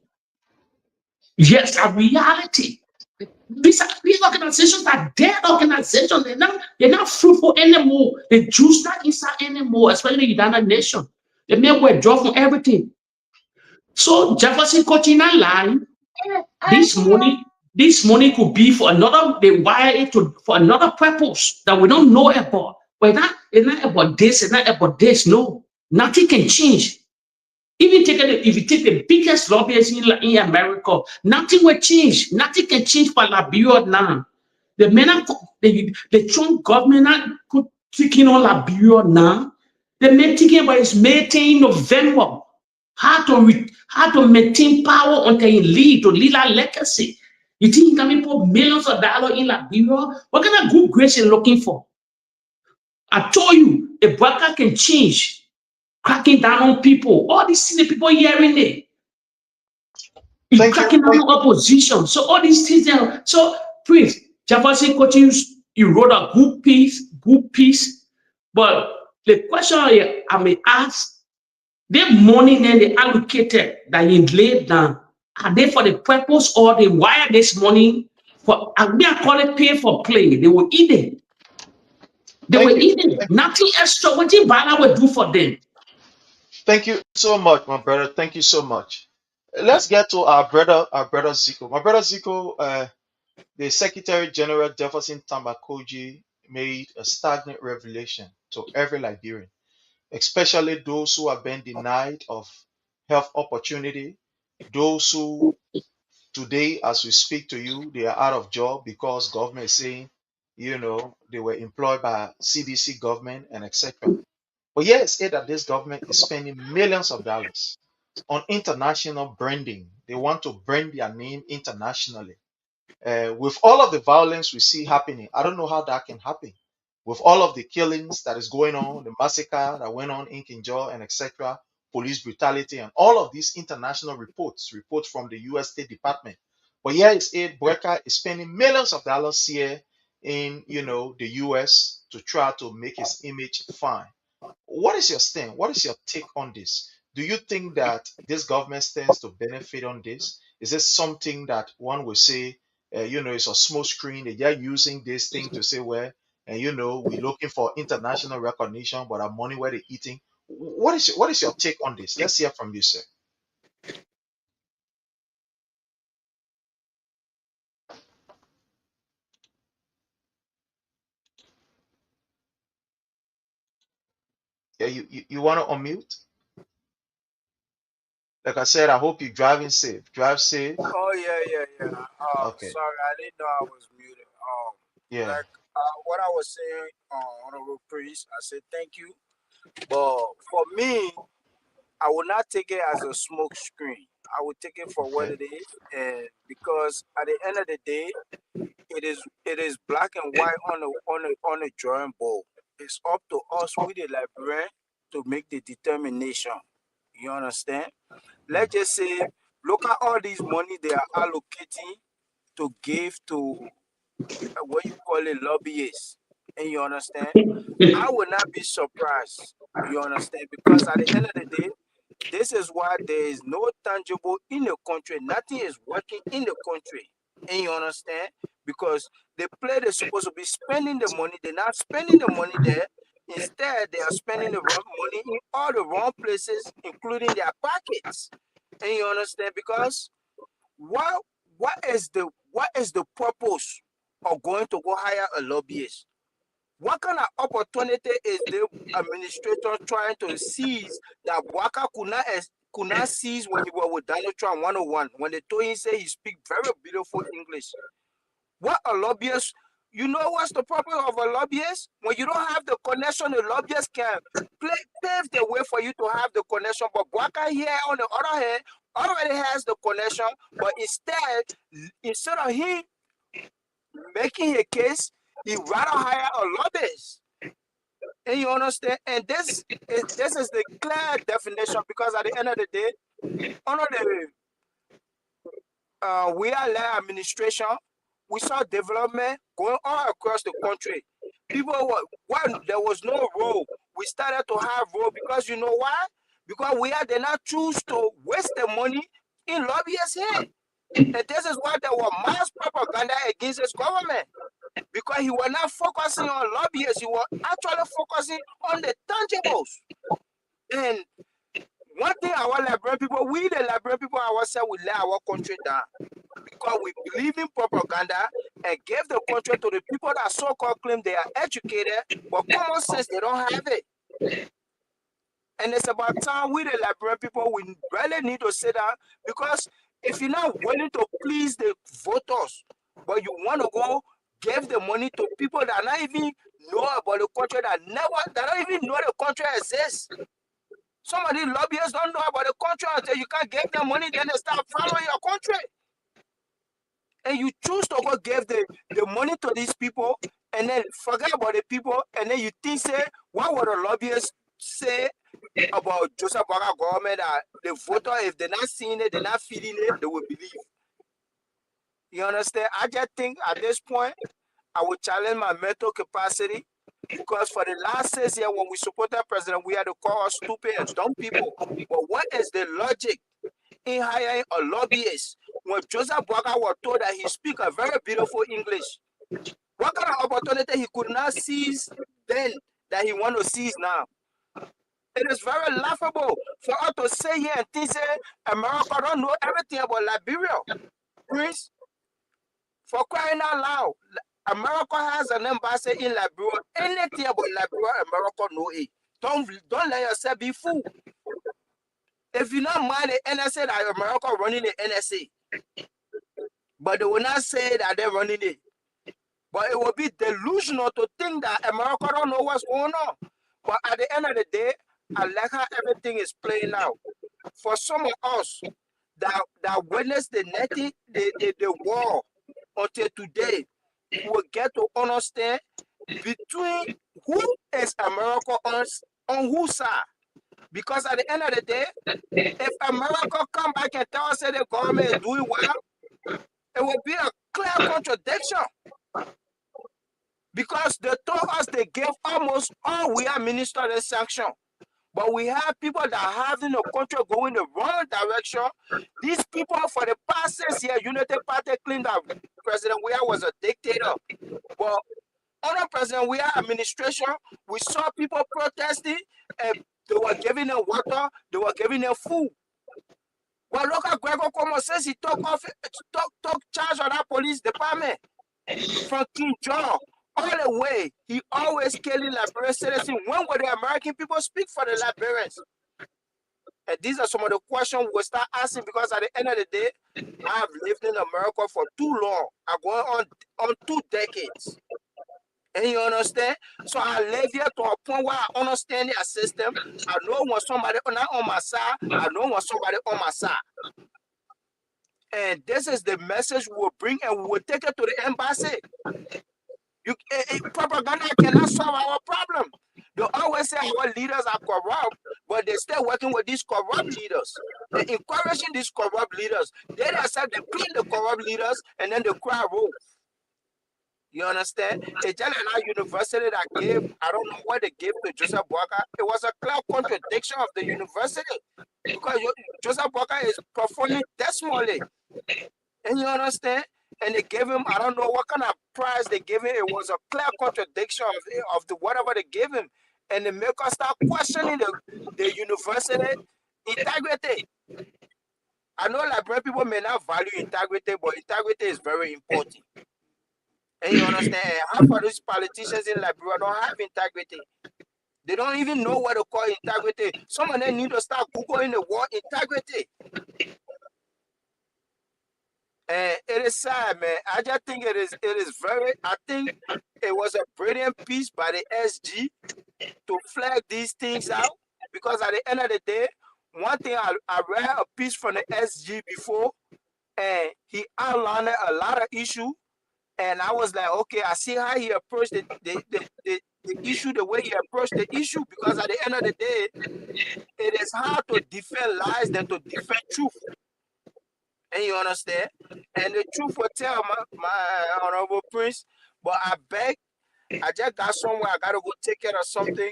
Yes, a reality. These organizations are dead organizations. They're not fruitful anymore. The Jews not inside anymore, especially the United Nations. They may withdraw from everything. So Jefferson Cochina line, this money could be for another, they wire it for another purpose that we don't know about. But it's not about this, it's not about this. No, nothing can change. Even if you take the biggest lobbyists in America, nothing will change. Nothing can change for Liberia now. The Trump government could take in on Liberia now. The main thing about is maintain November. How to maintain power until he lead our legacy. You think he can put millions of dollars in Liberia? What kind of good grace are looking for? I told you, a broker can change. Cracking down on people. All these things people hearing it. Cracking down on opposition. So all these things. So please, Jefferson Coaching, you wrote a good piece. But the question I may ask, the money that they allocated that you laid down, are they for the purpose or they wire this money For I call it pay for play. They will eat it. They will eat it. Nothing extra. What you Bala will do for them? Thank you so much, my brother. Thank you so much. Let's get to our brother Zico. My brother Zico, the Secretary General Jefferson Tamakoji made a staggering revelation to every Liberian, especially those who have been denied of health opportunity, those who today, as we speak to you, they are out of job because government is saying, they were employed by CDC government and etc. But here it's said that this government is spending millions of dollars on international branding. They want to brand their name internationally. With all of the violence we see happening, I don't know how that can happen. With all of the killings that is going on, the massacre that went on in Kinjal and etc., police brutality, and all of these international reports from the U.S. State Department. But here is it, Boyka is spending millions of dollars here in, the U.S. to try to make his image fine. What is your stand? What is your take on this? Do you think that this government stands to benefit on this? Is this something that one will say, it's a smoke screen? They're using this thing to say, well, and we're looking for international recognition, but our money where they're eating. What is your take on this? Let's hear from you, sir. Yeah, you want to unmute? Like I said, I hope you're driving safe. Drive safe. Oh yeah. Okay. Sorry, I didn't know I was muted. Yeah. Like what I was saying, honorable priest, I said thank you. But for me, I would not take it as a smoke screen. I would take it for what Okay. it is, and because at the end of the day, it is black and white on the drawing board. It's up to us, we the librarian, to make the determination. You understand? Let's just say, look at all these money they are allocating to give to what you call it, lobbyists. And you understand? I would not be surprised. You understand? Because at the end of the day, this is why there is no tangible in the country. Nothing is working in the country. And you understand? Because the place they're supposed to be spending the money, they're not spending the money there. Instead, they are spending the wrong money in all the wrong places, including their pockets. And you understand? Because what is the purpose of going to go hire a lobbyist? What kind of opportunity is the administrator trying to seize that Waka could not seize when he was with Donald Trump 101, when they told him say he speak very beautiful English? What a lobbyist, you know what's the purpose of a lobbyist? When you don't have the connection, the lobbyist can pave the way for you to have the connection. But Waka here, on the other hand, already has the connection, but instead of him making a case, he rather hire a lobbyist. And you understand? And this is the clear definition, because at the end of the day, under the we are led administration, we saw development going all across the country. People were, when there was no road, we started to have road, because you know why? Because we did not choose to waste the money in lobbyists here. And this is why there was mass propaganda against this government. Because he was not focusing on lobbyists, he was actually focusing on the tangibles. And one thing our Liberian people, we the Liberian people ourselves, we let our country down. Because we believe in propaganda and give the country to the people that so-called claim they are educated, but common sense, they don't have it. And it's about time we the Liberian people, we really need to sit down, because if you're not willing to please the voters, but you want to go give the money to people that not even know about the country, that don't even know the country exists. Some of these lobbyists don't know about the country until you can't give them money, then they start following your country. And you choose to go give the money to these people and then forget about the people, and then you think, say, what would the lobbyists say about Joseph Boga government, that the voter, if they're not seeing it, they're not feeling it, they will believe. You understand? I just think at this point, I would challenge my mental capacity, because for the last 6 years when we supported President, we had to call us stupid and dumb people. But what is the logic in hiring a lobbyist when Joseph Boakai was told that he speak a very beautiful English, what kind of opportunity he could not seize then that he want to seize now? It is very laughable for us to say here and think say America don't know everything about Liberia. Prince, for crying out loud, America has an embassy in Liberia. Anything about Liberia, America know it. Don't let yourself be fooled. If you not mind the NSA that America running the NSA, but they will not say that they're running it. But it will be delusional to think that America don't know what's going on. But at the end of the day, I like how everything is playing out. For some of us that witnessed the war until today, will get to understand between who is America on whose side. Because at the end of the day, if America come back and tell us that the government is doing well, it will be a clear contradiction. Because they told us they gave almost all we are ministers and sanction. But we have people that are having the country going the wrong direction. These people for the past 6 years, United Party claimed that President Weah was a dictator. But under President Weah administration, we saw people protesting and they were giving them water, they were giving them food. But look at Gregor Como says he took charge of that police department from King John all the way. He always killing Liberian citizens. When will the American people speak for the Liberians? And these are some of the questions we'll start asking, because at the end of the day, I have lived in America for too long. I'm going on 2 decades. And you understand? So I live here to a point where I understand their system. I know when somebody not on my side, I know when somebody on my side. And this is the message we will bring, and we will take it to the embassy. Propaganda cannot solve our problem. They always say our leaders are corrupt, but they're still working with these corrupt leaders. They're encouraging these corrupt leaders. They themselves, they clean the corrupt leaders, and then they cry wolf. You understand? It's just like our university that gave, I don't know what they gave to Joseph Boakai. It was a clear contradiction of the university, because Joseph Boakai is performing dismally. And you understand? And they gave him, I don't know what kind of prize they gave him. It was a clear contradiction of the whatever they gave him. And they make us start questioning the university integrity. I know Liberian people may not value integrity, but integrity is very important. And you understand? Half of these politicians in Liberia don't have integrity. They don't even know what to call integrity. Some of them need to start Googling the word integrity. And it is sad, man. I just think it is very, I think it was a brilliant piece by the SG to flag these things out, because at the end of the day, one thing I read a piece from the SG before, and he outlined a lot of issues, and I was like, okay, I see how he approached the issue, the way he approached the issue, because at the end of the day, it is hard to defend lies than to defend truth. And you understand? And the truth will tell, my honorable prince. But I beg, I just got somewhere, I gotta go take care of something.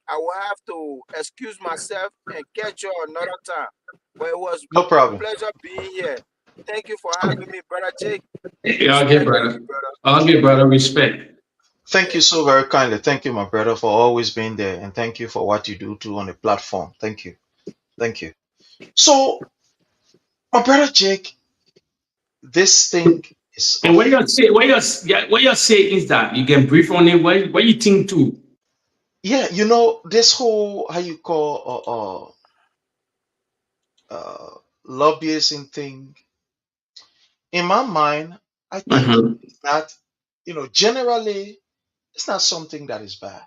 I will have to excuse myself and catch you another time. But it was No problem. a pleasure being here. Thank you for having me, brother Jake. Yeah, okay, brother. Okay, brother, respect. Thank you so very kindly. Thank you, my brother, for always being there, and thank you for what you do too on the platform. Thank you. Thank you. So, my brother Jake, this thing is And what you say is that you can brief on it. What you think too? yeah, you know, this whole how you call lobbyism thing, in my mind, I think it's not, you know, generally it's not something that is bad.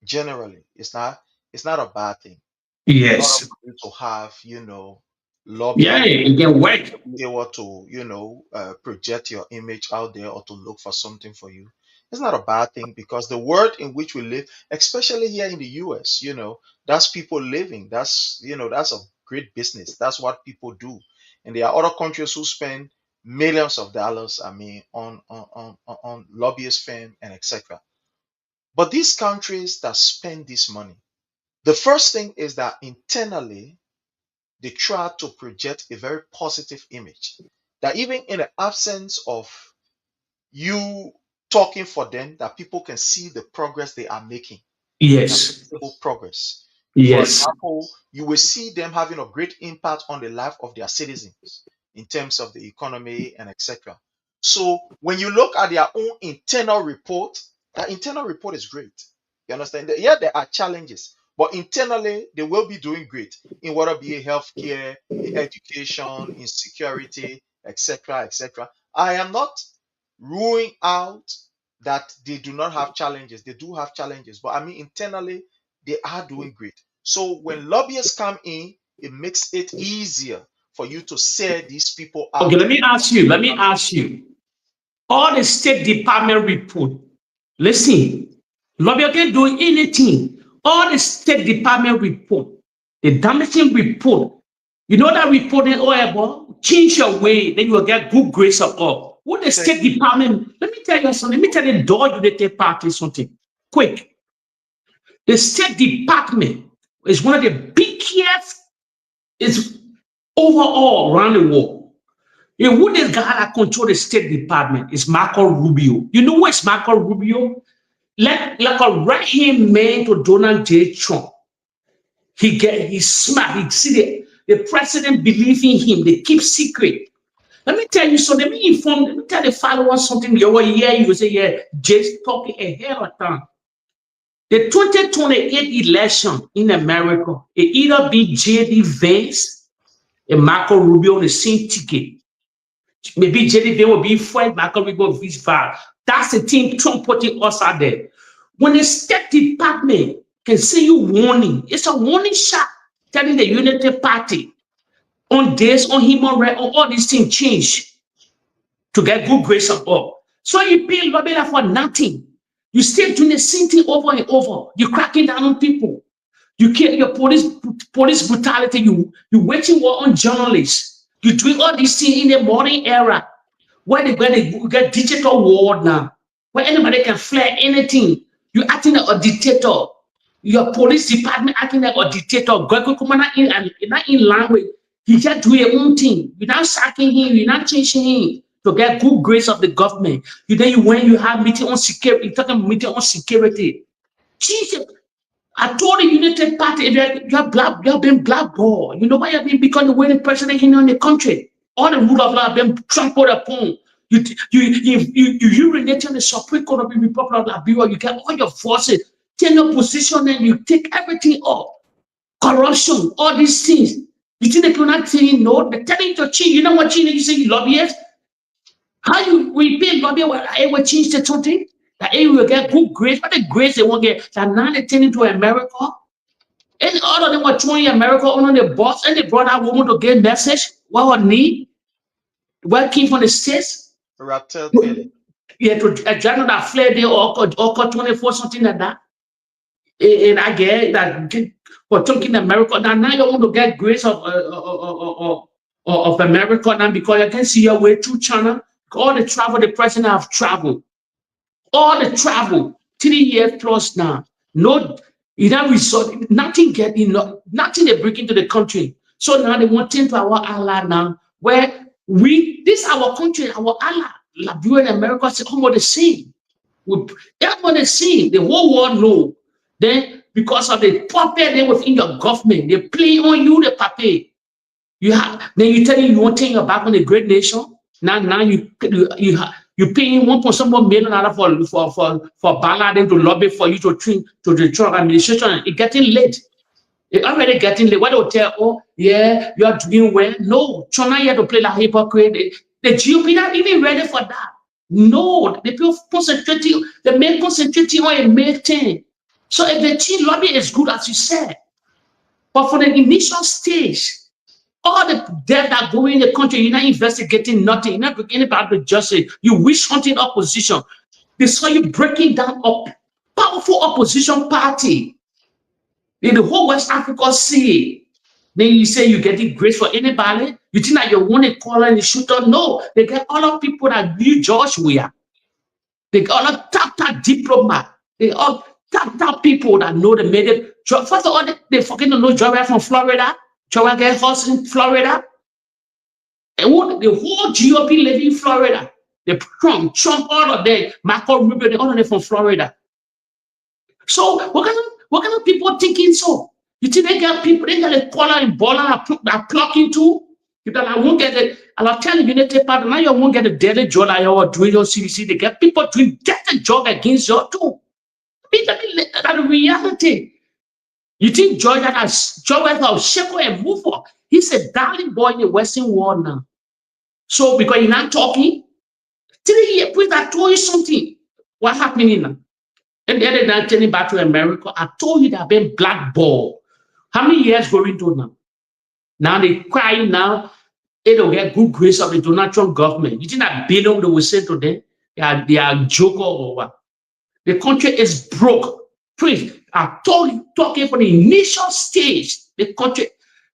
Generally, it's not a bad thing. In order Yes. for you to have, you know, Yeah, lobbying, it can work. they want to, you know, project your image out there or to look for something for you. It's not a bad thing, because the world in which we live, especially here in the US, you know, that's people living. That's, you know, that's a great business. That's what people do. And there are other countries who spend millions of dollars, I mean, on lobbyist firm and etc. But these countries that spend this money, the first thing is that internally they try to project a very positive image. that even in the absence of you talking for them, that people can see the progress they are making. Yes. Visible progress. For Yes. example, you will see them having a great impact on the life of their citizens in terms of the economy and etc. So when you look at their own internal report, that internal report is great. You understand? Yeah, there are challenges, but internally they will be doing great in whether be it healthcare, in education, in security, etc., etc. I am not ruling out that they do not have challenges. They do have challenges, but I mean internally they are doing great. So when lobbyists come in, it makes it easier for you to set these people out. Okay, let me ask you. All the State Department report, listen, lobby can do anything. All the State Department report, the damaging report, you know that report in Oebo, change your way, then you will get good grace of all. What the State Department, let me tell you something, let me tell the door United Party something, quick. The State Department is one of the biggest, is overall around the world. And who this guy that control the State Department is Marco Rubio. You know what is Marco Rubio? Like a right-hand man to Donald J. Trump. He's smart. He see the president believe in him. They keep secret. Let me tell you something. Let me tell the followers something. You say, yeah, just talking ahead of time. The 2028 election in America, it either be J.D. Vance and Marco Rubio on the same ticket. Maybe J.D. Vance will be Fred, Marco Rubio will be Val. That's the team Trump putting us out there. When the State Department can see you warning, it's a warning shot telling the United Party on this, on human rights, on all these things change to get good grace of all. So you pay lobby for nothing. You still doing the same thing over and over. You're cracking down on people. You kill your police brutality. You waging war on journalists. You're doing all these things in the modern era where they get digital war now, where anybody can flare anything. You're acting like a dictator. Your police department acting like a dictator. Not in language. He just do your own thing. You're not sacking him. You're not changing him to get good grace of the government. When you have meeting on security, you're talking meeting on security. Jesus. I told the United Party, you have been blackballed. You know why you have been becoming the winning president here in the country? All the rule of law have been trampled upon. You urinate on the Supreme Court of the Republic of Liberia. You get all your forces, take your position, and you take everything up. Corruption, all these things. You think they cannot tell you no? They're telling you to change. You know what change? You say you lobbyists. How we pay lobbyist? I will change the something. That they will get good grades, but the grades they won't get. That now they turn into America. And all of them were throwing America on the bus, and they brought that woman to get message. What her need? What came from the States? Yeah, to join that flare day or 24 something like that. And I get that for talking America. Now you want to get grades of America now because you can see your way through China. All the travel the president have traveled. All the travel, 3 years plus now. No, you know, resort, nothing nothing they bring into the country. So now they want to into our ally now, where this our country, our ally, Liberia and America, is almost the same. That's what they see. The whole world know. Then because of the puppet they within your government, they play on you the puppet. Then you tell you want to turn your back on the great nation. Now you paying $1.1 million for Bangladesh to lobby for you to the Trump administration. It's getting late. It's already getting late. What they'll tell, oh yeah, you are doing well. No, China here to play like hypocrite. The GOP not even ready for that. No, the people concentrating, the men concentrating on a main thing. So if the team lobby is good as you said, but for the initial stage, all the debt that go in the country, you're not investigating nothing. You're not beginning about the justice. You wish hunting opposition. They saw you breaking down a powerful opposition party. In the whole West Africa see. Then you say you're getting grace for anybody. You think that you want to call and shooter? No, they get all of people that knew George Weah. They got all of top diplomat. They all top people that know the made it. First of all, they fucking don't know George Weah from Florida. George get house in Florida. And what the whole GOP live in Florida. The Trump, all of them, Marco Rubio, they all of them from Florida. So what kind of people thinking so? You think they got people, they got a collar and baller that pluck into? Because I won't get it. I'll tell you, United Party, now you won't get a daily job like you doing your CDC. They get people doing dirty job against you too. That's the reality. You think Georgia has Georgia Sheko and move for? He's a darling boy in the Western world now. So because you're not talking, 3 years, please, I told you something. What happening now? And the other day, turning back to America, I told you they've been blackballed. How many years going to now? Now they crying now. They don't get good grace of the Donald Trump government. You think that billion they will say to them, they are joker or what? The country is broke. Please, I told you, talking from the initial stage, the country,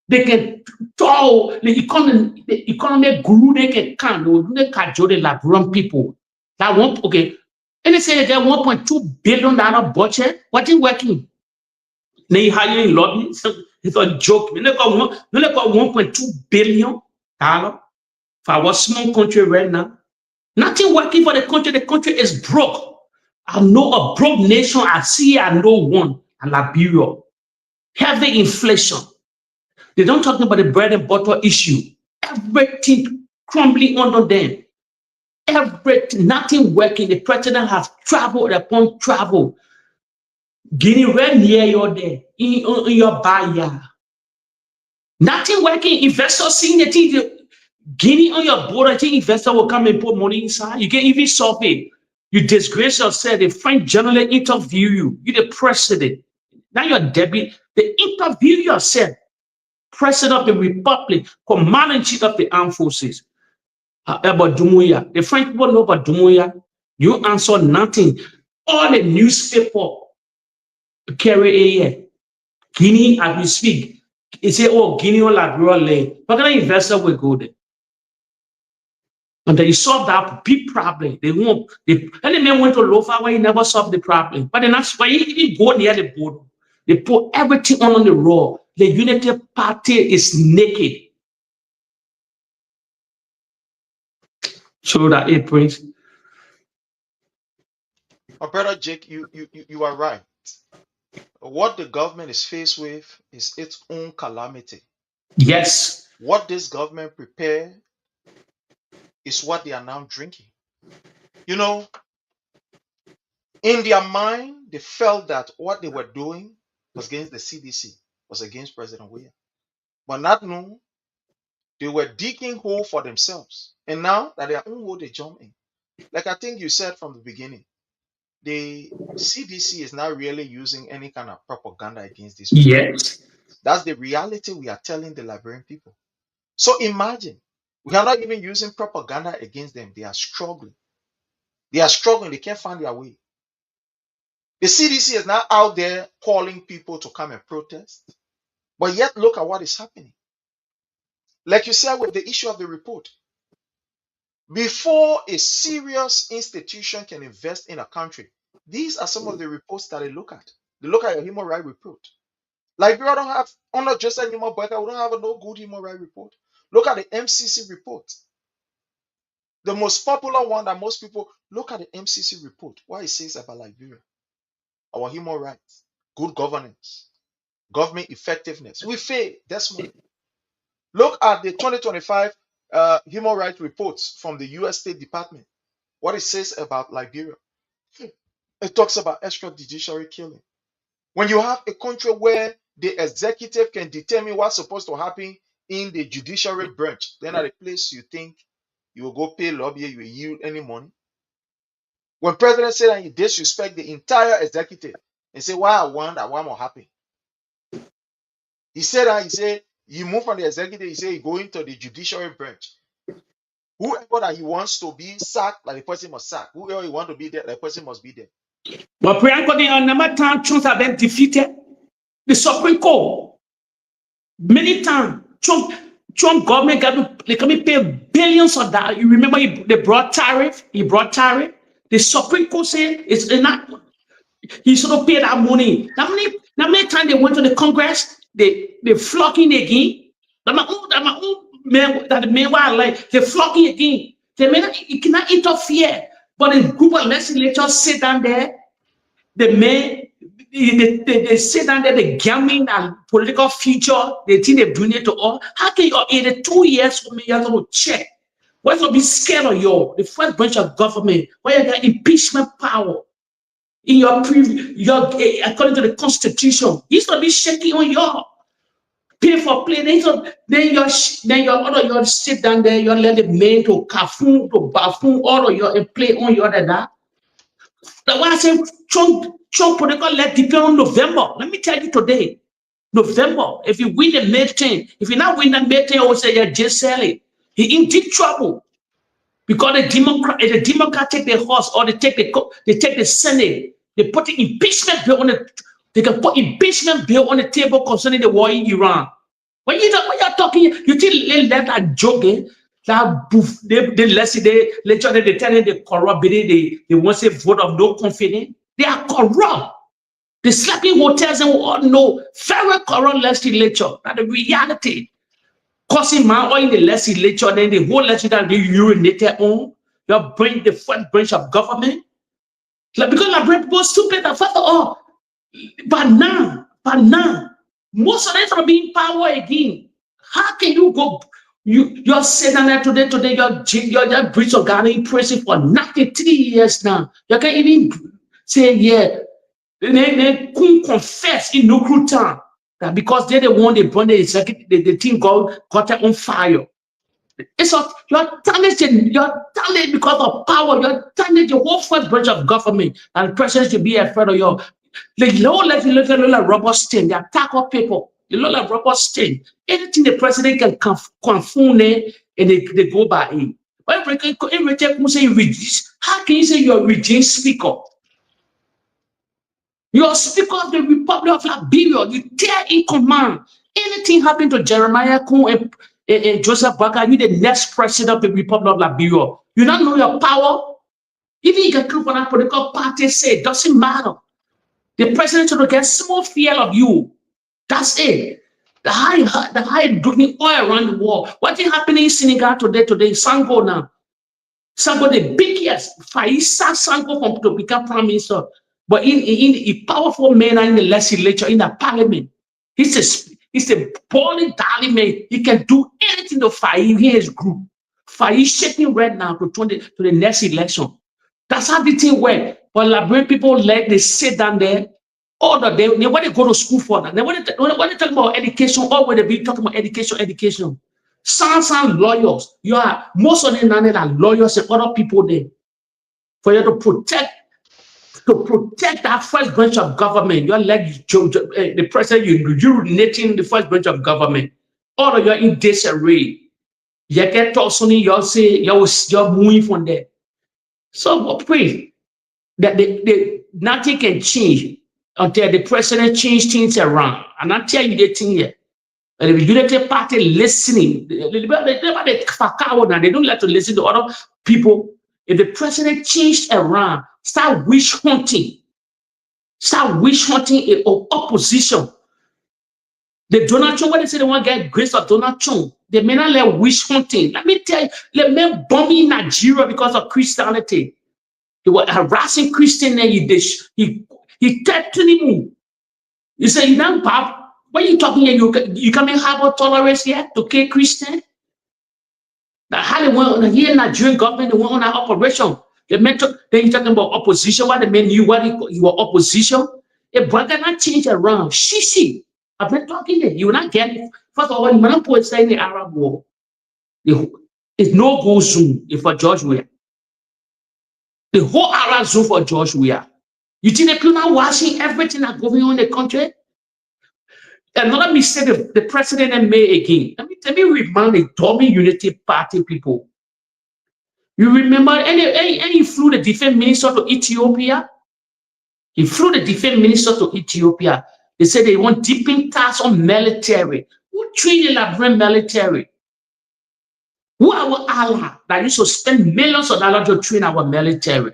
they can tell the economy grew, they can count, they can join the Labrador people. That won't, okay. And they say they get $1.2 billion budget. What is working? They hiring lobby. It's a joke. They got $1.2 billion for our small country right now. Nothing working for the country. The country is broke. I know a broke nation. I see I know one. And Liberia. Heavy inflation. They don't talk about the bread and butter issue. Everything crumbling under them. Everything, nothing working. The president has traveled upon travel. Guinea right near you there, in your backyard. Nothing working. Investors seeing the thing. Guinea on your border, I think investor will come and put money inside. You can even solve it. You disgrace yourself. The French journalist interview you. You're the president. Now you're debit. They interview yourself. President of the Republic, Commander-in-Chief of the Armed Forces. About Dumuya. The French people know about Dumuya. You answer nothing. All the newspaper carry a Guinea as we speak. They say, oh, Guinea or Liberia lay. What kind of investor will go there? And they solved that big problem. They won't. And the man went to Lofa where he never solved the problem. But then that's why he go near the border. They put everything on the road. The United Party is naked. So that it brings. Brother Jake, you are right. What the government is faced with is its own calamity. Yes. What this government prepared is what they are now drinking. You know, in their mind, they felt that what they were doing was against the CDC, was against President William. But not knowing, they were digging hole for themselves. And now that their own hole they jump in. Like I think you said from the beginning, the CDC is not really using any kind of propaganda against these people. Yes. That's the reality we are telling the Liberian people. So imagine, we are not even using propaganda against them. They are struggling. They are struggling. They can't find their way. The CDC is now out there calling people to come and protest. But yet, look at what is happening. Like you said with the issue of the report. Before a serious institution can invest in a country, these are some of the reports that they look at. They look at a human rights report. Liberia don't have, not just a human rights, we don't have a no good human rights report. Look at the MCC report. The most popular one that most people look at the MCC report. What it says about Liberia, our human rights, good governance, government effectiveness. We fail. That's money. Look at the 2025 human rights reports from the U.S. State Department. What it says about Liberia. It talks about extrajudicial killing. When you have a country where the executive can determine what's supposed to happen in the judiciary branch, then at a place you think you will go pay lobby, you will yield any money. When President said that he disrespect the entire executive and say, why I want that one more happen. He said that you move from the executive, he said you go into the judiciary branch. Whoever that he wants to be sacked, like the person must sack. Whoever he want to be there, the person must be there. But Priyanka, the number time Trump have been defeated. The Supreme Court. Many times, Trump government they can pay billions of dollars. You remember they brought tariff. He brought tariff. The Supreme Court said it's not. He should have paid that money. How many times they went to the Congress? They flocking again. meanwhile, like they're flocking again. It cannot interfere. But a group of legislators sit down there, they sit down there, they gambling and political future, they think they're doing it to all. How can you, in the 2 years for me, you're going to check? Why not be scared of the first branch of government, where you got impeachment power in your according to the Constitution? He's going to be shaking on your pay for play. Then you sit down there, you let the men to kafun, to buffoon, all of your play on your that. That's why I say Trump political let depend on November. Let me tell you today, November, if you win the midterm, if you not win the midterm, I will say you're just selling. He in deep trouble because the Democrat take the horse, or they take the Senate. They put the impeachment bill on they can put impeachment bill on the table concerning the war in Iran. When you're talking, you think they let that joke, that boof, they tell you they corrupt, they want to say vote of no confidence. They are corrupt. The slapping hotels and we all know very corrupt legislature. That's the reality. Causing man or in the legislature, then the whole legislature they urinated on. You bring the first branch of government. Like, because I bring people stupid and first of all, but now, most of them are being power again. How can you go? You're sitting there today, you're breach of God in prison for nothing 3 years now. You can't even say, yeah, they couldn't confess in no good time that because they're the one they burn the thing got it on fire. It's you're talented because of power, you're talented the whole first branch of government, and the president should be afraid of you. They look like rubber stain, they attack our people. They look like rubber stain. Anything the president can confirm and they go by it. But how can you say you're a regime speaker? You're speaker of the Republic of Liberia. You tear in command. Anything happen to Jeremiah Kuhn and Joseph Baker, you're the next president of the Republic of Liberia. You don't know your power. Even you can come from a political party, say it doesn't matter. The president should get small fear of you. That's it. The high drinking oil around the world. What is happening in Senegal today? Sango now. Sango, the biggest Faisa Sango to become prime minister. But in a powerful man in the legislature, in the parliament, he's a poorly darling man. He can do anything to fight his group. Fight is shaking right now to the next election. That's how the thing works. But Liberian people they sit down there. All the day, they want to go to school for that. They want to talk about education, or when they be talking about education. Some lawyers. Most of them are lawyers and other people there. For you to protect that first branch of government, you're like the president, you're urinating the first branch of government. All of you are in disarray. You get tossed on, you'll say you're moving from there. So pray that nothing can change until the president change things around. And I tell you the thing here. And the United Party listening, they don't like to listen to other people. If the president changed around, start witch hunting in opposition. The Donald Trump, when they say they want to get grace of Donald Trump, they may not let witch hunting. Let me tell you, let me bomb in Nigeria because of Christianity. They were harassing Christian and he threatened him. You say, you know, Bob, what are you talking here? You coming harbor tolerance here to kill Christian? Now, how they went on here in Nigerian government, they went on an operation. Then you talking about opposition, what the men knew what you were opposition. A brother not change around. Shishi. I've been talking there. You will not get it. First of all, when you put in the Arab war, it's no go soon for George Weah. The whole Arab zone for George Weah. You think the people are watching everything that's going on in the country? Another mistake the president made again. Let me remind the Dummy Unity Party people. You remember, and he flew the defense minister to Ethiopia? He flew the defense minister to Ethiopia. They said they want deepening tax on military. Who trained the Liberian military? Who are our allies that used to spend millions of dollars to train our military?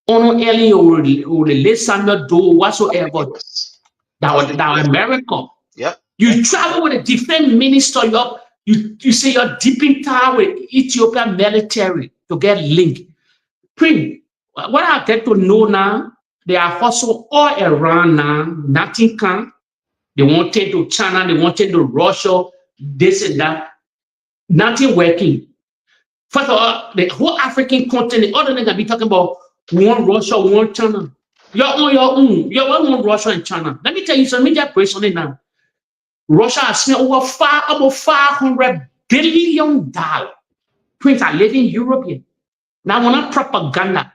Ono Eli or the Samuel Doe whatsoever. That was America. Yep. You travel with a defense minister, You say you're deeping tie with Ethiopian military to get linked. What I get to know now, they are also all around now. Nothing can. They wanted to China, they wanted to Russia, this and that. Nothing working. First of all, the whole African continent, other than be talking about one Russia, one China. You're on your own. You're one Russia and China. Let me tell you some media question now. Russia has spent over $500 billion. Prince are living in Europe here. Now, we're not propaganda.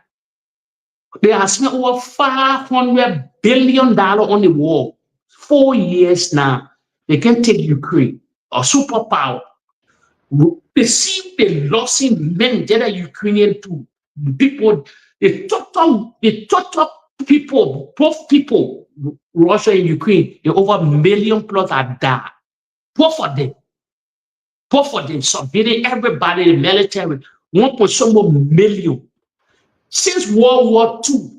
They have spent over $500 billion on the war. 4 years now. They can take Ukraine, a superpower. They see the losing men that are Ukrainian too. People, the total people, both people, Russia and Ukraine, they over 1 million plus are died. Both of them, submitting everybody, the military, 1.1 million. Since World War II,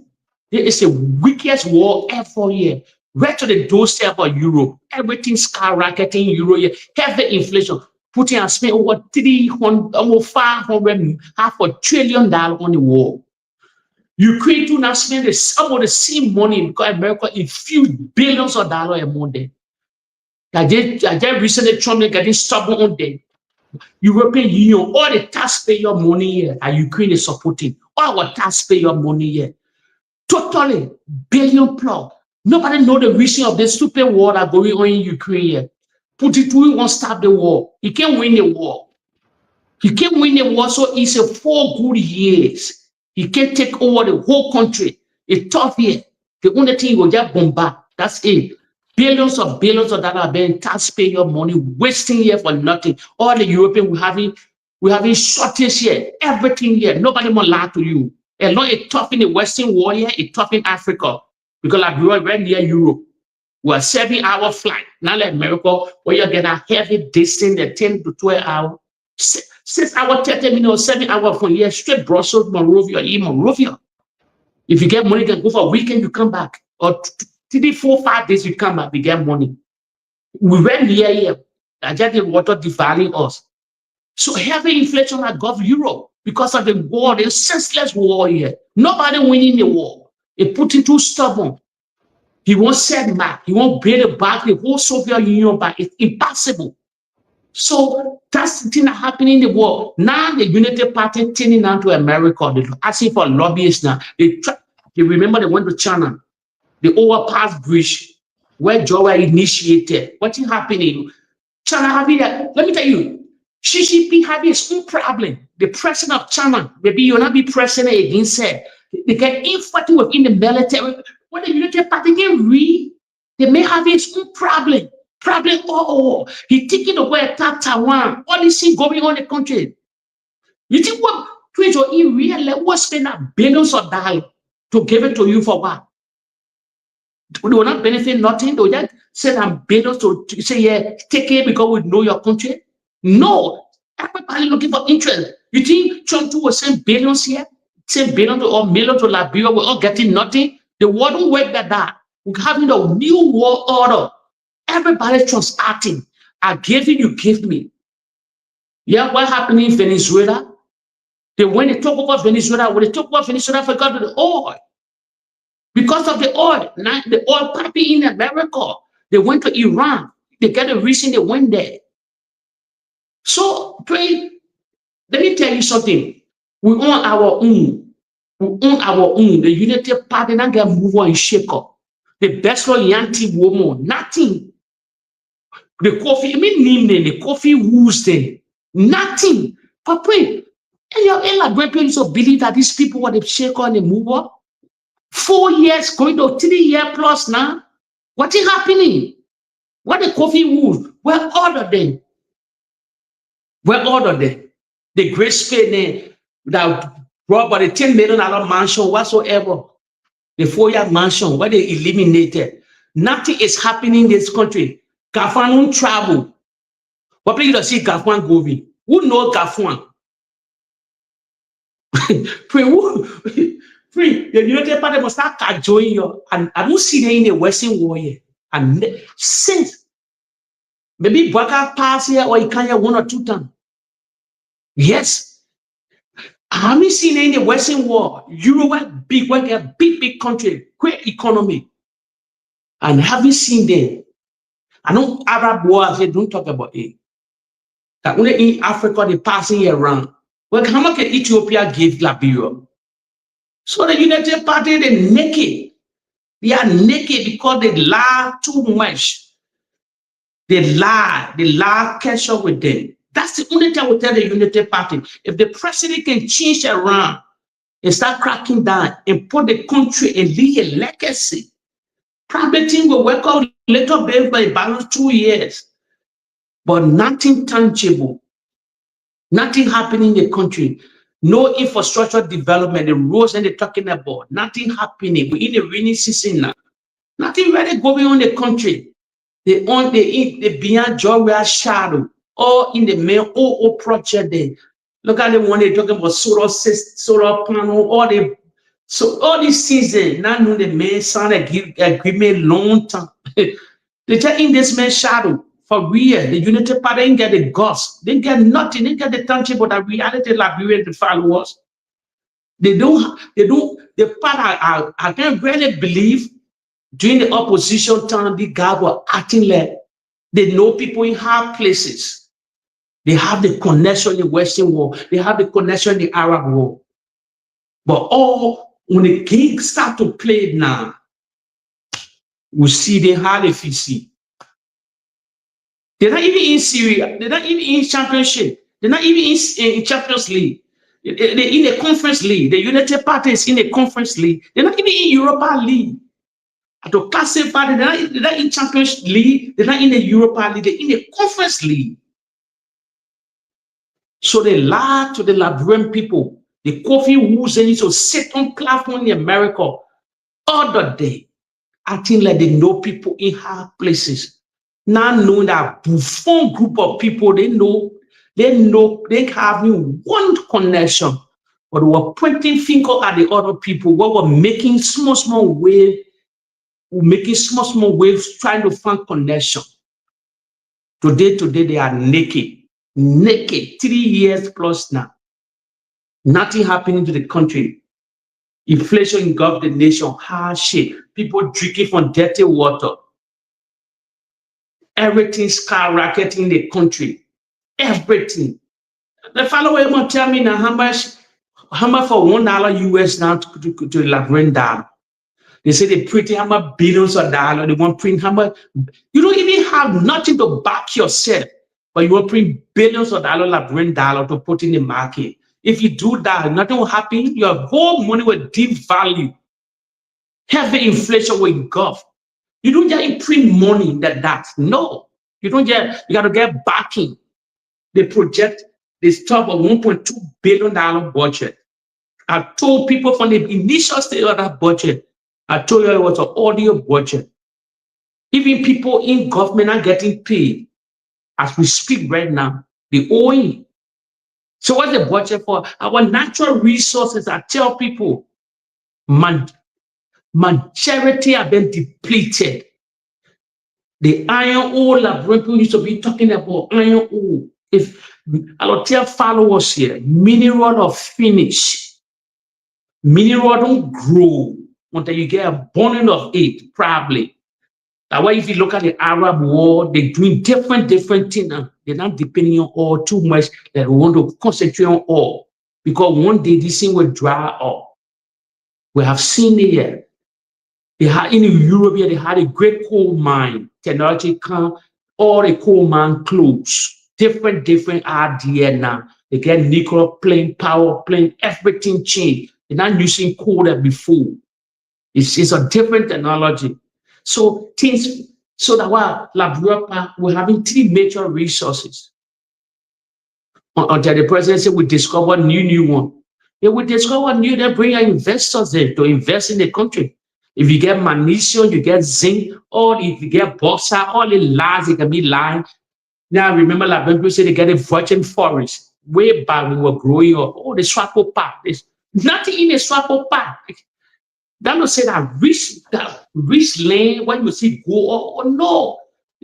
there is the weakest war ever here. Right to the doorstep of Europe, everything skyrocketing in Euro here, heavy inflation. Putin has spent over almost $500 billion on the war. Ukraine do not spend some of the same money because America infused billions of dollars a month. I just recently Trump getting stubborn on them. European Union, all the taxpayer money here are Ukraine is supporting. All our taxpayer money here. Totally billion plus. Nobody know the reason of this stupid war that going on in Ukraine here. Putin won't stop the war. He can't win the war. He can't win the war so easy 4 good years. He can't take over the whole country. It's tough here. The only thing he will just bombard. That's it. Billions of dollars being taxpayer money wasting here for nothing. All the European we having shortage here. Everything here. Nobody more lie to you. And not it's tough in the Western world here, it's tough in Africa. Because like we are right near Europe. We're 7-hour flight. Not like America, where you get a heavy distance, the 10 to 12 hours. 6 hours, 30 minutes, 7 hours from here, straight Brussels, Monrovia. If you get money, you can go for a weekend, you come back. Or 3, 4, 5 days, you come back, you get money. We went near here. I just did water devaluing us. So heavy inflation has got Europe because of the war, the senseless war here. Nobody winning the war. It Putin too stubborn. He won't set back. He won't bring it back the whole Soviet Union back. It's impossible. So that's the thing that happening in the world. Now the Unity Party turning on to America. They're asking for lobbyists now. They remember they went to China. The overpass bridge where Georgia initiated. What's happening? China having that. Let me tell you, Xi Jinping having his own problem. The president of China, maybe you'll not be president against it. They get infighting within the military. When the Unity Party can read, they may have his own problem. He taking away Taiwan. All this thing going on in the country. You think what Pedro in real was spending billions of dollars to give it to you for what? They will not benefit nothing. They will just send billions to say, yeah, take it because we know your country. No, everybody looking for interest. You think Trump too will send billions here? Send billions or millions to Liberia, we're all getting nothing. The war don't work like that. We're having a new world order. Everybody transacting. I gave you, you give me. Yeah, what happened in Venezuela? When they talk about Venezuela, forgot the oil. Because of the oil, now the oil pumping in America. They went to Iran. They got a reason they went there. So, let me tell you something. We own our own. The Unity Party not get move on and shake up. The best one yanti woman, nothing. The coffee, the coffee who's there. Nothing. But pray. And your grandparents used to believe that these people want to shake on and move up. 4 years, going to 3 years plus now. What is happening? What the coffee move? Where order them? The Great Spain that brought by the $10 million mansion whatsoever. The 4-year mansion where they eliminated. Nothing is happening in this country. Gafan won't travel. What people don't see Gafan going? Who know Gafan? The United Party must start joining you. And I don't see them in the Western war here. And since Maybe Baka pass here or he can here 1 or 2 times. Yes. I haven't seen in the Western world, Europe, big country, great economy. And haven't seen them. I know Arab world, they don't talk about it. That only in Africa, they passing around. Well, how much can Ethiopia give Liberia? So the United Party, they're naked. They are naked because they lie too much. They lie catch up with them. That's the only thing I will tell the United Party. If the president can change around and start cracking down and put the country and leave a legacy, probably things will work out little bit by about 2 years. But nothing tangible, nothing happening in the country. No infrastructure development, the roads that they're talking about, nothing happening. We're in the rainy season now. Nothing really going on in the country. They beyond Georgia shadow, or in the main OO project there. Look at the one they're talking about solar panel, all these season. Now know the main sign agreement long time. They just in this man's shadow. For real, the Unity Party ain't get the guts. They get nothing. They get the tangible that reality Liberian the followers. They don't, the part I can't really believe during the opposition time, the guys were acting like they know people in hard places. They have the connection in the Western world. They have the connection in the Arab world. But when the king start to play it now, we see they hardly see. They're not even in Syria. They're not even in championship. They're not even in Champions League. They're in a conference league. The United Party is in a conference league. They're not even in Europa League. To classify, they're not in Champions League. They're not in the Europa League. They're in a conference league. So they lie to the Liberian people. The coffee who's in to sit on platform in America all the day, acting like they know people in hard places. Now knowing that buffon group of people, they have one connection, but they were pointing finger at the other people. What were making small waves, trying to find connection. Today they are naked, 3 years plus now. Nothing happening to the country. Inflation engulfed the nation, hardship, people drinking from dirty water. Everything skyrocketing in the country. Everything. The follower will tell me now how much for $1 US now to the Liberian dollar. They say they printing how much billions of dollars. They want to print how much. You don't even have nothing to back yourself, but you want to print billions of dollars, Liberian dollar to put in the market. If you do that, nothing will happen. Your whole money will devalue. Heavy inflation will engulf. You don't just print money that. No. You don't just, you got to get backing. They project this top of $1.2 billion budget. I told people from the initial stage of that budget, I told you it was an audio budget. Even people in government are getting paid. As we speak right now, the owing. So what's the budget for? Our natural resources, I tell people, majority have been depleted. The iron ore lab, people used to be talking about iron ore. If I'll tell followers here, mineral of finish. Mineral don't grow until you get a burning of it, probably. That's why if you look at the Arab world, they're doing different things. They're not depending on oil too much. They want to concentrate on oil. Because one day this thing will dry up. We have seen it here. They had in Europe here, they had a great coal mine. Technology come, all the coal mine closed. Different idea now. They get nuclear plant, power plant, everything changed. They're not using coal as before. It's a different technology. So that why Liberia, we're having 3 major resources. Until the president said we discover new one. If we discover new, they bring investors in to invest in the country. If you get magnesium, you get zinc, or if you get bauxite, all the lies, it can be lying. Now remember, like when people say they get a virgin forest, way back we were growing up. Oh, the Swapo Park. There's nothing in the Swapo Park. That don't say that rich land when you see gold. Oh no,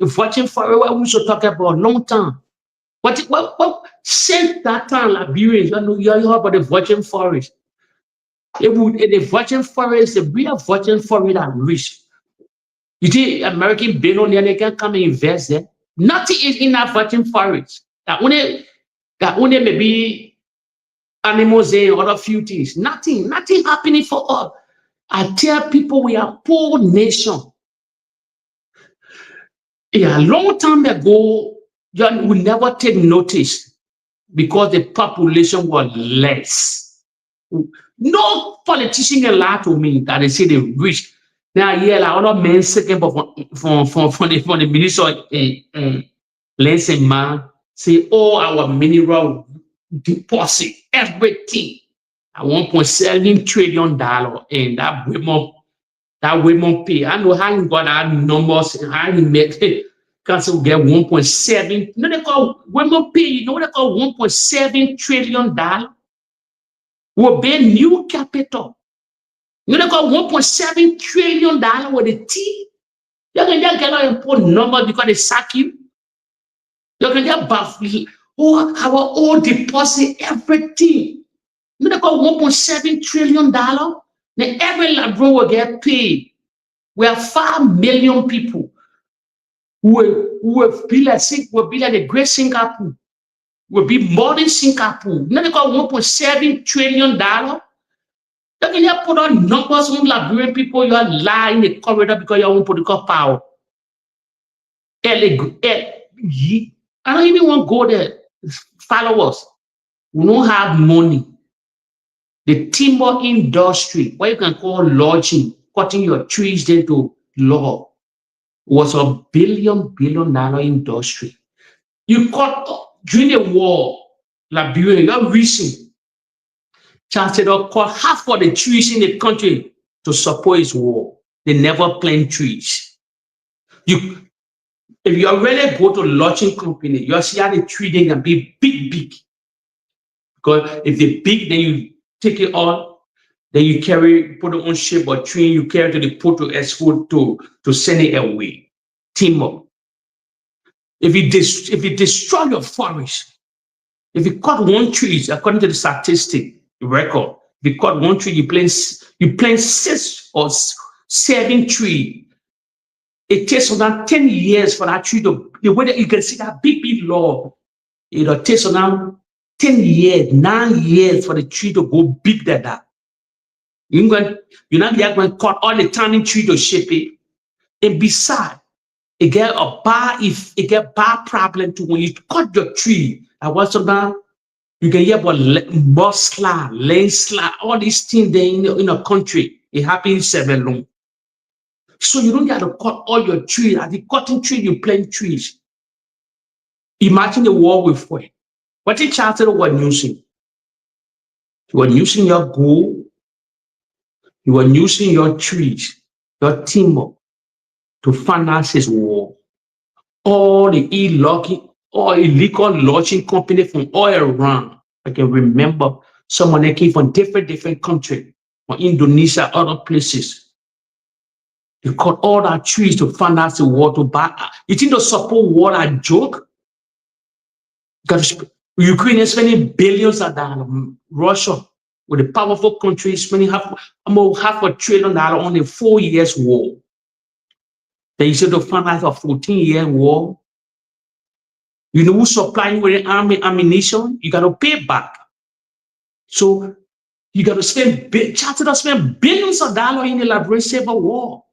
Virgin Forest, we should talk about long time. What since that time, Liberians, you heard about the Virgin Forest. The Virgin Forest, the real Virgin Forest are rich. You think American billionaire they can come and invest there? Nothing is in that Virgin Forest. That only maybe animals there or other few things. Nothing happening for us. I tell people we are poor nation. Yeah, a long time ago, we never take notice because the population was less. No politician can lie to me that they say they rich. Now, yeah, like other men second from the minister Lansing man say all our mineral deposit, everything at $1.7 trillion, and that women pay. I know how you got that numbers and how you make it. Council get 1.7. No, they call women pay. You know what they call $1.7 trillion? Will be new capital. You know they call $1.7 trillion with a T. You can just get an important number because they sack you. You can just buff our old deposit everything. You know they call $1.7 trillion. Then every Labrador will get paid. We have 5 million people who will be like the Great Singapore, will be more than Singapore. You know they call $1.7 trillion. You can just put on numbers on Liberian people. You are lying in the corridor because you want political power. I don't even want to go there. Follow us. We don't have money. The timber industry, what you can call lodging, cutting your trees into law, was a billion dollar industry. You cut during the war, Liberia, you're recent. Chancellor cut half of the trees in the country to support his war. They never plant trees. If you already go to lodging company, you see how the tree they can be big. Because if they're big, then you take it on, then you put it on ship or train, you carry to the port to export to send it away. Timber. If you destroy your forest, if you cut one tree, according to the statistic record, if you cut one tree, you plant 6 or 7 trees. It takes around 10 years for that tree to, the way that you can see that big log, it takes around 10 years, 9 years for the tree to go big than that. You're not going to cut all the tiny tree to shape it. And besides, it get bad problem too. When you cut your tree, I was about you can hear about mudslide, landslide, all these things there in a country. It happens seven long. So you don't have to cut all your trees. At the cutting tree, you plant trees. Imagine the war we fought. What the charter were using? You were using your gold. You were using your trees, your timber to finance this war. All the illegal lodging company from all around. I can remember someone that came from different countries, from Indonesia, other places. They cut all that trees to finance the war to buy. You think to support war a joke? Because Ukraine is spending billions of dollars. Russia, with a powerful country, spending half $1 trillion on a 4 years war. Then you said to finance a 14-year war. You know who's supplying with the army ammunition? You got to pay back. So you got to spend billions of dollars in the Liberian Civil War.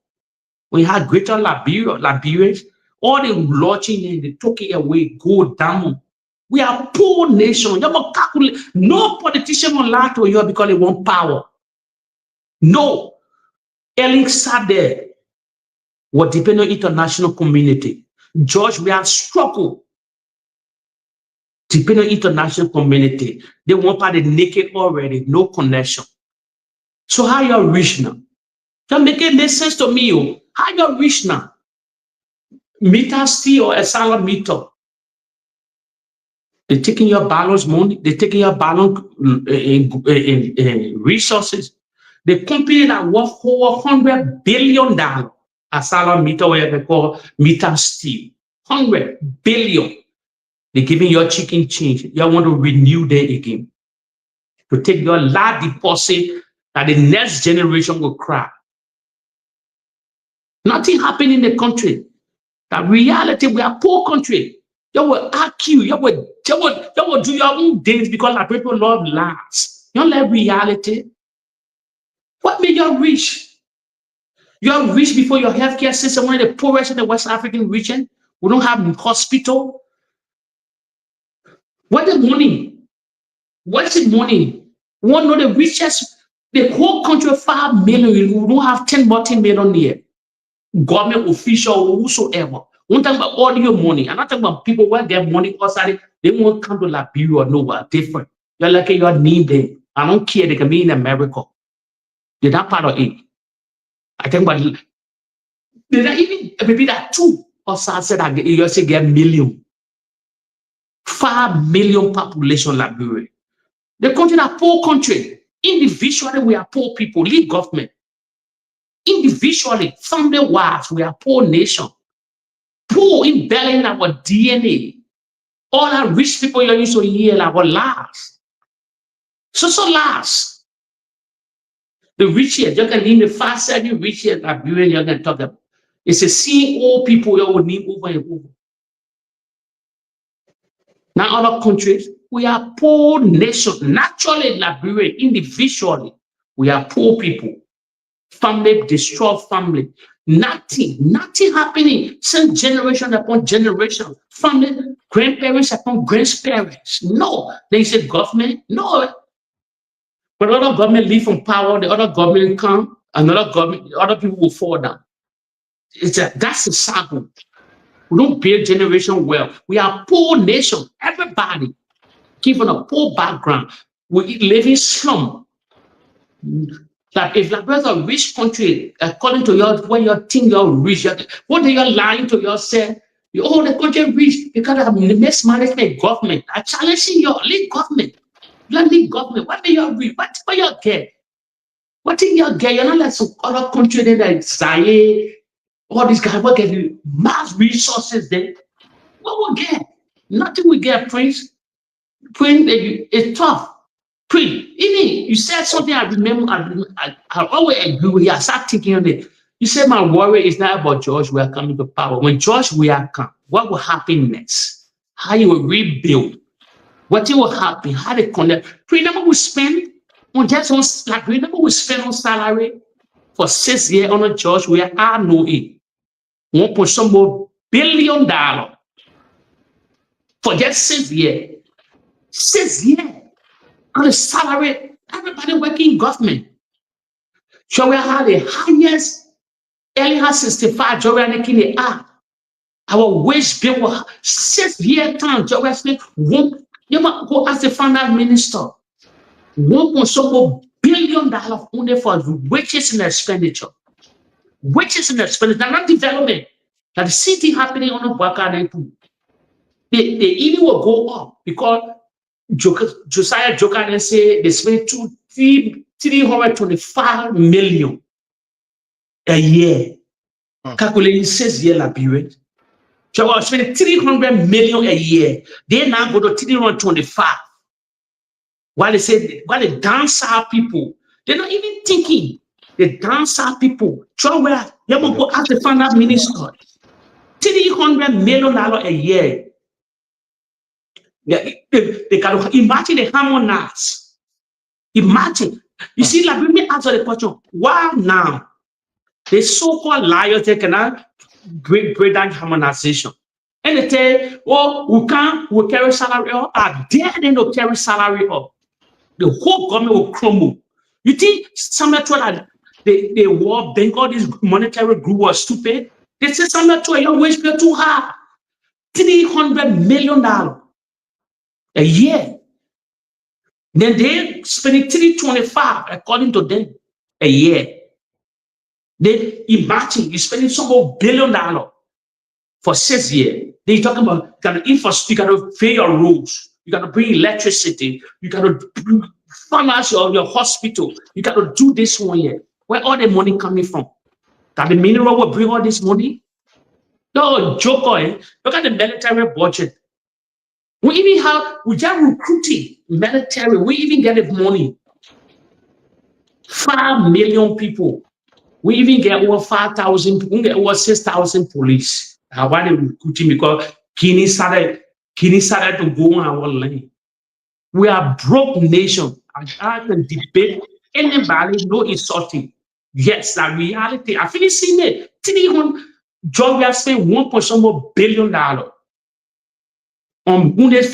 We had greater Liberians, all the lodging and they took it away, go down. We are a poor nation. No politician will lie to you because they want power. No. Ellen sat there. What depend on international community. George, we have struggled. Depend on international community. They want part of the naked already, no connection. So how you rich now? That make sense to me. How you rich now? Meter still or asylum meter. They're taking your balance money, they're taking your balance resources. The company that worth over $100 billion asylum meter, where they call meter steel. 100 billion. They're giving your chicken change. You want to renew there again. To take your large deposit that the next generation will cry. Nothing happened in the country. That reality, we are poor country. You will argue, you will do your own things because our people love lies. You don't like reality. What made you rich? You are rich before your healthcare system, one of the poorest in the West African region. We don't have a hospital. Where's the money? What's the money? One of the richest, the whole country, 5 million, we don't have 10 multi-million here. Government official or whosoever. One time about all your money. I'm not talking about people who get money outside. They won't come to Liberia or nowhere. Different. You're like your name them. I don't care. They can be in America. They're not part of it. I think about they're not even maybe that too. Outside said that you say get million. 5 million population Liberia. The country is a poor country. Individually, we are poor people. Lead government. Individually, family-wise, we are poor nation. Poor in belly in our DNA. All our rich people you used to hear our lives. So lives. The rich here, you can name the fast the rich here Liberia, you can talk about. It's a seeing all people you will name over and over. Now, other countries, we are poor nation. Naturally, Liberia, individually, we are poor people. Family destroy family. Nothing happening. Since generation upon generation. Family, grandparents upon grandparents. No. They say government. No. But other government leave from power, the other government come, another government, the other people will fall down. That's a cycle. We don't build generation well. We are poor nation. Everybody given a poor background. We live in slum. Like if Liberia is a rich country, according to your when you think you're rich, what are you lying to yourself? The country rich because of mismanagement government. I challenge your lead government. You lead government. What do you rich? What you get? What do you get? You're not like some other country there like Zaire. All these guys will get mass resources there. What will get? Nothing we get, Prince. Prince, it's tough. Prince, even you said something I remember, I always agree with you. I start thinking on it. You said my worry is not about George we are coming to power. When George we are come, what will happen next? How you will rebuild? What will happen? How they connect? Remember we spend on just on like remember we spend on salary for 6 years on a George we are I know it. $1 billion for just 6 years. 6 years. On the salary, everybody working in government. So we have the highest earlier 65 job making the app. Our wage bill was 6 year time job spent one. You might go ask the finance minister. $1 billion only for wages and expenditure. Wages and expenditure, not development. That the city happening on the Bakane too. The even will go up because Josiah Joker say they spend 325 million a year. Calculating 6 year la period. So I spend 300 million a year. They now go to 325. While they say while the dancer people, they're not even thinking. The dancer people, try where you want to go ask the finance minister. $300 million a year. They can imagine the harmonize. Imagine. You see, like let me answer the question. Why now? The so-called liars they cannot break down harmonization. And they say, oh, we carry salary up. Dare they not carry salary up? The whole government will crumble. You think somewhere to the World Bank, all this monetary group was stupid? They say somewhere to your wage bill too high. $300 million a year. Then they spending 325 according to them a year. They imagine you spending some more $1 billion for 6 years. They talking about you gotta pay your roads, you gotta bring electricity, you gotta finance your hospital, you gotta do this 1 year. Where all the money coming from? That the mineral will bring all this money? No, joke, eh? Look at the military budget. We just recruiting military. We even get the money. 5 million people. We even get over 5,000, we get over 6,000 police. Why they recruiting? Because Guinea started to go on our lane. We are broke nation. I can debate anybody, no insulting. Yes, that reality. I finished seeing it. John, we have spent $1.1 billion on wounded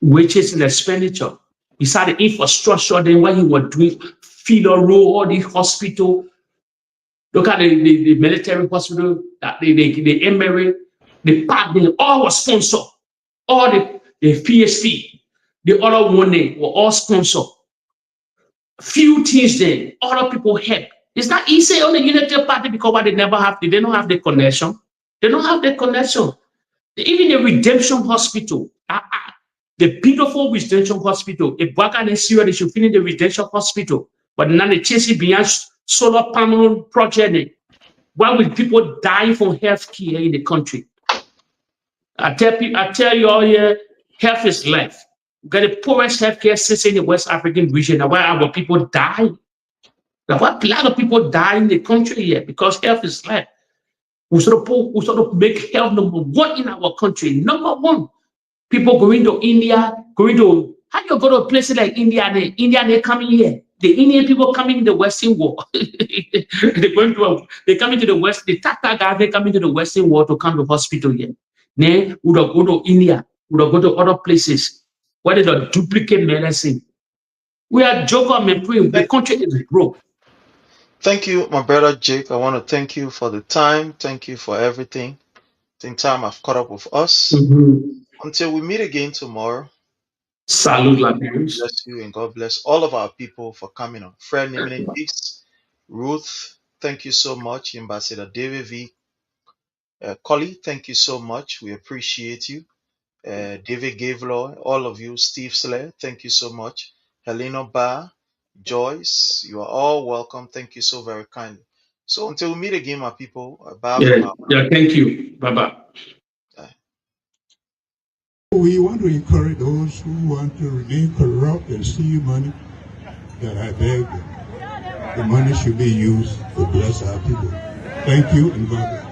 wages and expenditure. Besides the infrastructure, then what he was doing, Filo Road, all the hospital. Look at the military hospital, the Emery, the park, they all were sponsored. All the PSP, the other one, they were all sponsored. Few things there, other people help. It's not easy on the Unity Party because they don't have the connection. They don't have the connection. Even the Redemption Hospital, the beautiful Redemption Hospital, if Baka and Syria, they should finish the Redemption Hospital. But now they chase it beyond solar panel project. Why will people die from health care in the country? I tell you all here, health is life. We got the poorest healthcare system in the West African region. That's why our people die. That's why a lot of people die in the country here because health is life. We sort of make health number one in our country. Number one. People going to India, how you go to places like India, they coming here. The Indian people coming in the Western world. They come into the West, the Tata guys, they come into the Western world to come to hospital here. Then we would go to India, we would go to other places where they don't duplicate medicine. We are joking and praying. The country is broke. Thank you, my brother Jake. I want to thank you for the time. Thank you for everything. I think time have caught up with us. Until we meet again tomorrow. Salute, God bless you and God bless all of our people for coming on. Fred Nimini Peace, Ruth, thank you so much. Ambassador David V. Colley, thank you so much. We appreciate you. David Gavloy, all of you. Steve Slayer, thank you so much. Helena Ba, Joyce, you are all welcome. Thank you so very kindly. So until we meet again, my people, bye for now. Yeah, thank you. Bye-bye. We want to encourage those who want to remain corrupt and steal money, that I beg them. The money should be used to bless our people. Thank you and God bless.